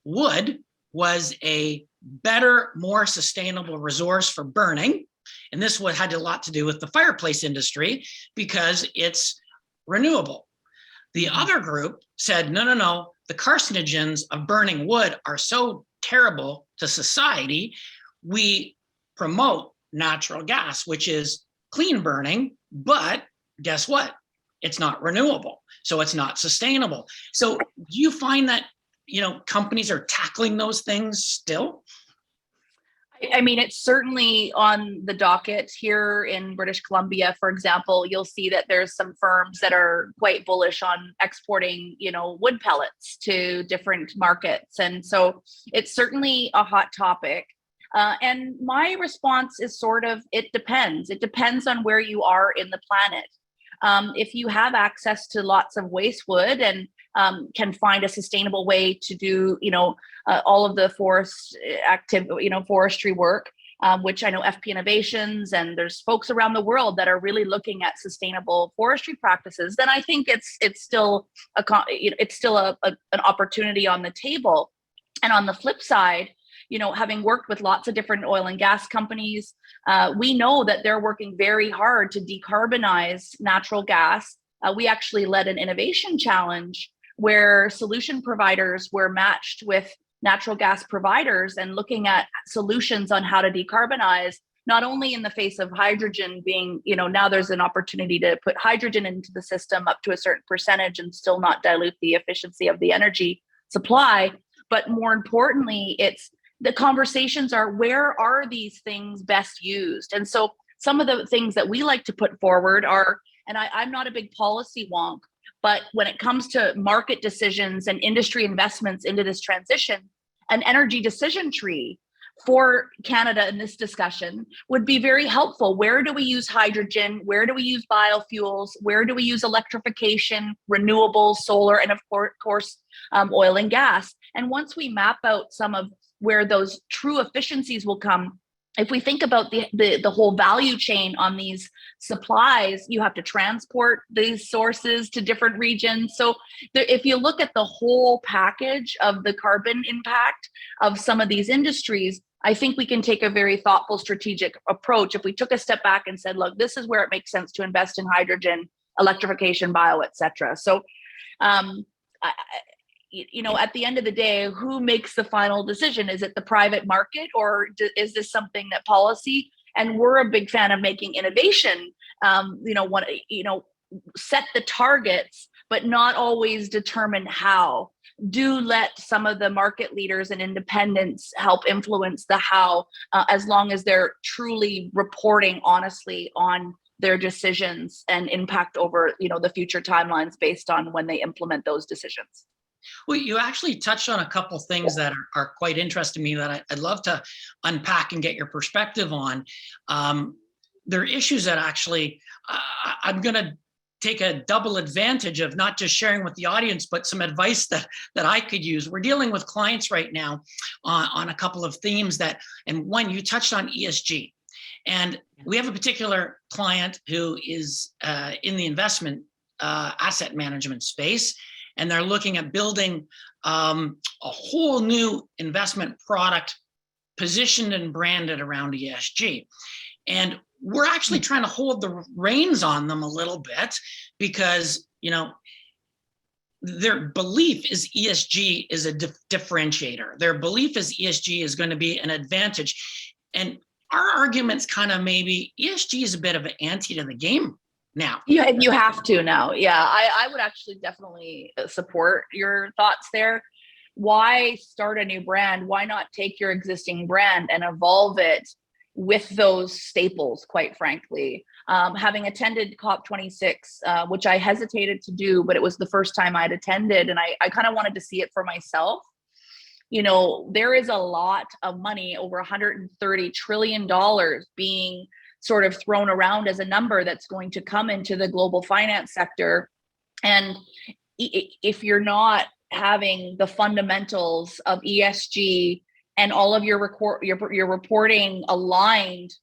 wood was a better, more sustainable resource for burning. And this had a lot to do with the fireplace industry because it's renewable. The other group said, no, no, no, the carcinogens of burning wood are so terrible to society. We promote natural gas, which is clean burning, but guess what? It's not renewable, so it's not sustainable. So do you find that, companies are tackling those things still? I mean, it's certainly on the docket here in British Columbia, for example. You'll see that there's some firms that are quite bullish on exporting, wood pellets to different markets. And so it's certainly a hot topic. And my response is sort of, it depends. It depends on where you are in the planet. If you have access to lots of waste wood and can find a sustainable way to do, all of the forestry work, which I know FP Innovations and there's folks around the world that are really looking at sustainable forestry practices, then I think it's still an opportunity on the table. And on the flip side, having worked with lots of different oil and gas companies, we know that they're working very hard to decarbonize natural gas. We actually led an innovation challenge where solution providers were matched with natural gas providers and looking at solutions on how to decarbonize, not only in the face of hydrogen being, now there's an opportunity to put hydrogen into the system up to a certain percentage and still not dilute the efficiency of the energy supply, but more importantly, the conversations are, where are these things best used? And so some of the things that we like to put forward are, and I'm not a big policy wonk, but when it comes to market decisions and industry investments into this transition, an energy decision tree for Canada in this discussion would be very helpful. Where do we use hydrogen? Where do we use biofuels? Where do we use electrification, renewables, solar, and of course, oil and gas? And once we map out some of where those true efficiencies will come, if we think about the whole value chain on these supplies, you have to transport these sources to different regions. So if you look at the whole package of the carbon impact of some of these industries, I think we can take a very thoughtful, strategic approach. If we took a step back and said, look, this is where it makes sense to invest in hydrogen, electrification, bio, et cetera. So, at the end of the day, who makes the final decision? Is it the private market, or is this something that policy? And we're a big fan of making innovation, set the targets, but not always determine how. Do let some of the market leaders and independents help influence the how, as long as they're truly reporting honestly on their decisions and impact over, the future timelines based on when they implement those decisions. Well, you actually touched on a couple things that are quite interesting to me that I'd love to unpack and get your perspective on. There are issues that actually I'm going to take a double advantage of, not just sharing with the audience, but some advice that I could use. We're dealing with clients right now on a couple of themes and one, you touched on ESG. And we have a particular client who is in the investment asset management space. And they're looking at building a whole new investment product positioned and branded around ESG. And we're actually trying to hold the reins on them a little bit because, their belief is ESG is a differentiator. Their belief is ESG is going to be an advantage. And our argument's kind of maybe ESG is a bit of an ante to the game now. You have to now. Yeah, I would actually definitely support your thoughts there. Why start a new brand? Why not take your existing brand and evolve it with those staples, quite frankly? Having attended COP26, which I hesitated to do, but it was the first time I'd attended, and I kind of wanted to see it for myself. There is a lot of money, over $130 trillion being sort of thrown around as a number that's going to come into the global finance sector. And if you're not having the fundamentals of ESG and all of your reporting aligned,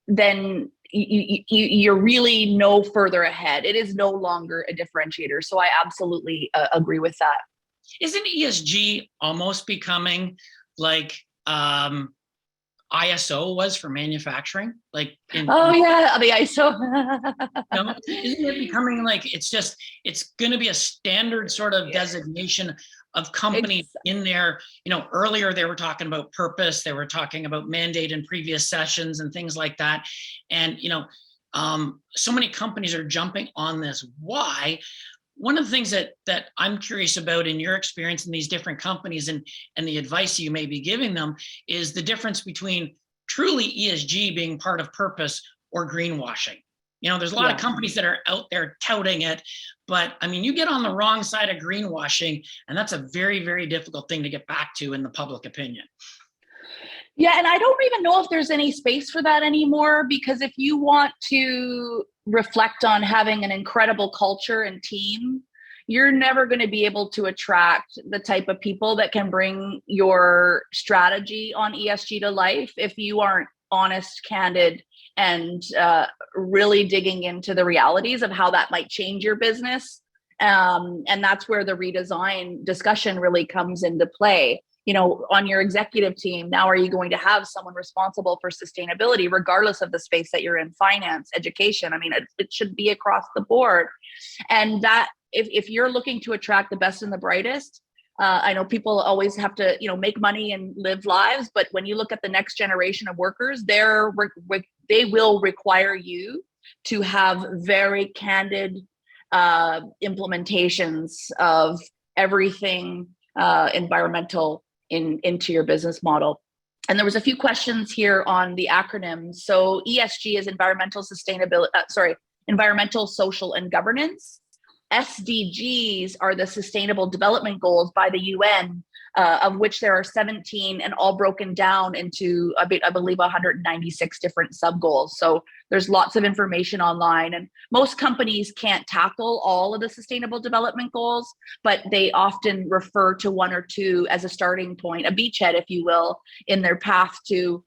then you're really no further ahead. It is no longer a differentiator. So I absolutely agree with that. Isn't ESG almost becoming like ISO was for manufacturing? Like the ISO. Isn't it becoming like it's going to be a standard sort of designation of companies in there? Earlier they were talking about purpose, they were talking about mandate in previous sessions and things like that. And, so many companies are jumping on this. Why? One of the things that I'm curious about in your experience in these different companies and the advice you may be giving them is the difference between truly ESG being part of purpose or greenwashing. There's a lot of companies that are out there touting it, but I mean, you get on the wrong side of greenwashing, and that's a very, very difficult thing to get back to in the public opinion. Yeah, and I don't even know if there's any space for that anymore, because if you want to reflect on having an incredible culture and team, you're never going to be able to attract the type of people that can bring your strategy on ESG to life if you aren't honest, candid, and really digging into the realities of how that might change your business. And that's where the redesign discussion really comes into play. On your executive team, now are you going to have someone responsible for sustainability, regardless of the space that you're in, finance, education? I mean, it should be across the board. And that if you're looking to attract the best and the brightest, I know people always have to, make money and live lives, but when you look at the next generation of workers, they will require you to have very candid implementations of everything environmental into your business model. And there was a few questions here on the acronyms. So ESG is environmental environmental, social, and governance. SDGs are the Sustainable Development Goals by the UN, of which there are 17 and all broken down into, I believe, 196 different sub-goals. So there's lots of information online, and most companies can't tackle all of the Sustainable Development Goals, but they often refer to one or two as a starting point, a beachhead, if you will, in their path to,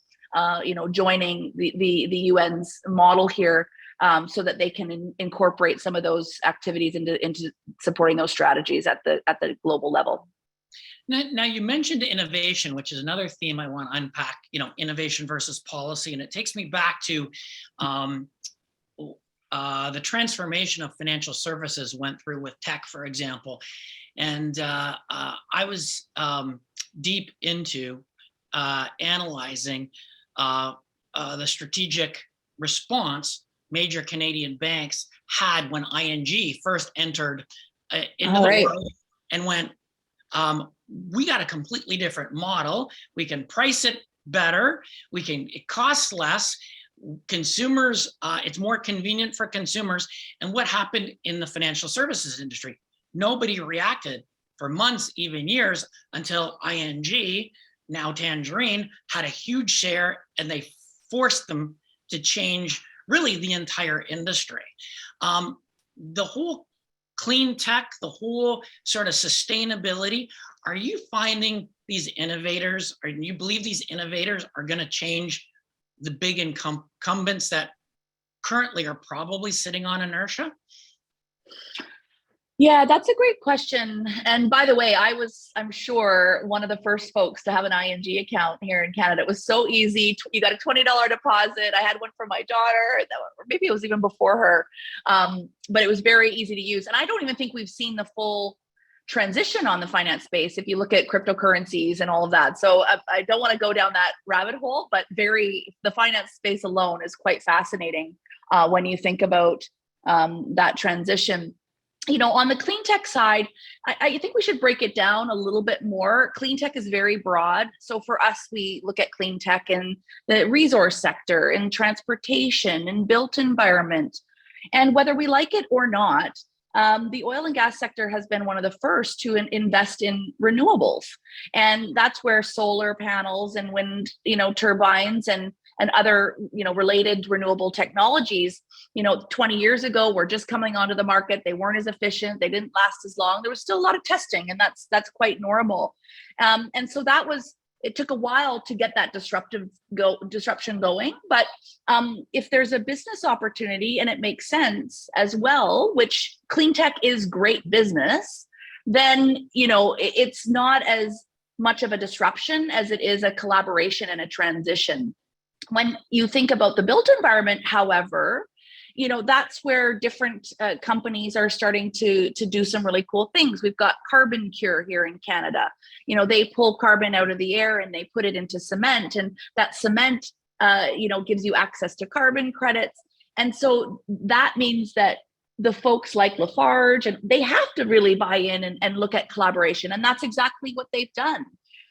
joining the UN's model here. So that they can incorporate some of those activities into supporting those strategies at the global level. Now you mentioned innovation, which is another theme I want to unpack. Innovation versus policy, and it takes me back to the transformation of financial services went through with tech, for example. And I was deep into analyzing the strategic response major Canadian banks had when ING first entered into the world and went, we got a completely different model. We can price it better. It costs less. Consumers, it's more convenient for consumers. And what happened in the financial services industry? Nobody reacted for months, even years, until ING, now Tangerine, had a huge share, and they forced them to change really the entire industry. The whole clean tech, the whole sort of sustainability, are you finding these innovators, or do you believe these innovators are going to change the big incumbents that currently are probably sitting on inertia? Yeah, that's a great question. And by the way, I'm sure, one of the first folks to have an ING account here in Canada. It was so easy. You got a $20 deposit. I had one for my daughter, or maybe it was even before her. But it was very easy to use. And I don't even think we've seen the full transition on the finance space if you look at cryptocurrencies and all of that. So I don't want to go down that rabbit hole, but the finance space alone is quite fascinating when you think about that transition. On the clean tech side, I think we should break it down a little bit more. Clean tech is very broad. So for us, we look at clean tech in the resource sector, in transportation, in built environment. And whether we like it or not, the oil and gas sector has been one of the first to invest in renewables. And that's where solar panels and wind, turbines and and other, related renewable technologies, 20 years ago were just coming onto the market. They weren't as efficient. They didn't last as long. There was still a lot of testing, and that's quite normal. And so it took a while to get that disruption going. But if there's a business opportunity and it makes sense as well, which clean tech is great business, then, it's not as much of a disruption as it is a collaboration and a transition. When you think about the built environment, however, that's where different companies are starting to do some really cool things. We've got Carbon Cure here in Canada. They pull carbon out of the air and they put it into cement, and that cement, gives you access to carbon credits. And so that means that the folks like Lafarge, and they have to really buy in and look at collaboration, and that's exactly what they've done.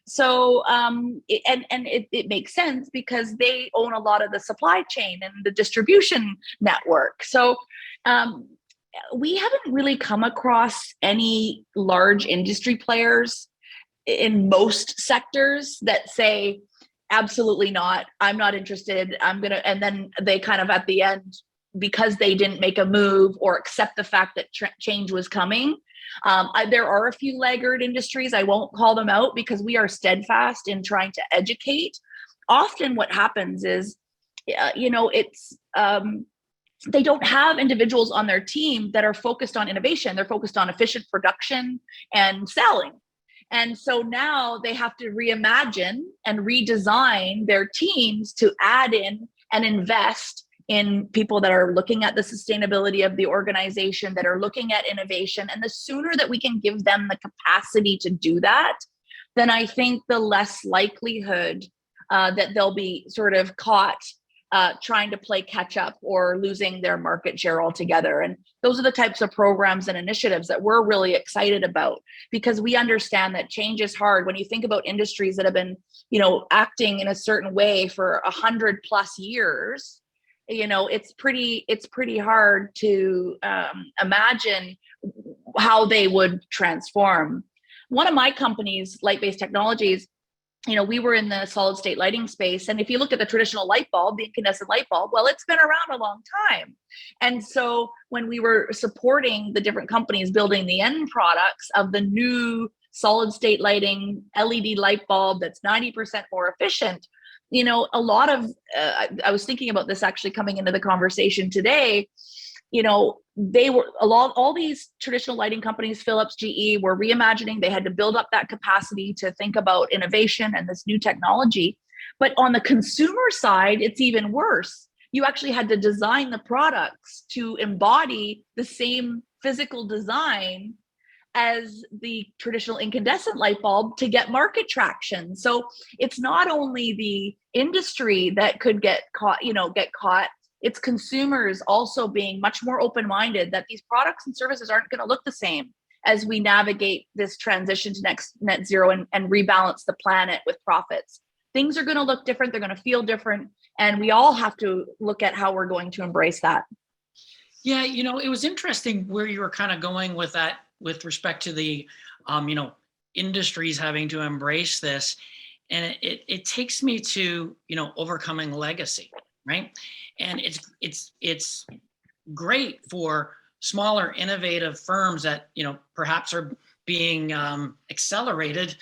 So, it makes sense because they own a lot of the supply chain and the distribution network. So, we haven't really come across any large industry players in most sectors that say, absolutely not, I'm not interested, and then they kind of at the end, because they didn't make a move or accept the fact that change was coming. There are a few laggard industries. I won't call them out because we are steadfast in trying to educate. Often what happens is, it's they don't have individuals on their team that are focused on innovation. They're focused on efficient production and selling. And so now they have to reimagine and redesign their teams to add in and invest in people that are looking at the sustainability of the organization, that are looking at innovation. And the sooner that we can give them the capacity to do that, then I think the less likelihood that they'll be sort of caught trying to play catch up or losing their market share altogether. And those are the types of programs and initiatives that we're really excited about, because we understand that change is hard. When you think about industries that have been, acting in a certain way for 100+ years, it's pretty hard to imagine how they would transform. One of my companies, Light-Based Technologies, we were in the solid state lighting space. And if you look at the traditional light bulb, the incandescent light bulb, well, it's been around a long time. And so when we were supporting the different companies building the end products of the new solid state lighting LED light bulb that's 90% more efficient, a lot of, I was thinking about this actually coming into the conversation today, they were all these traditional lighting companies, Philips, GE, were reimagining. They had to build up that capacity to think about innovation and this new technology. But on the consumer side, it's even worse. You actually had to design the products to embody the same physical design as the traditional incandescent light bulb to get market traction. So it's not only the industry that could get caught, it's consumers also being much more open-minded that these products and services aren't going to look the same as we navigate this transition to net zero and rebalance the planet with profits. Things are going to look different. They're going to feel different. And we all have to look at how we're going to embrace that. Yeah, it was interesting where you were kind of going with that, with respect to the, industries having to embrace this. And it takes me to, overcoming legacy, right? And it's great for smaller, innovative firms that, perhaps are being accelerated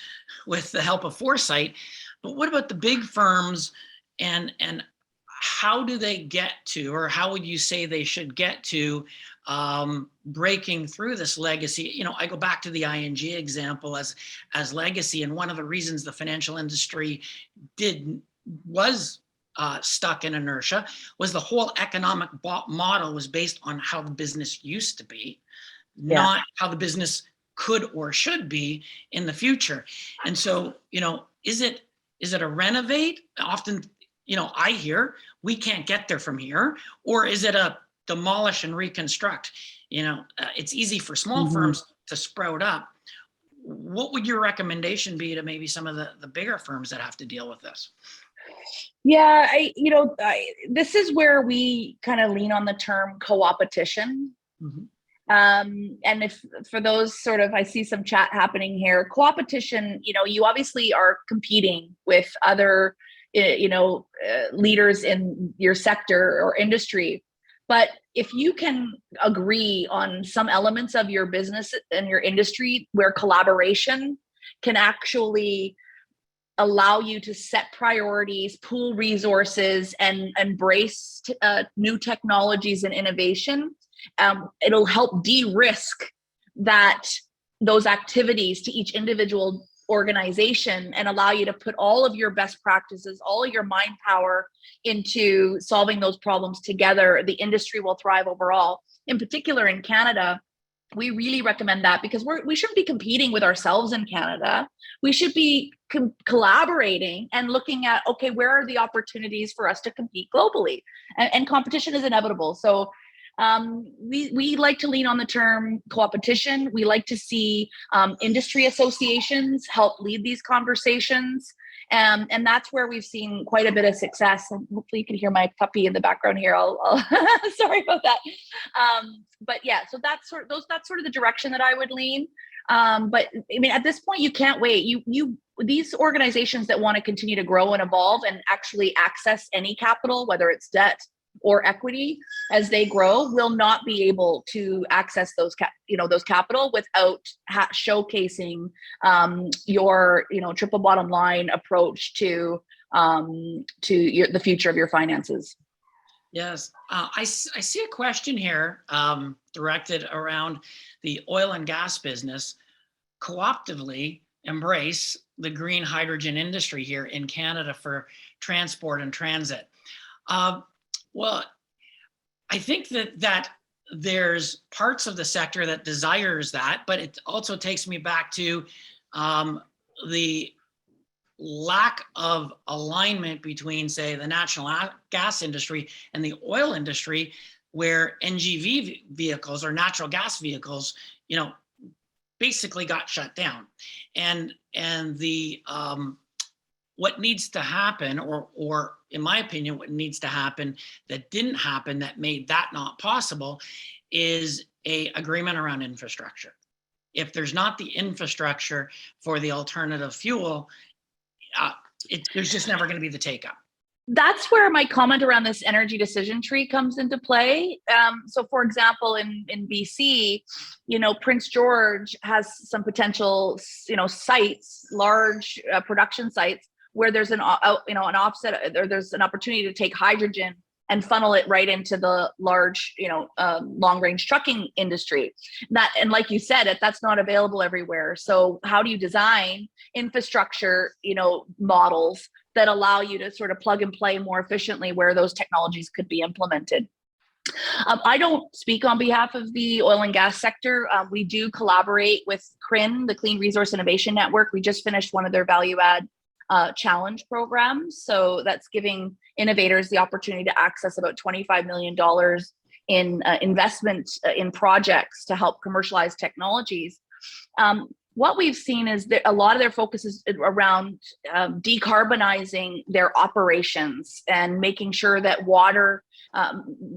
with the help of foresight. But what about the big firms, and how do they get to, or how would you say they should get to breaking through this legacy? I go back to the ING example as legacy, and one of the reasons the financial industry was stuck in inertia was the whole economic model was based on how the business used to be, not how the business could or should be in the future. And so, is it a renovate? Often, I hear we can't get there from here, or is it a demolish and reconstruct? It's easy for small firms to sprout up. What would your recommendation be to maybe some of the bigger firms that have to deal with this? Yeah, this is where we kind of lean on the term co-opetition. And if for those sort of, I see some chat happening here, co-opetition, you obviously are competing with other, leaders in your sector or industry. But if you can agree on some elements of your business and your industry where collaboration can actually allow you to set priorities, pool resources, and embrace new technologies and innovation, it'll help de-risk those activities to each individual organization and allow you to put all of your best practices, all of your mind power into solving those problems together. The industry will thrive overall. In particular, in Canada, we really recommend that because we shouldn't be competing with ourselves in Canada. We should be collaborating and looking at, okay, where are the opportunities for us to compete globally? And competition is inevitable. So we like to lean on the term co-opetition. We like to see industry associations help lead these conversations. And that's where we've seen quite a bit of success. And hopefully you can hear my puppy in the background here. I'll sorry about that. But yeah, so that's sort of the direction that I would lean. But I mean, at this point, you can't wait. These organizations that want to continue to grow and evolve and actually access any capital, whether it's debt or equity, as they grow, will not be able to access those capital without showcasing your triple bottom line approach to the future of your finances. Yes, I see a question here directed around the oil and gas business cooperatively embrace the green hydrogen industry here in Canada for transport and transit. Well, I think that there's parts of the sector that desires that, but it also takes me back to the lack of alignment between, say, the natural gas industry and the oil industry, where NGV vehicles or natural gas vehicles, basically got shut down. And the what needs to happen, or in my opinion, what needs to happen that didn't happen that made that not possible, is a agreement around infrastructure. If there's not the infrastructure for the alternative fuel, there's just never going to be the take up. That's where my comment around this energy decision tree comes into play. So for example, in BC, Prince George has some potential, sites, large production sites where there's an offset, or there's an opportunity to take hydrogen and funnel it right into the large, long range trucking industry. And like you said, that's not available everywhere. So how do you design infrastructure, models that allow you to sort of plug and play more efficiently where those technologies could be implemented? I don't speak on behalf of the oil and gas sector. We do collaborate with CRIN, the Clean Resource Innovation Network. We just finished one of their value add challenge programs. So that's giving innovators the opportunity to access about $25 million in investment in projects to help commercialize technologies. What we've seen is that a lot of their focus is around decarbonizing their operations and making sure that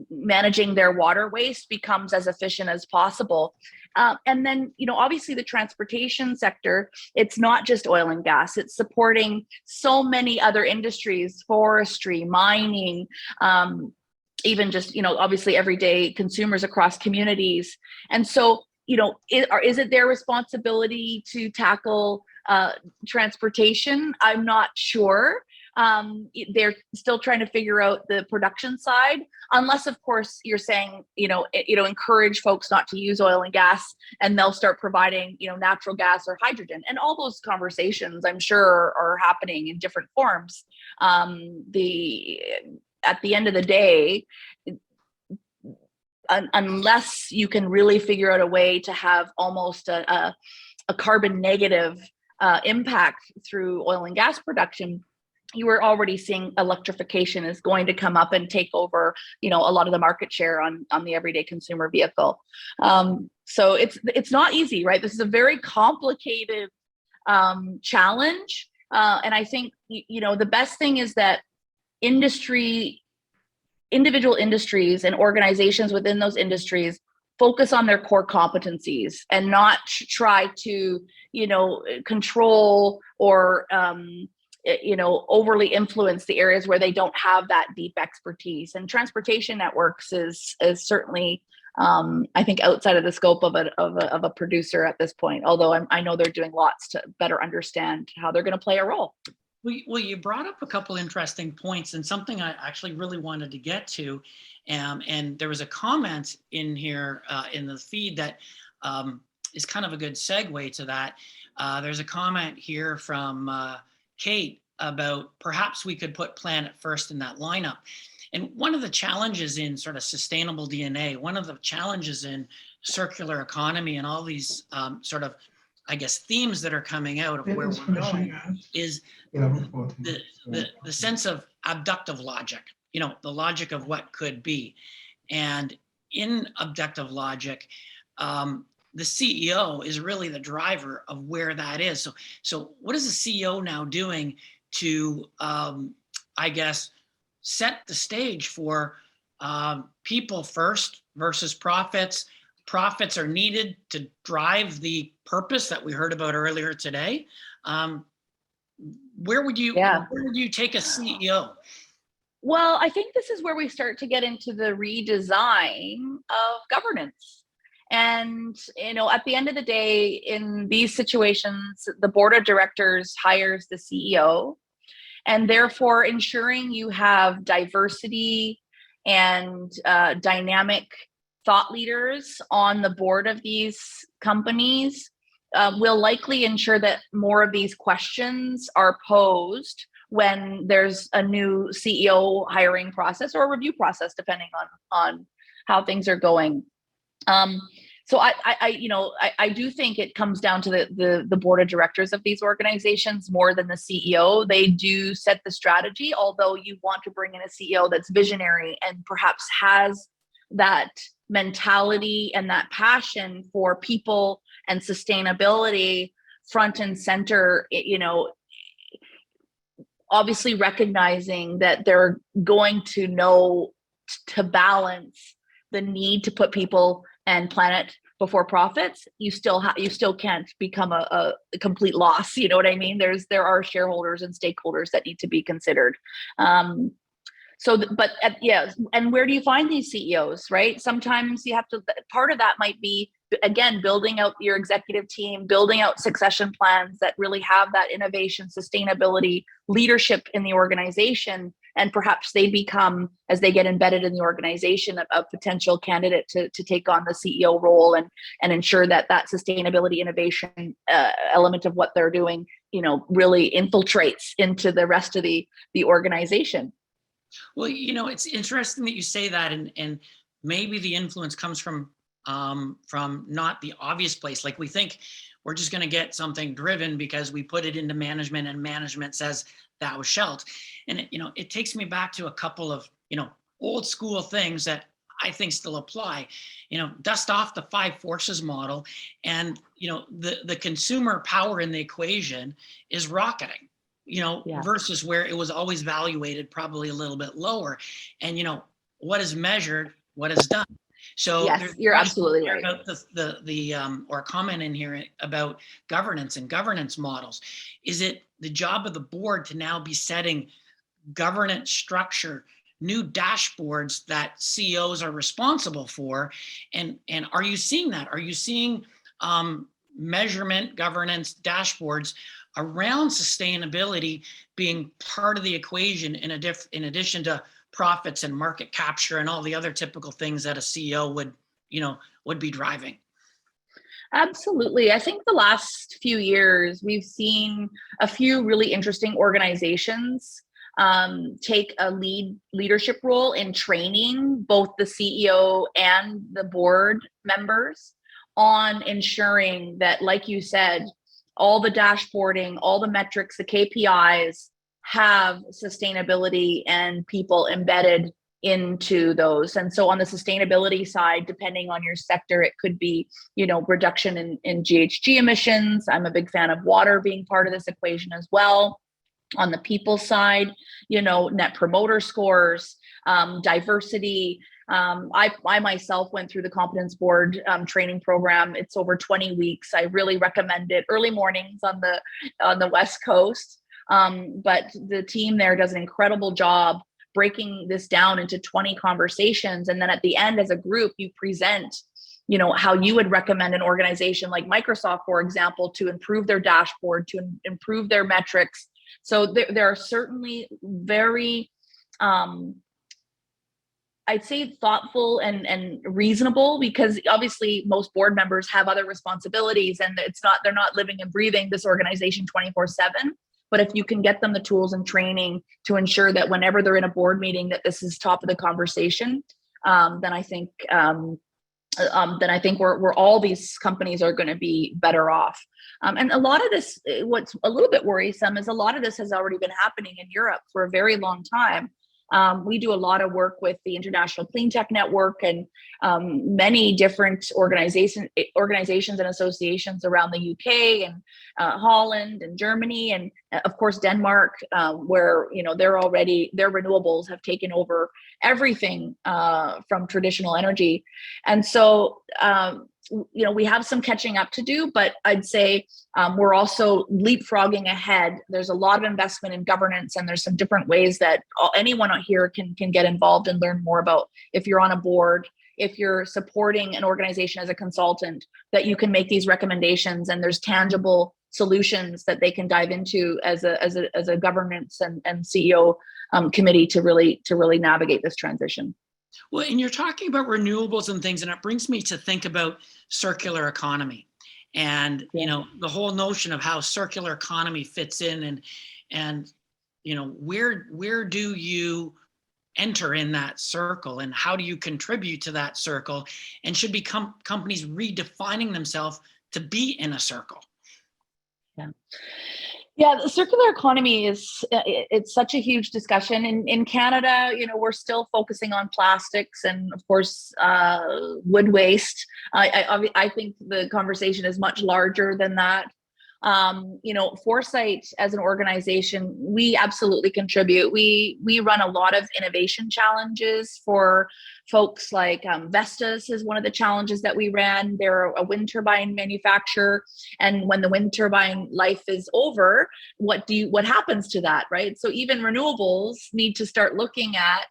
managing their water waste becomes as efficient as possible. And then, obviously the transportation sector, it's not just oil and gas, it's supporting so many other industries, forestry, mining, even just, obviously everyday consumers across communities. And so, is it their responsibility to tackle transportation? I'm not sure. They're still trying to figure out the production side, unless of course you're saying, encourage folks not to use oil and gas, and they'll start providing, natural gas or hydrogen. And all those conversations, I'm sure, are happening in different forms. At the end of the day, unless you can really figure out a way to have almost a carbon negative impact through oil and gas production, you were already seeing electrification is going to come up and take over, a lot of the market share on the everyday consumer vehicle. So it's not easy, right? This is a very complicated challenge. And I think, the best thing is that individual industries and organizations within those industries focus on their core competencies and not try to, control or overly influence the areas where they don't have that deep expertise. And transportation networks is certainly, I think, outside of the scope of a producer at this point, although I know they're doing lots to better understand how they're going to play a role. Well, you brought up a couple interesting points, and something I actually really wanted to get to. And there was a comment in here in the feed that is kind of a good segue to that. There's a comment here from Kate about perhaps we could put planet first in that lineup. And one of the challenges in sort of sustainable DNA, one of the challenges in circular economy and all these sort of, I guess, themes that are coming out of where we're going is the sense of abductive logic, the logic of what could be. And in abductive logic, the CEO is really the driver of where that is. So what is the CEO now doing to, I guess, set the stage for people first versus profits? Profits are needed to drive the purpose that we heard about earlier today. Where would you take a CEO? Well, I think this is where we start to get into the redesign of governance. And, at the end of the day, in these situations, the board of directors hires the CEO, and therefore ensuring you have diversity and dynamic thought leaders on the board of these companies will likely ensure that more of these questions are posed when there's a new CEO hiring process or review process, depending on how things are going. So I do think it comes down to the board of directors of these organizations more than the CEO. They do set the strategy, although you want to bring in a CEO that's visionary and perhaps has that mentality and that passion for people and sustainability front and center, obviously recognizing that they're going to know to balance the need to put people and planet before profits. You still can't become a complete loss. You know what I mean? There are shareholders and stakeholders that need to be considered. And where do you find these CEOs, right? Sometimes you have to, part of that might be, again, building out your executive team, building out succession plans that really have that innovation, sustainability, leadership in the organization. And perhaps they become, as they get embedded in the organization, a potential candidate to take on the CEO role and ensure that sustainability innovation element of what they're doing, really infiltrates into the rest of the organization. Well, it's interesting that you say that, and maybe the influence comes from not the obvious place. Like we think we're just going to get something driven because we put it into management and management says thou shalt. And it takes me back to a couple of, old school things that I think still apply. Dust off the 5 forces model, and, the consumer power in the equation is rocketing. Versus where it was always evaluated probably a little bit lower. And, what is measured, what is done. So yes, you're absolutely right. About or a comment in here about governance and governance models. Is it the job of the board to now be setting governance structure, new dashboards that CEOs are responsible for? And are you seeing that? Are you seeing measurement governance dashboards around sustainability being part of the equation in addition to profits and market capture and all the other typical things that a CEO would be driving? Absolutely. I think the last few years, we've seen a few really interesting organizations take a leadership role in training both the CEO and the board members on ensuring that, like you said, all the dashboarding, all the metrics, the KPIs have sustainability and people embedded into those. And so on the sustainability side, depending on your sector, it could be, reduction in GHG emissions. I'm a big fan of water being part of this equation as well. On the people side, net promoter scores, diversity. I myself went through the Competence Board training program. It's over 20 weeks. I really recommend it. Early mornings on the West Coast. But the team there does an incredible job breaking this down into 20 conversations. And then at the end, as a group, you present, how you would recommend an organization like Microsoft, for example, to improve their dashboard, to improve their metrics. So there are certainly very, I'd say, thoughtful and reasonable, because obviously most board members have other responsibilities, and they're not living and breathing this organization 24/7. But if you can get them the tools and training to ensure that whenever they're in a board meeting, that this is top of the conversation, then I think we're all these companies are going to be better off. And a lot of this, what's a little bit worrisome, is a lot of this has already been happening in Europe for a very long time. We do a lot of work with the International Clean Tech Network and many different organizations and associations around the UK and Holland and Germany, and of course Denmark, where their renewables have taken over everything from traditional energy. And so we have some catching up to do, but I'd say we're also leapfrogging ahead. There's a lot of investment in governance, and there's some different ways that anyone out here can get involved and learn more about. If you're on a board, if you're supporting an organization as a consultant, that you can make these recommendations, and there's tangible solutions that they can dive into as a governance and CEO committee to really navigate this transition. Well, and you're talking about renewables and things, and it brings me to think about circular economy, and the whole notion of how circular economy fits in, and where do you enter in that circle, and how do you contribute to that circle, and should become companies redefining themselves to be in a circle? Yeah, the circular economy it's such a huge discussion. In Canada, we're still focusing on plastics and, of course, wood waste. I think the conversation is much larger than that. Foresight as an organization, we absolutely contribute. We run a lot of innovation challenges for folks like Vestas is one of the challenges that we ran. They're a wind turbine manufacturer, and when the wind turbine life is over, what happens to that, right? So even renewables need to start looking at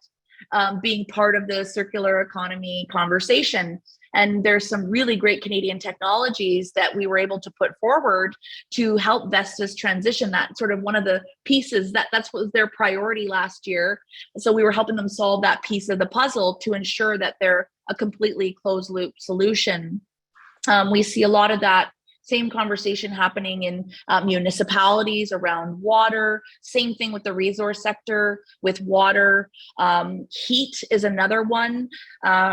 being part of the circular economy conversation. And there's some really great Canadian technologies that we were able to put forward to help Vestas transition. That sort of one of the pieces that's what was their priority last year. So we were helping them solve that piece of the puzzle to ensure that they're a completely closed loop solution. We see a lot of that same conversation happening in municipalities around water. Same thing with the resource sector with water. Heat is another one.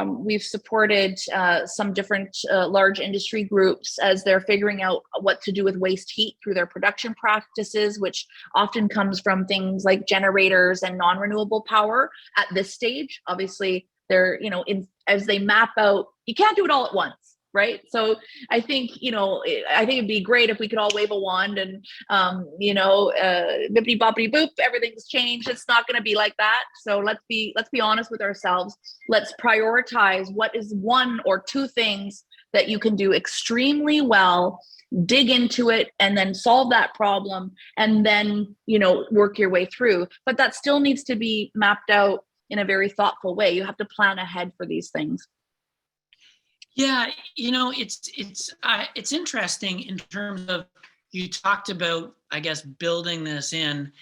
We've supported some different large industry groups as they're figuring out what to do with waste heat through their production practices, which often comes from things like generators and non-renewable power at this stage. Obviously, they're, as they map out, you can't do it all at once. Right. So I think, it'd be great if we could all wave a wand and, bippity boppity boop, everything's changed. It's not going to be like that. So let's be honest with ourselves. Let's prioritize what is one or two things that you can do extremely well, dig into it, and then solve that problem, and then, work your way through. But that still needs to be mapped out in a very thoughtful way. You have to plan ahead for these things. Yeah, it's interesting in terms of, you talked about, I guess, building this in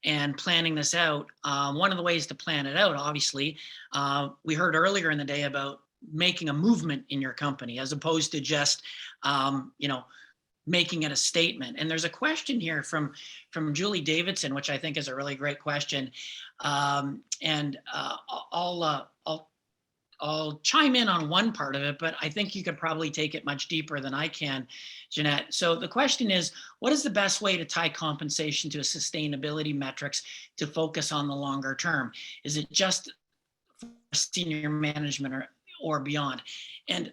and planning this out. One of the ways to plan it out, obviously, we heard earlier in the day about making a movement in your company as opposed to just, making it a statement. And there's a question here from Julie Davidson, which I think is a really great question. I'll chime in on one part of it, but I think you could probably take it much deeper than I can, Jeanette. So the question is, what is the best way to tie compensation to sustainability metrics to focus on the longer term? Is it just for senior management or beyond? And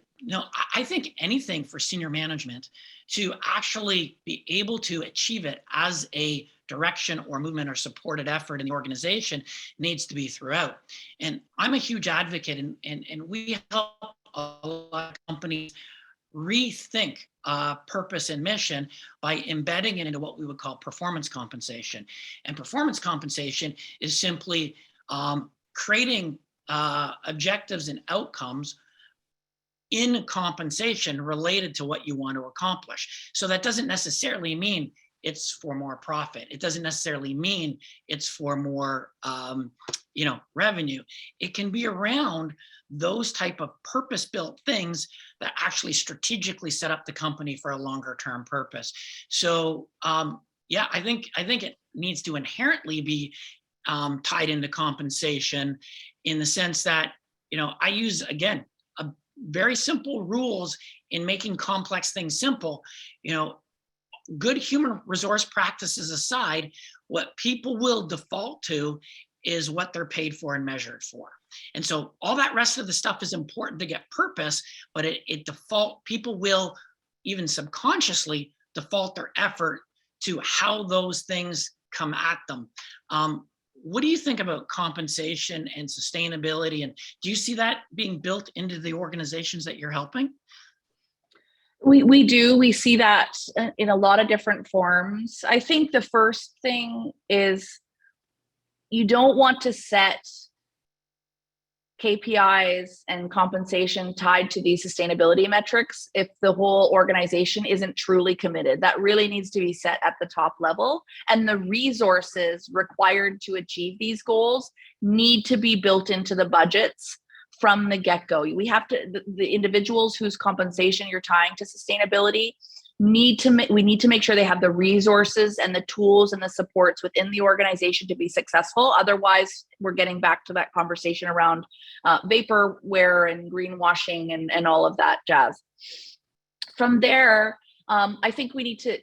I think anything for senior management to actually be able to achieve it as a direction or movement or supported effort in the organization needs to be throughout. And I'm a huge advocate, and we help a lot of companies rethink purpose and mission by embedding it into what we would call performance compensation. And performance compensation is simply creating objectives and outcomes in compensation related to what you want to accomplish. So that doesn't necessarily mean it's for more profit. It doesn't necessarily mean it's for more revenue. It can be around those type of purpose-built things that actually strategically set up the company for a longer term purpose. So yeah, I think it needs to inherently be tied into compensation, in the sense that, I use, again, a very simple rules in making complex things simple. Good human resource practices aside, what people will default to is what they're paid for and measured for. And so all that rest of the stuff is important to get purpose, but people will even subconsciously default their effort to how those things come at them. What do you think about compensation and sustainability? And do you see that being built into the organizations that you're helping? We do. We see that in a lot of different forms. I think the first thing is you don't want to set KPIs and compensation tied to these sustainability metrics if the whole organization isn't truly committed. That really needs to be set at the top level, and the resources required to achieve these goals need to be built into the budgets from the get-go. We have to, the individuals whose compensation you're tying to sustainability we need to make sure they have the resources and the tools and the supports within the organization to be successful. Otherwise, we're getting back to that conversation around vaporware and greenwashing and all of that jazz. From there, I think we need to,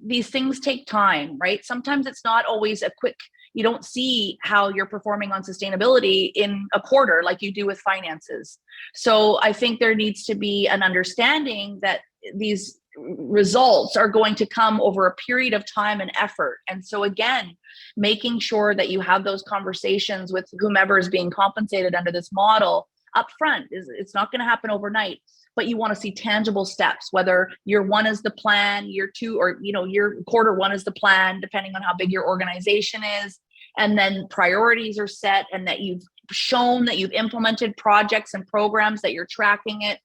these things take time, right? Sometimes it's not always a quick, you don't see how you're performing on sustainability in a quarter like you do with finances. So I think there needs to be an understanding that these results are going to come over a period of time and effort. And so again, making sure that you have those conversations with whomever is being compensated under this model upfront. It's not going to happen overnight, but you want to see tangible steps, whether year one is the plan, year two, or year quarter one is the plan, depending on how big your organization is. And then priorities are set, and that you've shown that you've implemented projects and programs, that you're tracking it.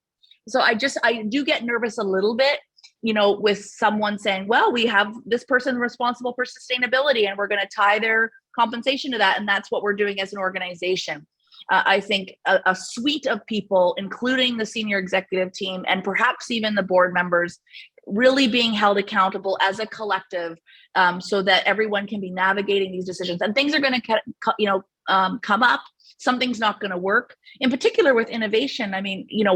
So I do get nervous a little bit, with someone saying, well, we have this person responsible for sustainability and we're going to tie their compensation to that. And that's what we're doing as an organization. I think a suite of people, including the senior executive team and perhaps even the board members, really being held accountable as a collective, so that everyone can be navigating these decisions. And things are going to come up. Something's not going to work. In particular with innovation,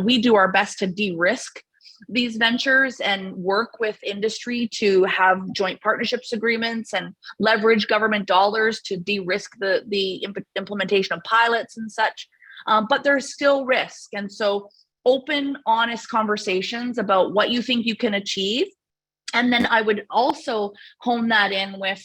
we do our best to de-risk these ventures and work with industry to have joint partnerships agreements and leverage government dollars to de-risk the implementation of pilots and such. But there's still risk. And so open, honest conversations about what you think you can achieve. And then I would also hone that in with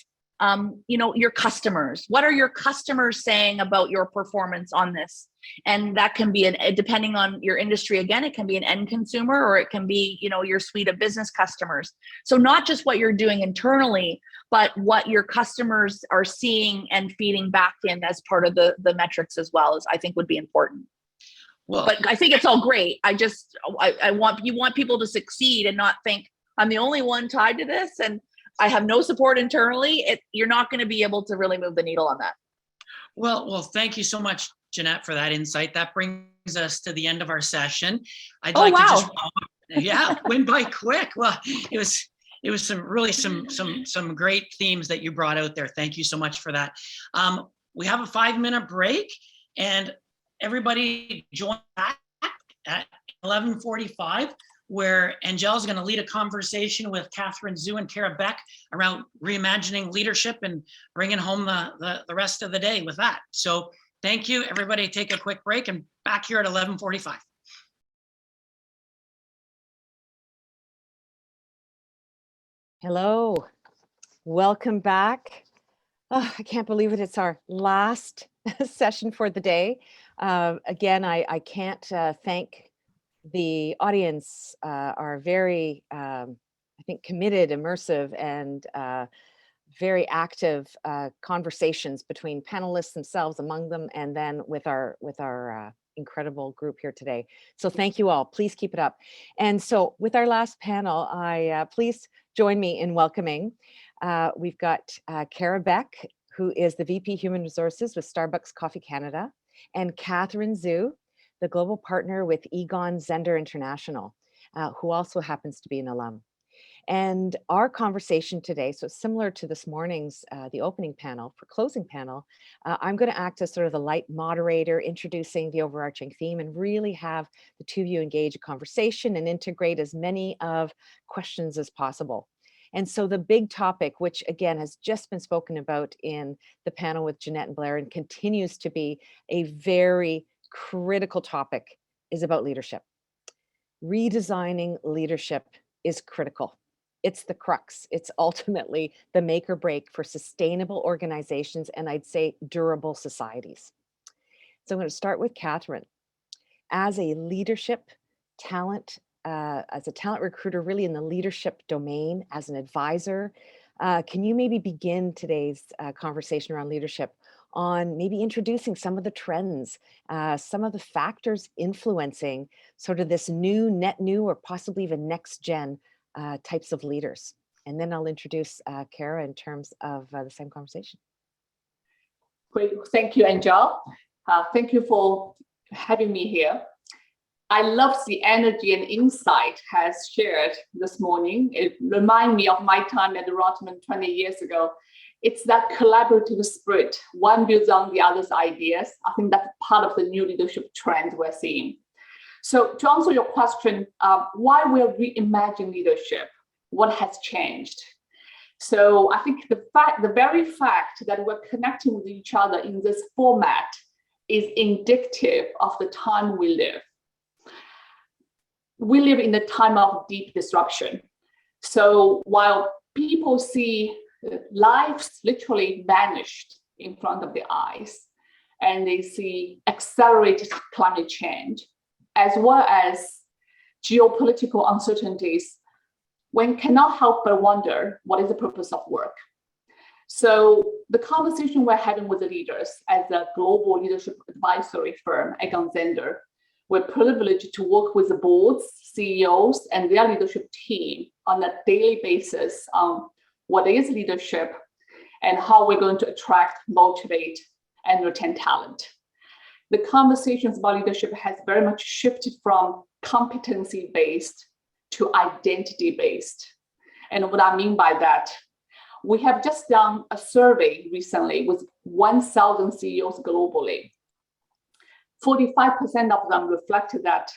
your customers. What are your customers saying about your performance on this? And that can be depending on your industry, again, it can be an end consumer, or it can be, your suite of business customers. So not just what you're doing internally, but what your customers are seeing and feeding back in as part of the metrics as well, I think would be important. Well, but I think it's all great. I want people to succeed and not think I'm the only one tied to this and I have no support internally. You're not going to be able to really move the needle on that. Well, thank you so much, Jeanette, for that insight. That brings us to the end of our session. I'd went by quick. Well, it was some great themes that you brought out there. Thank you so much for that. We have a 5-minute break, and everybody join back at 11:45. Where Angela's going to lead a conversation with Catherine Zhu and Tara Beck around reimagining leadership and bringing home the rest of the day with that. So thank you, everybody. Take a quick break and back here at 11:45. Hello, welcome back. Oh, I can't believe it. It's our last session for the day. Again, I can't thank the audience are very, I think, committed, immersive, and very active conversations between panelists themselves, among them, and then with our incredible group here today. So thank you all. Please keep it up. And so with our last panel, please join me in welcoming. We've got Kara Beck, who is the VP Human Resources with Starbucks Coffee Canada, and Catherine Zhu, the global partner with Egon Zehnder International, who also happens to be an alum. And our conversation today, so similar to this morning's, the opening panel, for closing panel, I'm going to act as sort of the light moderator, introducing the overarching theme, and really have the two of you engage a conversation and integrate as many of questions as possible. And so the big topic, which again has just been spoken about in the panel with Jeanette and Blair and continues to be a very critical topic, is about leadership. Redesigning leadership is critical. It's the crux. It's ultimately the make or break for sustainable organizations and, I'd say, durable societies. So I'm going to start with Catherine. As a leadership talent, as a talent recruiter, really in the leadership domain, as an advisor, can you maybe begin today's conversation around leadership on maybe introducing some of the trends, some of the factors influencing sort of this new, net new, or possibly even next gen types of leaders? And then I'll introduce Kara in terms of the same conversation. Great, thank you, Angel. Thank you for having me here. I love the energy and insight has shared this morning. It reminds me of my time at Rotman 20 years ago. It's that collaborative spirit. One builds on the other's ideas. I think that's part of the new leadership trend we're seeing. So to answer your question, why we're reimagining leadership, what has changed? So I think the very fact that we're connecting with each other in this format is indicative of the time we live. We live in a time of deep disruption. So while people see lives literally vanished in front of their eyes, and they see accelerated climate change, as well as geopolitical uncertainties, one cannot help but wonder, what is the purpose of work? So the conversation we're having with the leaders as a global leadership advisory firm, Egon Zehnder, we're privileged to work with the boards, CEOs, and their leadership team on a daily basis on what is leadership and how we're going to attract, motivate, and retain talent. The conversations about leadership has very much shifted from competency-based to identity-based. And what I mean by that, we have just done a survey recently with 1,000 CEOs globally. 45% of them reflected that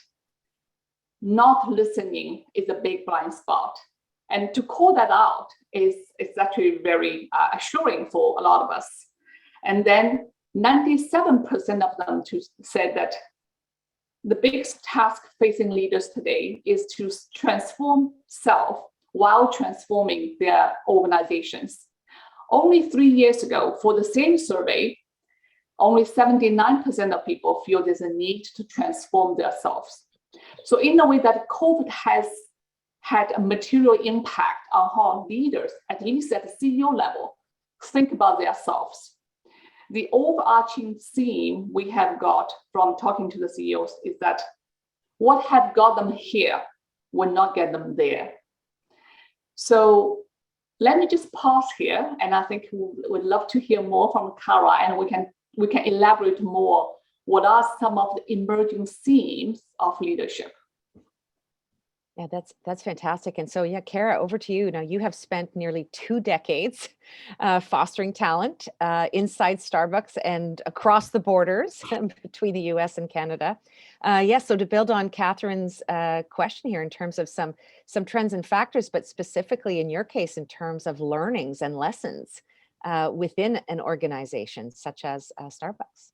not listening is a big blind spot. And to call that out is actually very assuring for a lot of us. And then 97% of them said that the biggest task facing leaders today is to transform self while transforming their organizations. Only 3 years ago, for the same survey, only 79% of people feel there's a need to transform themselves. So in a way that COVID has had a material impact on how leaders, at least at the CEO level, think about themselves. The overarching theme we have got from talking to the CEOs is that what have got them here will not get them there. So let me just pause here, and I think we would love to hear more from Kara, and we can elaborate more. What are some of the emerging themes of leadership? Yeah, that's fantastic. And so, yeah, Kara, over to you. Now, you have spent nearly 2 decades fostering talent inside Starbucks and across the borders between the US and Canada. Yes, so to build on Catherine's question here in terms of some trends and factors, but specifically in your case, in terms of learnings and lessons within an organization such as Starbucks.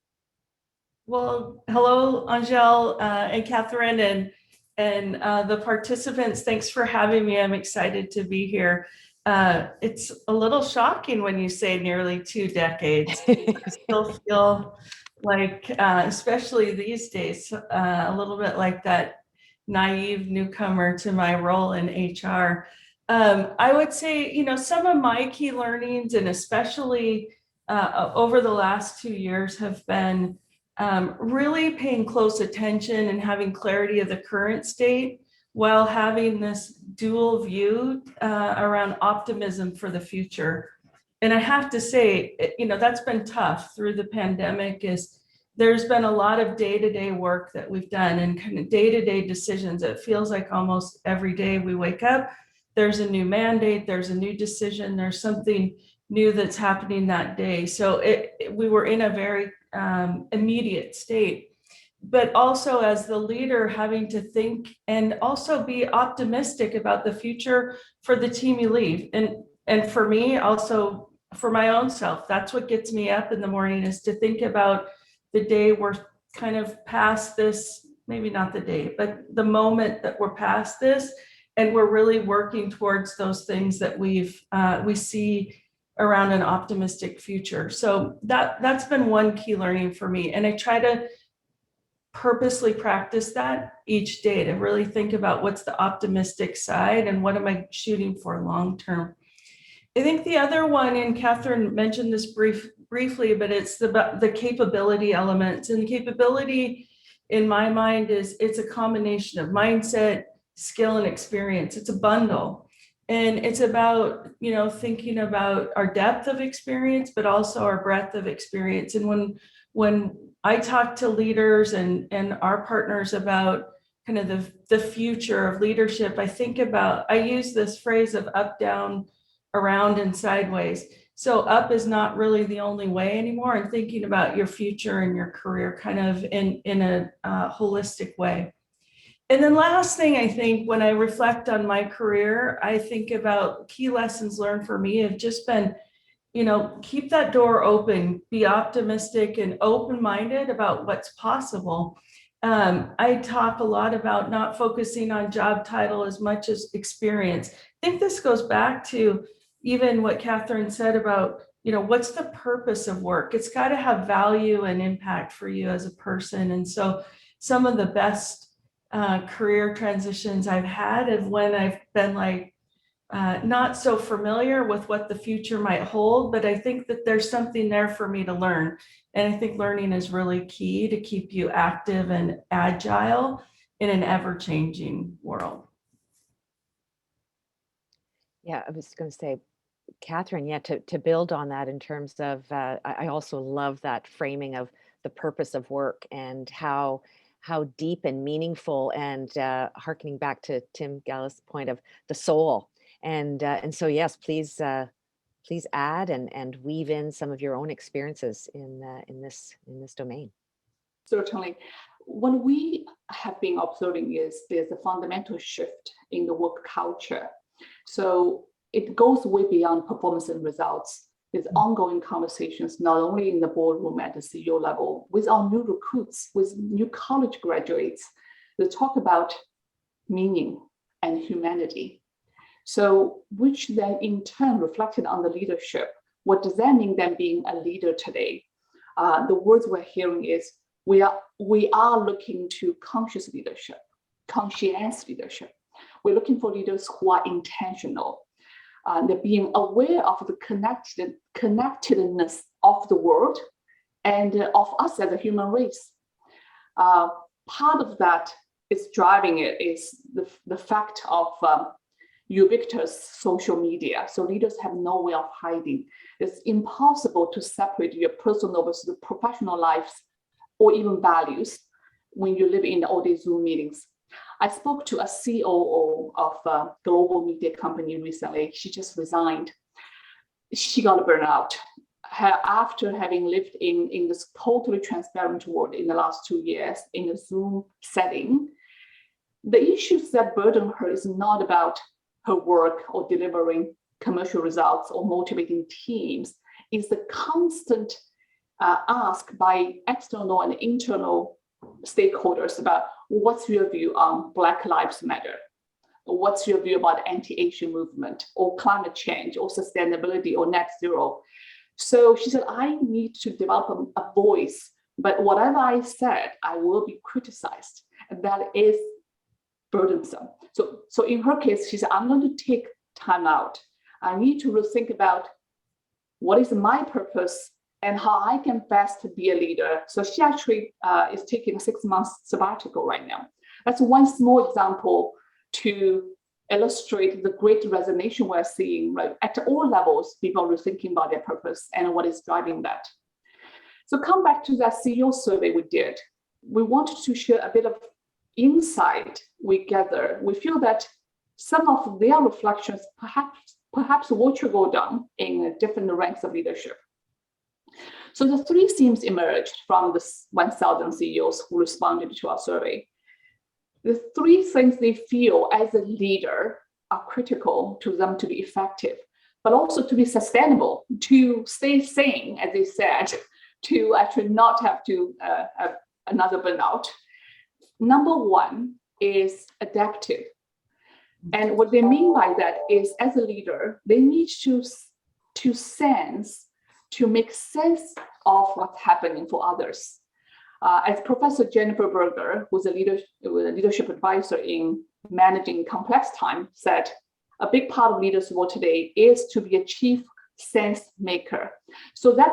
Well, hello, Angel and Catherine, and the participants. Thanks for having me. I'm excited to be here. It's a little shocking when you say nearly 2 decades. I still feel like, especially these days, a little bit like that naive newcomer to my role in HR. I would say, some of my key learnings, and especially over the last 2 years, have been really paying close attention and having clarity of the current state while having this dual view around optimism for the future. And I have to say, that's been tough through the pandemic. There's been a lot of day-to-day work that we've done and kind of day-to-day decisions. It feels like almost every day we wake up, there's a new mandate, there's a new decision, there's something new that's happening that day. So we were in a very immediate state, but also as the leader having to think and also be optimistic about the future for the team you lead. And for me, also for my own self, that's what gets me up in the morning, is to think about the day we're kind of past this, maybe not the day, but the moment that we're past this, and we're really working towards those things that we see around an optimistic future. So that's been one key learning for me. And I try to purposely practice that each day, to really think about what's the optimistic side and what am I shooting for long term. I think the other one, and Catherine mentioned this briefly, but it's the capability elements. And the capability in my mind it's a combination of mindset, skill, and experience. It's a bundle. And it's about, thinking about our depth of experience, but also our breadth of experience. And when I talk to leaders and our partners about kind of the future of leadership, I use this phrase of up, down, around, and sideways. So up is not really the only way anymore, and thinking about your future and your career kind of in a holistic way. And then last thing, I think when I reflect on my career, I think about key lessons learned for me have just been, keep that door open, be optimistic and open-minded about what's possible. I talk a lot about not focusing on job title as much as experience. I think this goes back to even what Catherine said about, what's the purpose of work? It's got to have value and impact for you as a person. And so some of the best career transitions I've had is when I've been not so familiar with what the future might hold, but I think that there's something there for me to learn. And I think learning is really key to keep you active and agile in an ever-changing world. Yeah, I was going to say, Catherine, to build on that in terms of, I also love that framing of the purpose of work and how deep and meaningful, and hearkening back to Tim Gallus' point of the soul. And so, yes, please add and weave in some of your own experiences in this domain. Certainly. What we have been observing is there's a fundamental shift in the work culture. So it goes way beyond performance and results. There's ongoing conversations, not only in the boardroom at the CEO level, with our new recruits, with new college graduates, they talk about meaning and humanity. So, which then in turn reflected on the leadership. What does that mean then being a leader today? The words we're hearing is, we are looking to conscious leadership, conscientious leadership. We're looking for leaders who are intentional. They're being aware of the connectedness of the world and of us as a human race. Part of that is driving it is the fact of ubiquitous social media. So leaders have no way of hiding. It's impossible to separate your personal versus the professional lives or even values when you live in all these Zoom meetings. I spoke to a COO of a global media company recently. She just resigned. She got burned out. After having lived in this totally transparent world in the last 2 years in a Zoom setting, the issues that burden her is not about her work or delivering commercial results or motivating teams. It's the constant ask by external and internal stakeholders about what's your view on Black Lives Matter? What's your view about the anti-Asian movement or climate change or sustainability or net zero? So she said, I need to develop a voice, but whatever I said, I will be criticized. And that is burdensome. So in her case, she said, I'm going to take time out. I need to think about what is my purpose and how I can best be a leader. So she actually is taking a 6 months sabbatical right now. That's one small example to illustrate the great resignation we're seeing, right? At all levels, people are thinking about their purpose and what is driving that. So come back to that CEO survey we did. We wanted to share a bit of insight we gather. We feel that some of their reflections perhaps will trickle down in different ranks of leadership. So the 3 themes emerged from the 1,000 CEOs who responded to our survey. The 3 things they feel as a leader are critical to them to be effective, but also to be sustainable, to stay sane, as they said, to actually not have to have another burnout. Number 1 is adaptive. And what they mean by that is, as a leader, they need to make sense of what's happening for others. As Professor Jennifer Berger, who's a leadership advisor in managing complex time, said, a big part of leaders' role today is to be a chief sense maker. So that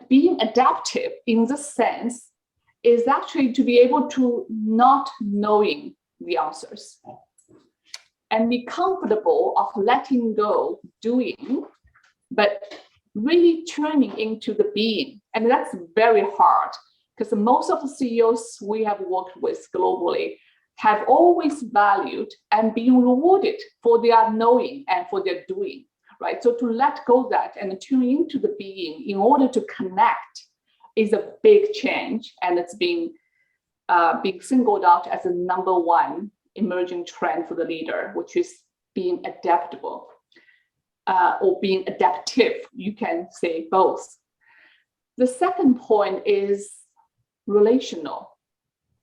being adaptive in this sense is actually to be able to not knowing the answers and be comfortable of letting go, doing, but really turning into the being. And that's very hard because most of the CEOs we have worked with globally have always valued and been rewarded for their knowing and for their doing, right? So to let go of that and tune into the being in order to connect is a big change, and it's being singled out as the number 1 emerging trend for the leader, which is being adaptable or being adaptive. You can say both. The second point is relational,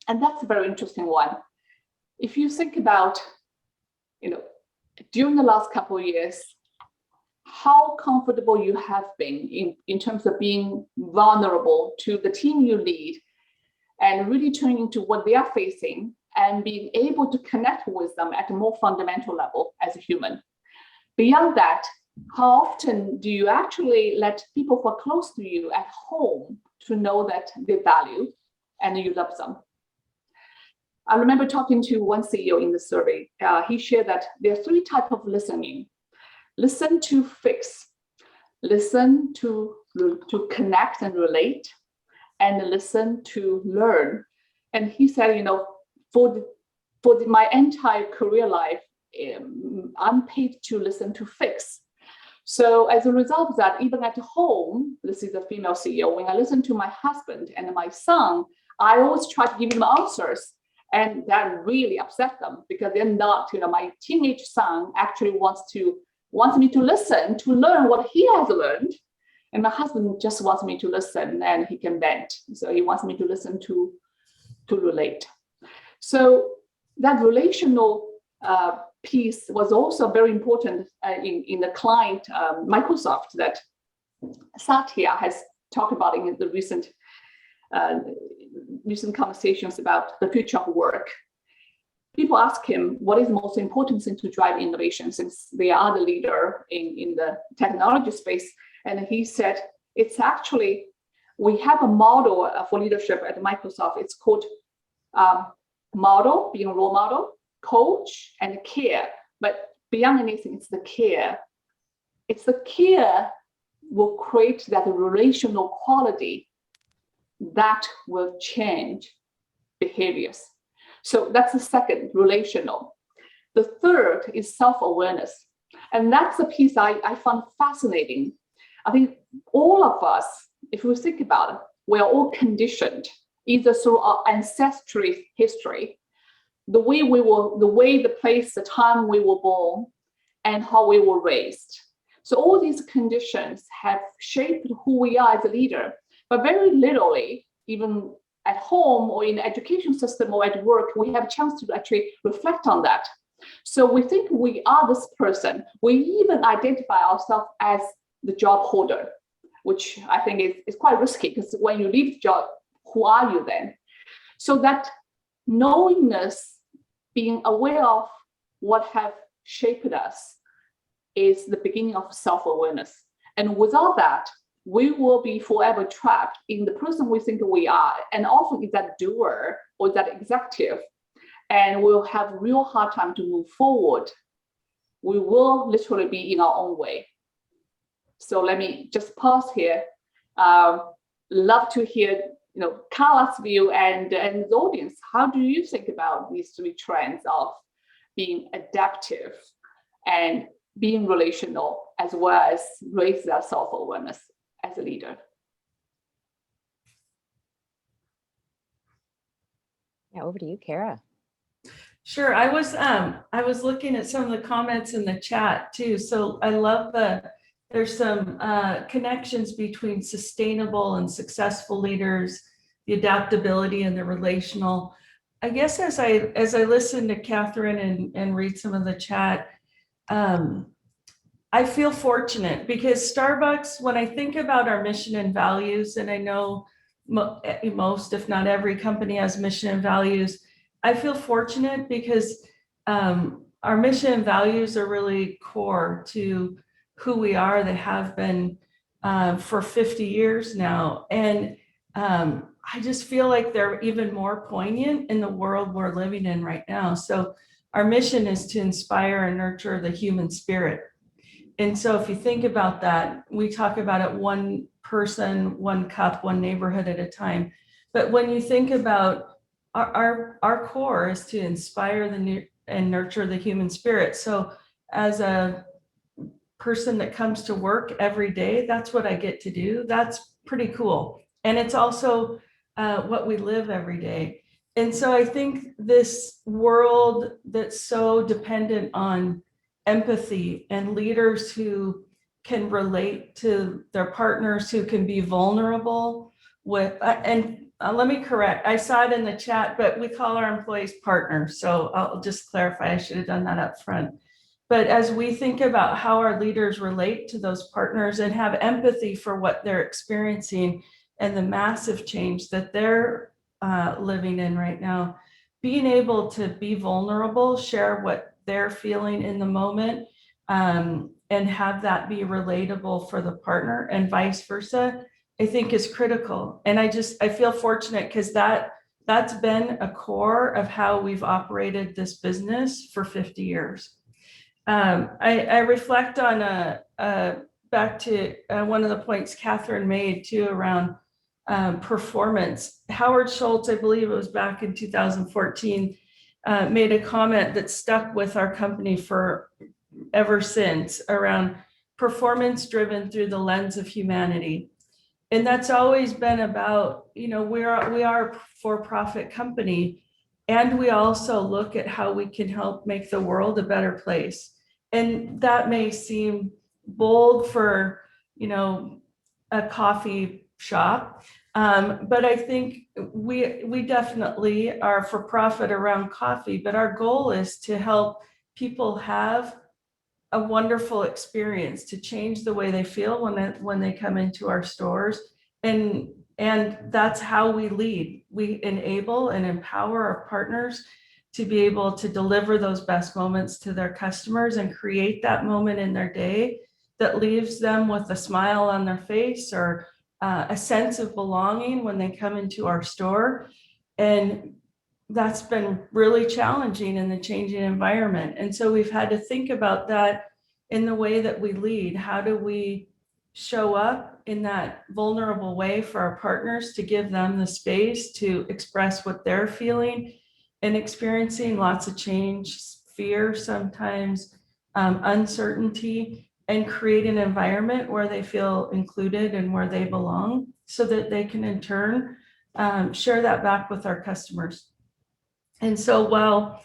and that's a very interesting one. If you think about, during the last couple of years, how comfortable you have been in terms of being vulnerable to the team you lead and really turning into what they are facing and being able to connect with them at a more fundamental level as a human. Beyond that, how often do you actually let people who are close to you at home to know that they value and you love them? I remember talking to one CEO in the survey. He shared that there are 3 types of listening. Listen to fix, listen to connect and relate, and listen to learn. And he said, for my entire career life, I'm paid to listen to fix. So as a result of that, even at home, this is a female CEO, when I listen to my husband and my son, I always try to give them answers. And that really upset them because they're not, my teenage son actually wants me to listen, to learn what he has learned. And my husband just wants me to listen and he can vent. So he wants me to listen to relate. So that relational piece was also very important in the client, Microsoft, that Satya has talked about in the recent conversations about the future of work. People ask him what is the most important thing to drive innovation, since they are the leader in the technology space. And he said, it's actually, we have a model for leadership at Microsoft. It's called model, being a role model, coach, and care. But beyond anything, it's the care. It's the care will create that relational quality that will change behaviors. So that's the second, relational. The third is self-awareness. And that's the piece I found fascinating. I think all of us, if we think about it, we are all conditioned either through our ancestry history, the way the place, the time we were born, and how we were raised. So all these conditions have shaped who we are as a leader, but very literally, even at home or in the education system or at work, we have a chance to actually reflect on that. So we think we are this person. We even identify ourselves as the job holder, which I think is quite risky, because when you leave the job, who are you then? So that knowingness being aware of what have shaped us is the beginning of self-awareness. And without that, we will be forever trapped in the person we think we are, and often is that doer or that executive, and we'll have real hard time to move forward. We will literally be in our own way. So let me just pause here. Love to hear, Carla's view and the audience. How do you think about these three trends of being adaptive and being relational, as well as raise that self-awareness as a leader? Yeah, over to you, Kara. Sure. I was looking at some of the comments in the chat too. So I love there's some connections between sustainable and successful leaders, the adaptability and the relational. I guess as I listen to Catherine and read some of the chat, I feel fortunate because Starbucks, when I think about our mission and values, and I know most, if not every company has mission and values, I feel fortunate because our mission and values are really core to who we are. They have been for 50 years now. And I just feel like they're even more poignant in the world we're living in right now. So our mission is to inspire and nurture the human spirit. And so if you think about that, we talk about it one person, one cup, one neighborhood at a time. But when you think about our core is to inspire and nurture the human spirit. So as a person that comes to work every day, that's what I get to do. That's pretty cool. And it's also what we live every day. And so I think this world that's so dependent on empathy and leaders who can relate to their partners, who can be vulnerable with, let me correct, I saw it in the chat, but we call our employees partners. So I'll just clarify, I should have done that up front. But as we think about how our leaders relate to those partners and have empathy for what they're experiencing and the massive change that they're living in right now, being able to be vulnerable, share what they're feeling in the moment, and have that be relatable for the partner and vice versa, I think is critical. And I feel fortunate because that's been a core of how we've operated this business for 50 years. I reflect on back to one of the points Catherine made too around performance. Howard Schultz, I believe it was back in 2014, made a comment that stuck with our company for ever since around performance driven through the lens of humanity. And that's always been about, we are a for-profit company, and we also look at how we can help make the world a better place. And that may seem bold for, a coffee shop, but I think we definitely are for profit around coffee, but our goal is to help people have a wonderful experience, to change the way they feel when they come into our stores. And that's how we lead. We enable and empower our partners to be able to deliver those best moments to their customers and create that moment in their day that leaves them with a smile on their face or a sense of belonging when they come into our store. And that's been really challenging in the changing environment. And so we've had to think about that in the way that we lead. How do we show up in that vulnerable way for our partners to give them the space to express what they're feeling and experiencing? Lots of change, fear sometimes, uncertainty, and create an environment where they feel included and where they belong, so that they can in turn share that back with our customers. And so while,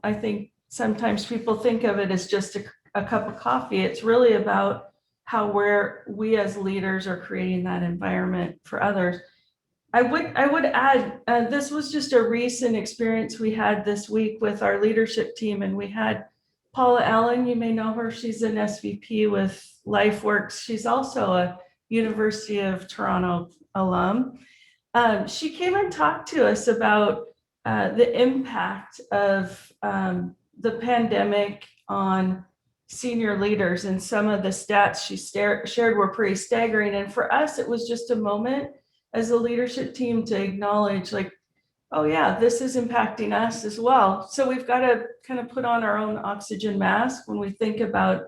I think sometimes people think of it as just a cup of coffee, it's really about how we as leaders are creating that environment for others. I would add, this was just a recent experience we had this week with our leadership team, and we had Paula Allen. You may know her. She's an SVP with LifeWorks. She's also a University of Toronto alum. She came and talked to us about the impact of the pandemic on senior leaders, and some of the stats she shared were pretty staggering. And for us, it was just a moment as a leadership team to acknowledge, like, oh yeah, this is impacting us as well. So we've got to kind of put on our own oxygen mask when we think about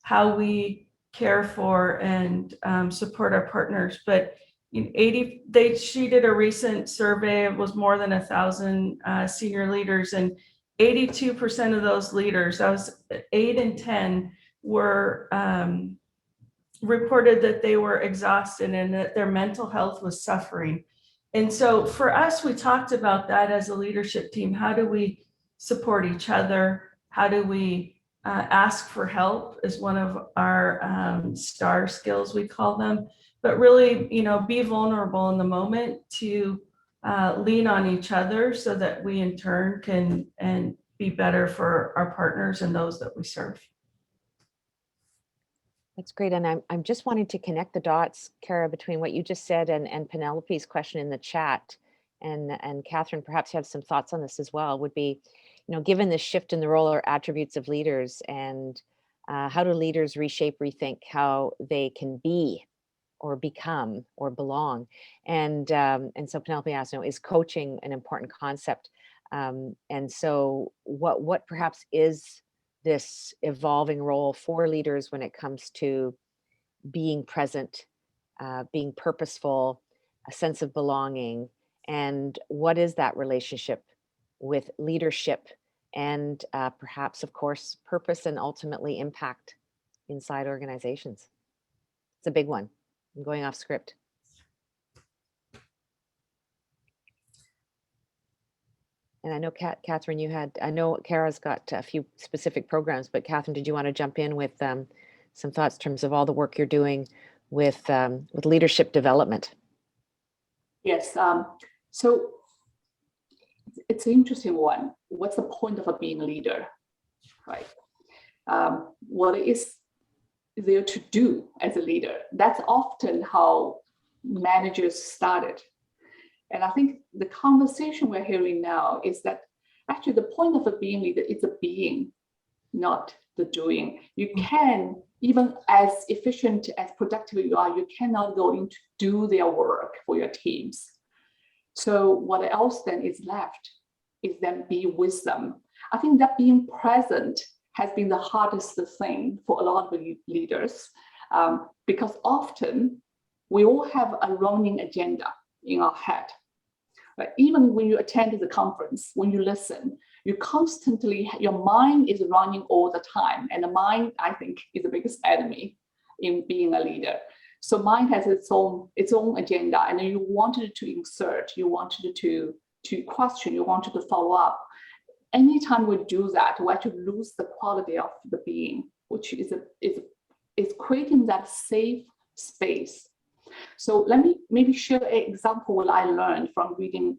how we care for and support our partners. But she did a recent survey. It was more than 1,000 senior leaders, and 82% of those leaders, that was 8 in 10, were reported that they were exhausted and that their mental health was suffering. And so for us, we talked about that as a leadership team. How do we support each other? How do we ask for help is one of our STAR skills, we call them. But really, be vulnerable in the moment to lean on each other so that we in turn can be better for our partners and those that we serve. That's great. And I'm just wanting to connect the dots, Kara, between what you just said and Penelope's question in the chat. And Catherine, perhaps you have some thoughts on this as well, would be, given the shift in the role or attributes of leaders, and how do leaders reshape, rethink how they can be or become or belong? And so Penelope asked, is coaching an important concept? And so what perhaps is this evolving role for leaders when it comes to being present, being purposeful, a sense of belonging, and what is that relationship with leadership and perhaps, of course, purpose and ultimately impact inside organizations? It's a big one. I'm going off script. And I know, Catherine, I know Kara's got a few specific programs, but Catherine, did you want to jump in with some thoughts in terms of all the work you're doing with leadership development? Yes. So it's an interesting one. What's the point of being a leader, right? What is there to do as a leader? That's often how managers started. And I think the conversation we're hearing now is that actually the point of a being leader is a being, not the doing. You can, even as efficient, as productive you are, you cannot go in to do their work for your teams. So what else then is left is then be with them. I think that being present has been the hardest thing for a lot of leaders, because often we all have a running agenda in our head. But even when you attend the conference, when you listen, you constantly, your mind is running all the time. And the mind, I think, is the biggest enemy in being a leader. So mind has its own agenda, and then you wanted to insert, you wanted to question, you wanted to follow up. Anytime we do that, we actually lose the quality of the being, which is creating that safe space. So let me maybe share an example what I learned from reading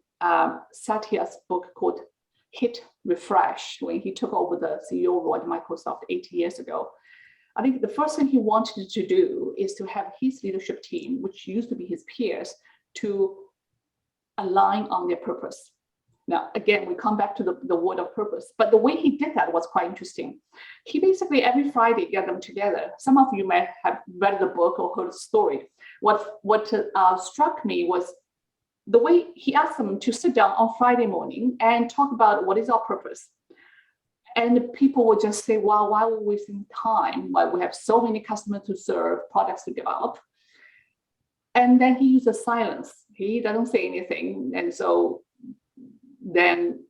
Satya's book called Hit Refresh, when he took over the CEO role at Microsoft 8 years ago. I think the first thing he wanted to do is to have his leadership team, which used to be his peers, to align on their purpose. Now, again, we come back to the word of purpose, but the way he did that was quite interesting. He basically every Friday get them together. Some of you may have read the book or heard the story. What struck me was the way he asked them to sit down on Friday morning and talk about what is our purpose. And people would just say, wow, why are we wasting time? Why we have so many customers to serve, products to develop. And then he uses silence. He doesn't say anything. And so then,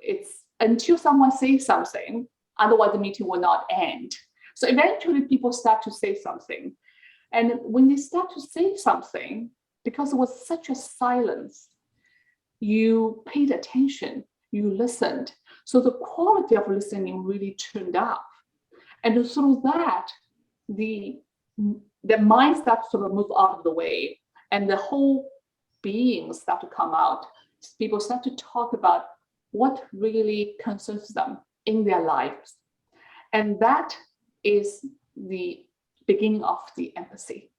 it's until someone says something, otherwise the meeting will not end. So eventually people start to say something. And when they start to say something, because it was such a silence, you paid attention, you listened. So the quality of listening really turned up. And through that, the mind starts to sort of move out of the way, and the whole being start to come out. People start to talk about what really concerns them in their lives. And that is the beginning of the empathy.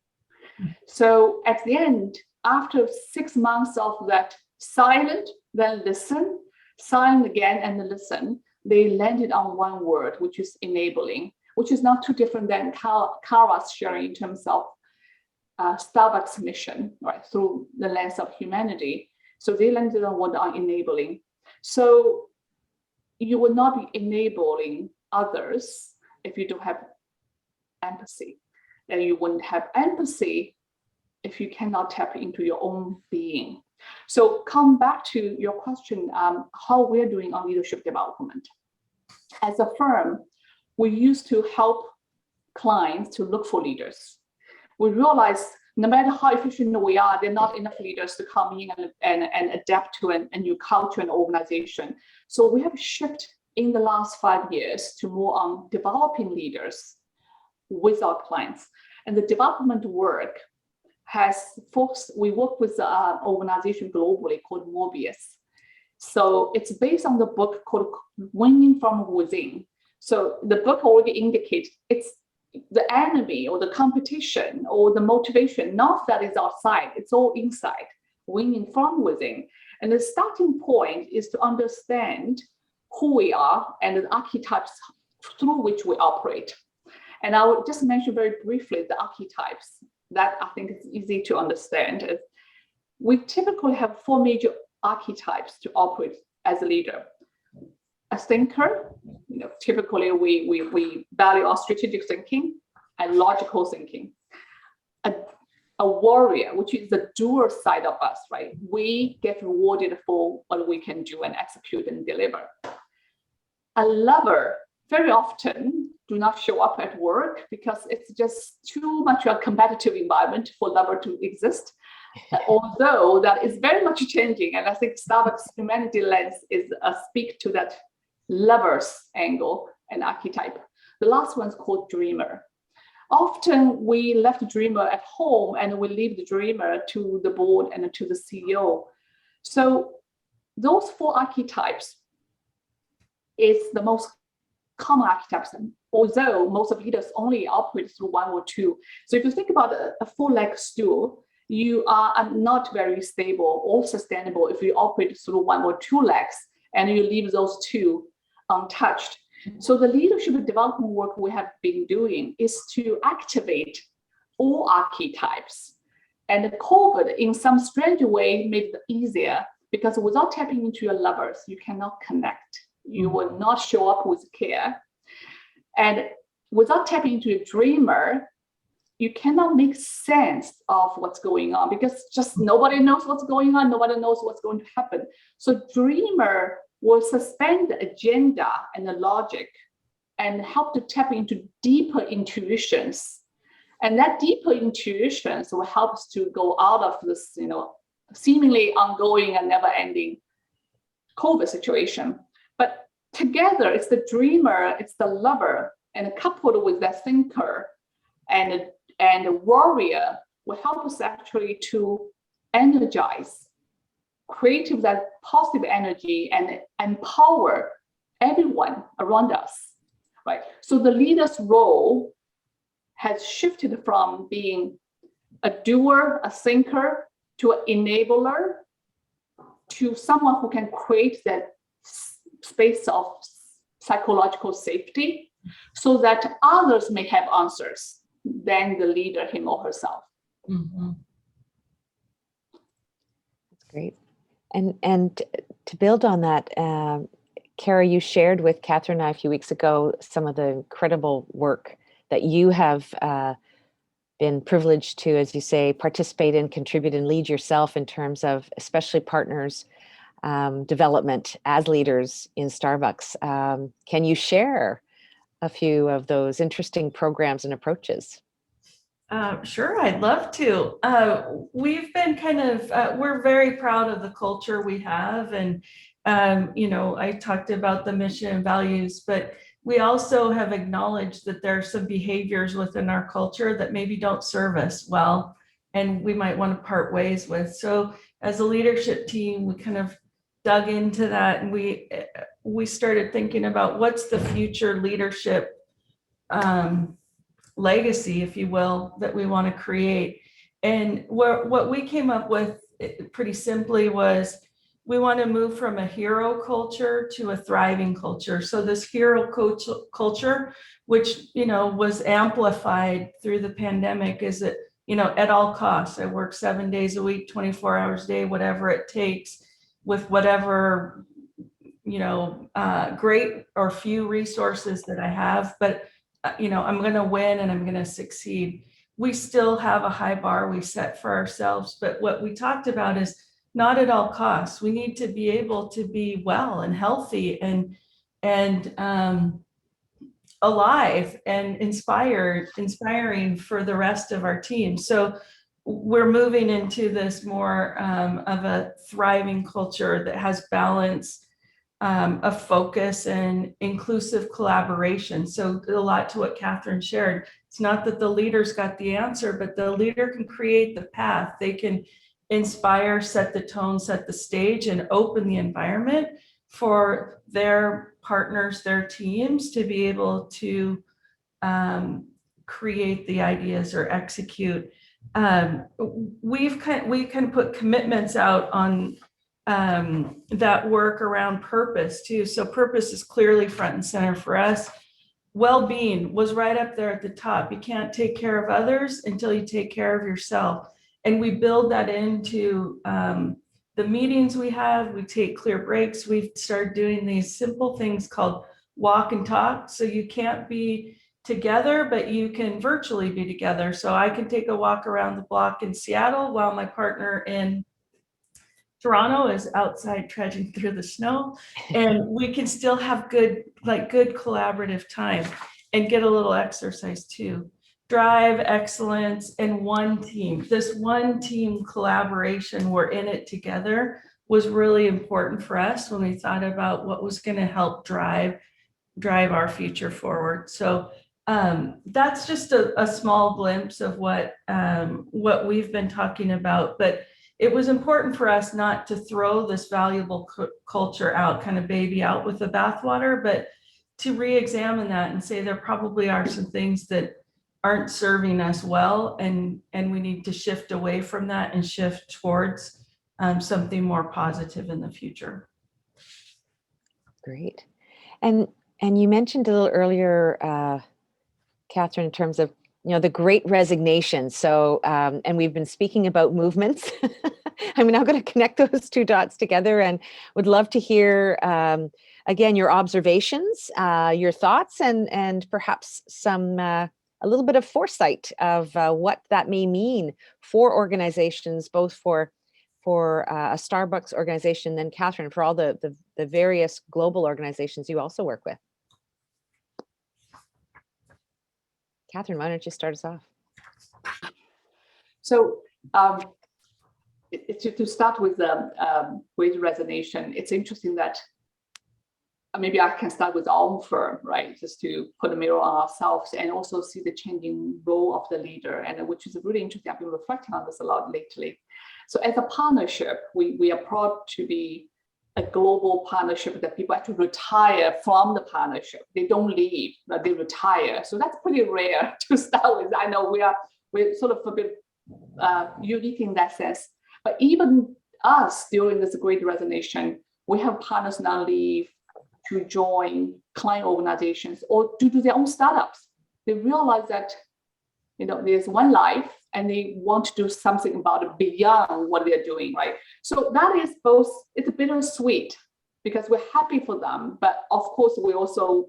So at the end, after 6 months of that silent, then listen, silent again, and then listen. They landed on one word, which is enabling, which is not too different than Kara's sharing in terms of Starbucks mission, right, through the lens of humanity. So they landed on what are enabling. So you will not be enabling others if you don't have empathy. And you wouldn't have empathy if you cannot tap into your own being. So come back to your question, how we're doing on leadership development. As a firm, we used to help clients to look for leaders. We realized no matter how efficient we are, there are not enough leaders to come in and adapt to a new culture and organization. So we have shifted in the last 5 years to more on developing leaders with our clients. And the development work has focused, we work with an organization globally called Mobius. So it's based on the book called Winning from Within. So the book already indicates it's the enemy or the competition or the motivation, not that is outside, it's all inside, winning from within. And the starting point is to understand who we are and the archetypes through which we operate. And I will just mention very briefly the archetypes that I think is easy to understand. We typically have 4 major archetypes to operate as a leader. A thinker, typically we value our strategic thinking and logical thinking. A warrior, which is the doer side of us, right? We get rewarded for what we can do and execute and deliver. A lover very often do not show up at work because it's just too much a competitive environment for lover to exist. Although that is very much changing, and I think Starbucks humanity lens is speak to that lover's angle and archetype. The last one's called dreamer. Often we left the dreamer at home and we leave the dreamer to the board and to the CEO. So those 4 archetypes is the most common archetypes, although most of leaders only operate through 1 or 2. So if you think about a 4-leg stool, you are not very stable or sustainable if you operate through 1 or 2 legs and you leave those 2 untouched. So the leadership and development work we have been doing is to activate all archetypes. And COVID, in some strange way, made it easier because without tapping into your lovers, you cannot connect. You will not show up with care. And without tapping into a dreamer, you cannot make sense of what's going on because just nobody knows what's going on. Nobody knows what's going to happen. So dreamer will suspend the agenda and the logic and help to tap into deeper intuitions. And that deeper intuitions will help us to go out of this, seemingly ongoing and never ending COVID situation. But together, it's the dreamer, it's the lover, and coupled with that thinker and a warrior will help us actually to energize, create that positive energy and empower everyone around us, right? So the leader's role has shifted from being a doer, a thinker, to an enabler, to someone who can create that space of psychological safety so that others may have answers than the leader, him or herself. Mm-hmm. That's great. And to build on that, Kara, you shared with Catherine and I a few weeks ago some of the incredible work that you have been privileged to, as you say, participate in, contribute, and lead yourself in terms of especially partners development as leaders in Starbucks. Can you share a few of those interesting programs and approaches? Sure, I'd love to. We've been we're very proud of the culture we have. And, I talked about the mission and values, but we also have acknowledged that there are some behaviors within our culture that maybe don't serve us well, and we might want to part ways with. So as a leadership team, we kind of dug into that, and we started thinking about what's the future leadership legacy, if you will, that we want to create. And what we came up with pretty simply was we want to move from a hero culture to a thriving culture. So this hero culture, which, was amplified through the pandemic, is that, at all costs, I work 7 days a week, 24 hours a day, whatever it takes, with whatever, great or few resources that I have, but, I'm going to win and I'm going to succeed. We still have a high bar we set for ourselves, but what we talked about is not at all costs. We need to be able to be well and healthy and alive and inspiring for the rest of our team. So we're moving into this more of a thriving culture that has balance, of focus and inclusive collaboration. So a lot to what Catherine shared. It's not that the leader's got the answer, but the leader can create the path. They can inspire, set the tone, set the stage, and open the environment for their partners, their teams to be able to create the ideas or execute. We kind of put commitments out on that work around purpose too. So purpose is clearly front and center for us. Well-being was right up there at the top. You can't take care of others until you take care of yourself. And we build that into the meetings we have. We take clear breaks. We've started doing these simple things called walk and talk. So you can't be together, but you can virtually be together. So I can take a walk around the block in Seattle while my partner in Toronto is outside trudging through the snow, and we can still have good collaborative time and get a little exercise too. Drive, excellence, and one team. This one team collaboration, we're in it together, was really important for us when we thought about what was going to help drive our future forward. So that's just a small glimpse of what we've been talking about, but it was important for us not to throw this valuable culture out, kind of baby out with the bathwater, but to re-examine that and say there probably are some things that aren't serving us well, and we need to shift away from that and shift towards something more positive in the future. Great. And you mentioned a little earlier, Catherine, in terms of the Great Resignation. So, and we've been speaking about movements. I'm now going to connect those two dots together, and would love to hear, again, your observations, your thoughts, and perhaps some a little bit of foresight of what that may mean for organizations, both for a Starbucks organization, then Catherine, for all the various global organizations you also work with. Catherine, why don't you start us off? So to start with the Great Resignation, it's interesting that maybe I can start with our own firm, right? Just to put a mirror on ourselves and also see the changing role of the leader, and which is really interesting. I've been reflecting on this a lot lately. So as a partnership, we are proud to be a global partnership that people actually retire from the partnership. They don't leave, but they retire. So that's pretty rare to start with. I know we're sort of a bit unique in that sense. But even us during this Great Resignation, we have partners now leave to join client organizations or to do their own startups. They realize that there's one life, and they want to do something about it beyond what they're doing, right? So that is both, it's bittersweet because we're happy for them, but of course we also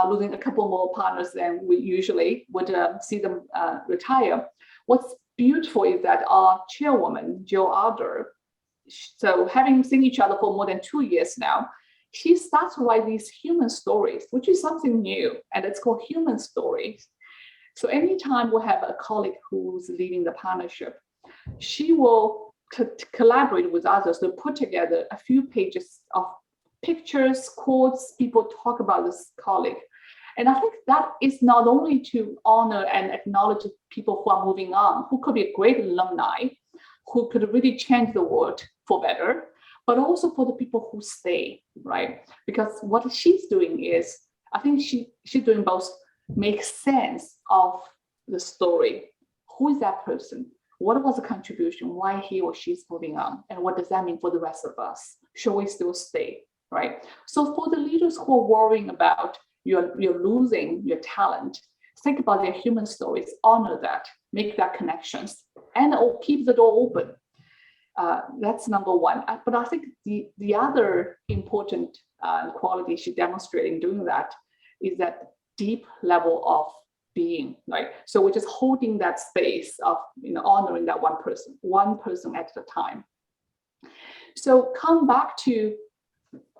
losing a couple more partners than we usually would see them retire. What's beautiful is that our chairwoman, Jill Alder, so having seen each other for more than 2 years now, she starts to write these human stories, which is something new, and it's called human stories. So anytime we have a colleague who's leading the partnership, she will collaborate with others to put together a few pages of pictures, quotes, people talk about this colleague. And I think that is not only to honor and acknowledge people who are moving on, who could be a great alumni, who could really change the world for better, but also for the people who stay, right? Because what she's doing is, I think she's doing both make sense of the story. Who is that person? What was the contribution? Why he or she's moving on? And what does that mean for the rest of us? Should we still stay, right? So for the leaders who are worrying about you're losing your talent, think about their human stories, honor that, make that connections, and keep the door open. That's number one. But I think the other important quality she demonstrated in doing that is that deep level of being, right? So we're just holding that space of honoring that one person at a time. So come back to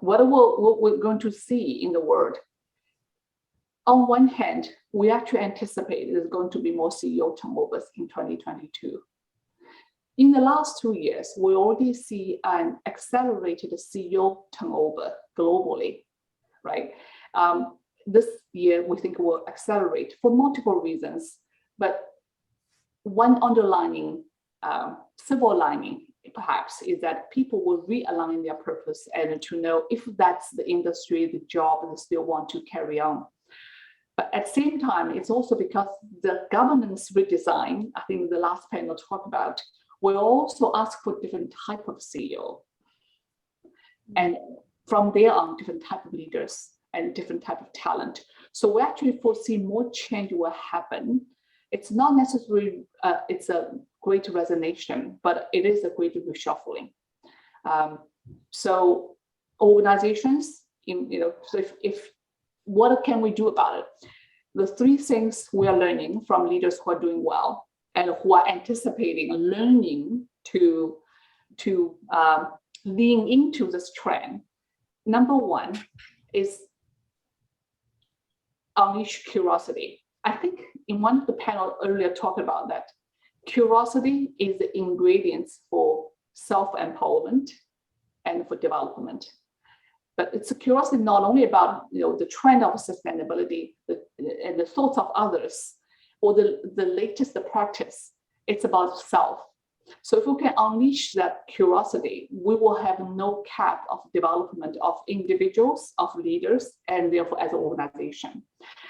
what we're going to see in the world. On one hand, we actually anticipate there's going to be more CEO turnovers in 2022. In the last 2 years, we already see an accelerated CEO turnover globally, right? This year, we think will accelerate for multiple reasons, but one underlining, silver lining, perhaps, is that people will realign their purpose and to know if that's the industry, the job they still want to carry on. But at the same time, it's also because the governance redesign, I think the last panel talked about, will also ask for different type of CEO. And from there on, different type of leaders and different type of talent. So we actually foresee more change will happen. It's not necessarily, it's a great resignation, but it is a great reshuffling. So organizations, so if what can we do about it? The three things we are learning from leaders who are doing well and who are anticipating learning to lean into this trend. Number one is unleash curiosity. I think in one of the panels earlier talked about that. Curiosity is the ingredients for self-empowerment and for development. But it's a curiosity not only about the trend of sustainability and the thoughts of others or the latest practice. It's about self. So if we can unleash that curiosity, we will have no cap of development of individuals, of leaders, and therefore as an organization.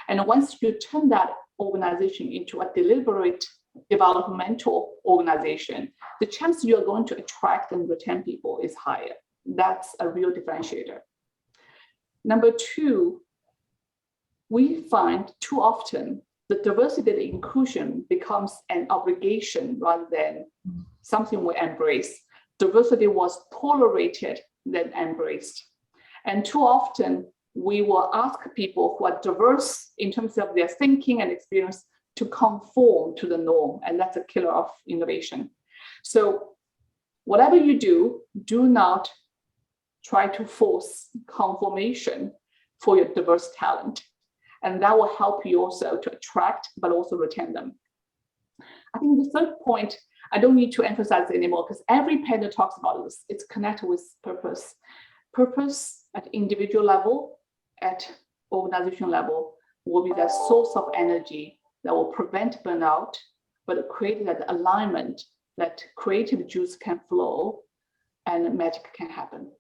And once you turn that organization into a deliberate developmental organization, the chance you're going to attract and retain people is higher. That's a real differentiator. Number two, we find too often the diversity and inclusion becomes an obligation rather than something we embrace. Diversity was tolerated than embraced. And too often we will ask people who are diverse in terms of their thinking and experience to conform to the norm, and that's a killer of innovation. So whatever you do, do not try to force conformation for your diverse talent. And that will help you also to attract, but also retain them. I think the third point, I don't need to emphasize anymore because every panel talks about this. It's connected with purpose. Purpose at individual level, at organization level, will be that source of energy that will prevent burnout, but create that alignment that creative juice can flow and magic can happen.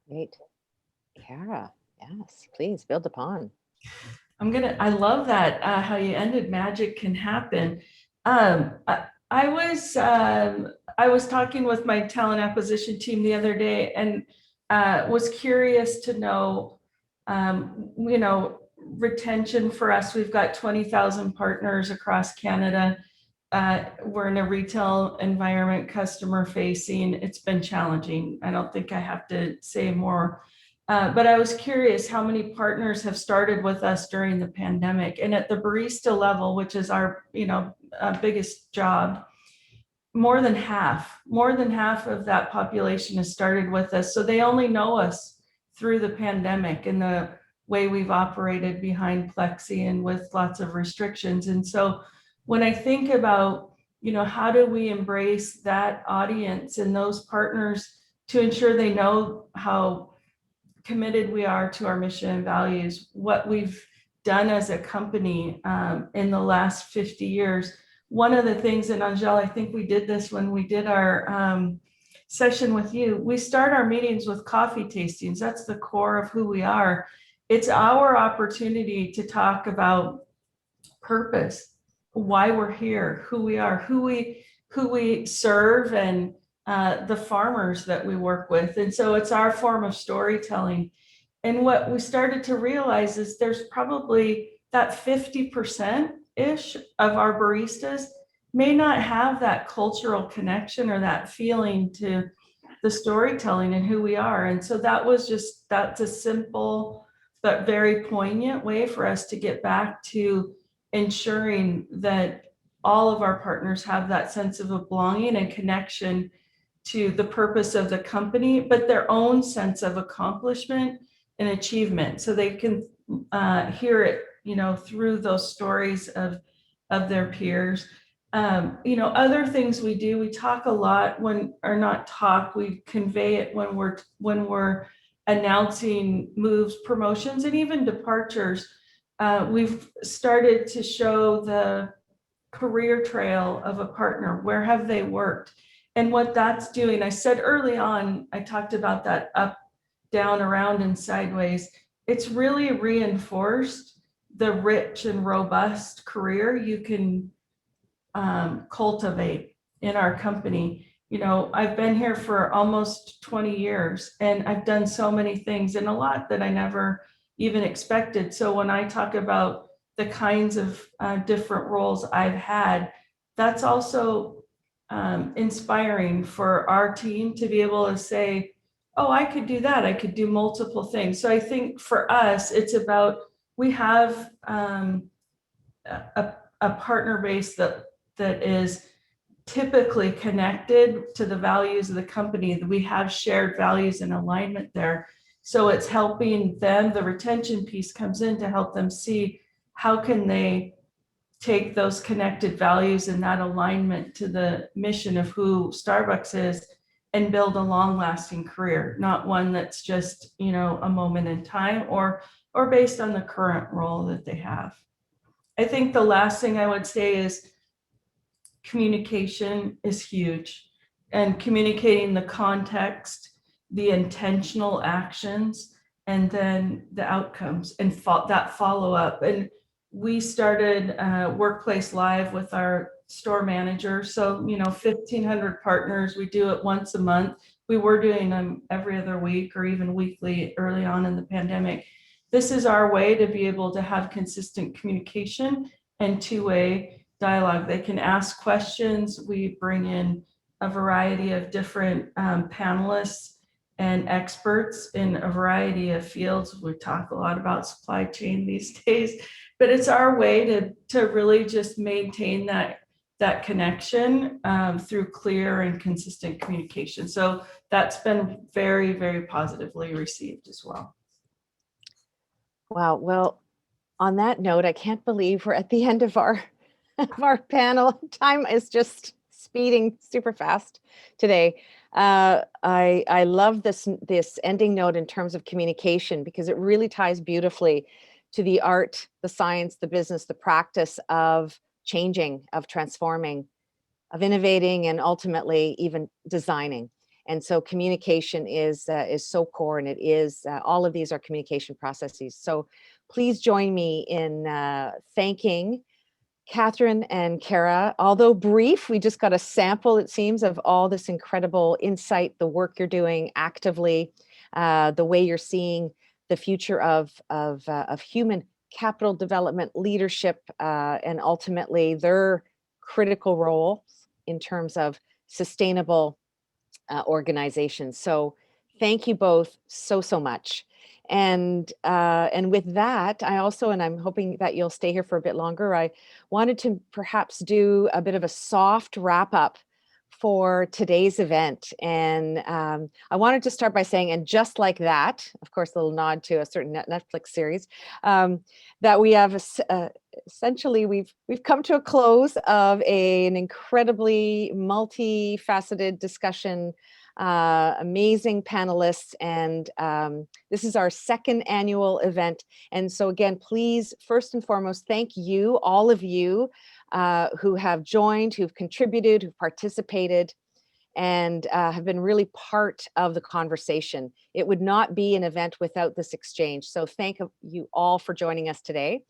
Great. Kara, yes, please build upon. I love that, how you ended magic can happen. I was talking with my talent acquisition team the other day and was curious to know, retention for us. We've got 20,000 partners across Canada. We're in a retail environment, customer facing. It's been challenging. I don't think I have to say more. But I was curious how many partners have started with us during the pandemic, and at the barista level, which is our biggest job, more than half of that population has started with us. So they only know us through the pandemic and the way we've operated behind plexi and with lots of restrictions. And so when I think about, how do we embrace that audience and those partners to ensure they know how committed we are to our mission and values, what we've done as a company in the last 50 years. One of the things, and Angel, I think we did this when we did our session with you, we start our meetings with coffee tastings. That's the core of who we are. It's our opportunity to talk about purpose, why we're here, who we are, who we serve, and the farmers that we work with. And so it's our form of storytelling. And what we started to realize is there's probably that 50%-ish of our baristas may not have that cultural connection or that feeling to the storytelling and who we are. And so that's a simple but very poignant way for us to get back to ensuring that all of our partners have that sense of a belonging and connection to the purpose of the company, but their own sense of accomplishment and achievement. So they can hear it, through those stories of their peers. Other things we do, we talk a lot we convey it when we're announcing moves, promotions, and even departures. We've started to show the career trail of a partner. Where have they worked? And what that's doing, I said early on, I talked about that up, down, around, and sideways. It's really reinforced the rich and robust career you can cultivate in our company. I've been here for almost 20 years, and I've done so many things, and a lot that I never even expected. So when I talk about the kinds of different roles I've had, that's also inspiring for our team to be able to say, oh, I could do that. I could do multiple things. So I think for us, it's about, we have a partner base that is typically connected to the values of the company, that we have shared values and alignment there. So it's helping them, the retention piece comes in to help them see how can they take those connected values and that alignment to the mission of who Starbucks is and build a long-lasting career, not one that's just, a moment in time or based on the current role that they have. I think the last thing I would say is communication is huge, and communicating the context, the intentional actions, and then the outcomes and that follow-up. And we started Workplace Live with our store manager. So, 1,500 partners, we do it once a month. We were doing them every other week or even weekly early on in the pandemic. This is our way to be able to have consistent communication and two-way dialogue. They can ask questions. We bring in a variety of different panelists and experts in a variety of fields. We talk a lot about supply chain these days, but it's our way to really just maintain that connection through clear and consistent communication. So that's been very, very positively received as well. Wow. Well, on that note, I can't believe we're at the end of our panel. Time is just speeding super fast today. I love this ending note in terms of communication, because it really ties beautifully to the art, the science, the business, the practice of changing, of transforming, of innovating, and ultimately even designing. And so communication is so core, and it is all of these are communication processes. So please join me in thanking Catherine and Kara. Although brief, we just got a sample, it seems, of all this incredible insight, the work you're doing actively, the way you're seeing the future of human capital development, leadership, and ultimately their critical role in terms of sustainable organizations. So thank you both so much. And with that, I also, and I'm hoping that you'll stay here for a bit longer, I wanted to perhaps do a bit of a soft wrap up for today's event. And I wanted to start by saying, and just like that, of course, a little nod to a certain Netflix series, that we have essentially, we've come to a close of an incredibly multifaceted discussion, amazing panelists, and this is our second annual event. And so again, please, first and foremost, thank you, all of you who have joined, who've contributed, who've participated, and have been really part of the conversation. It would not be an event without this exchange. So thank you all for joining us today.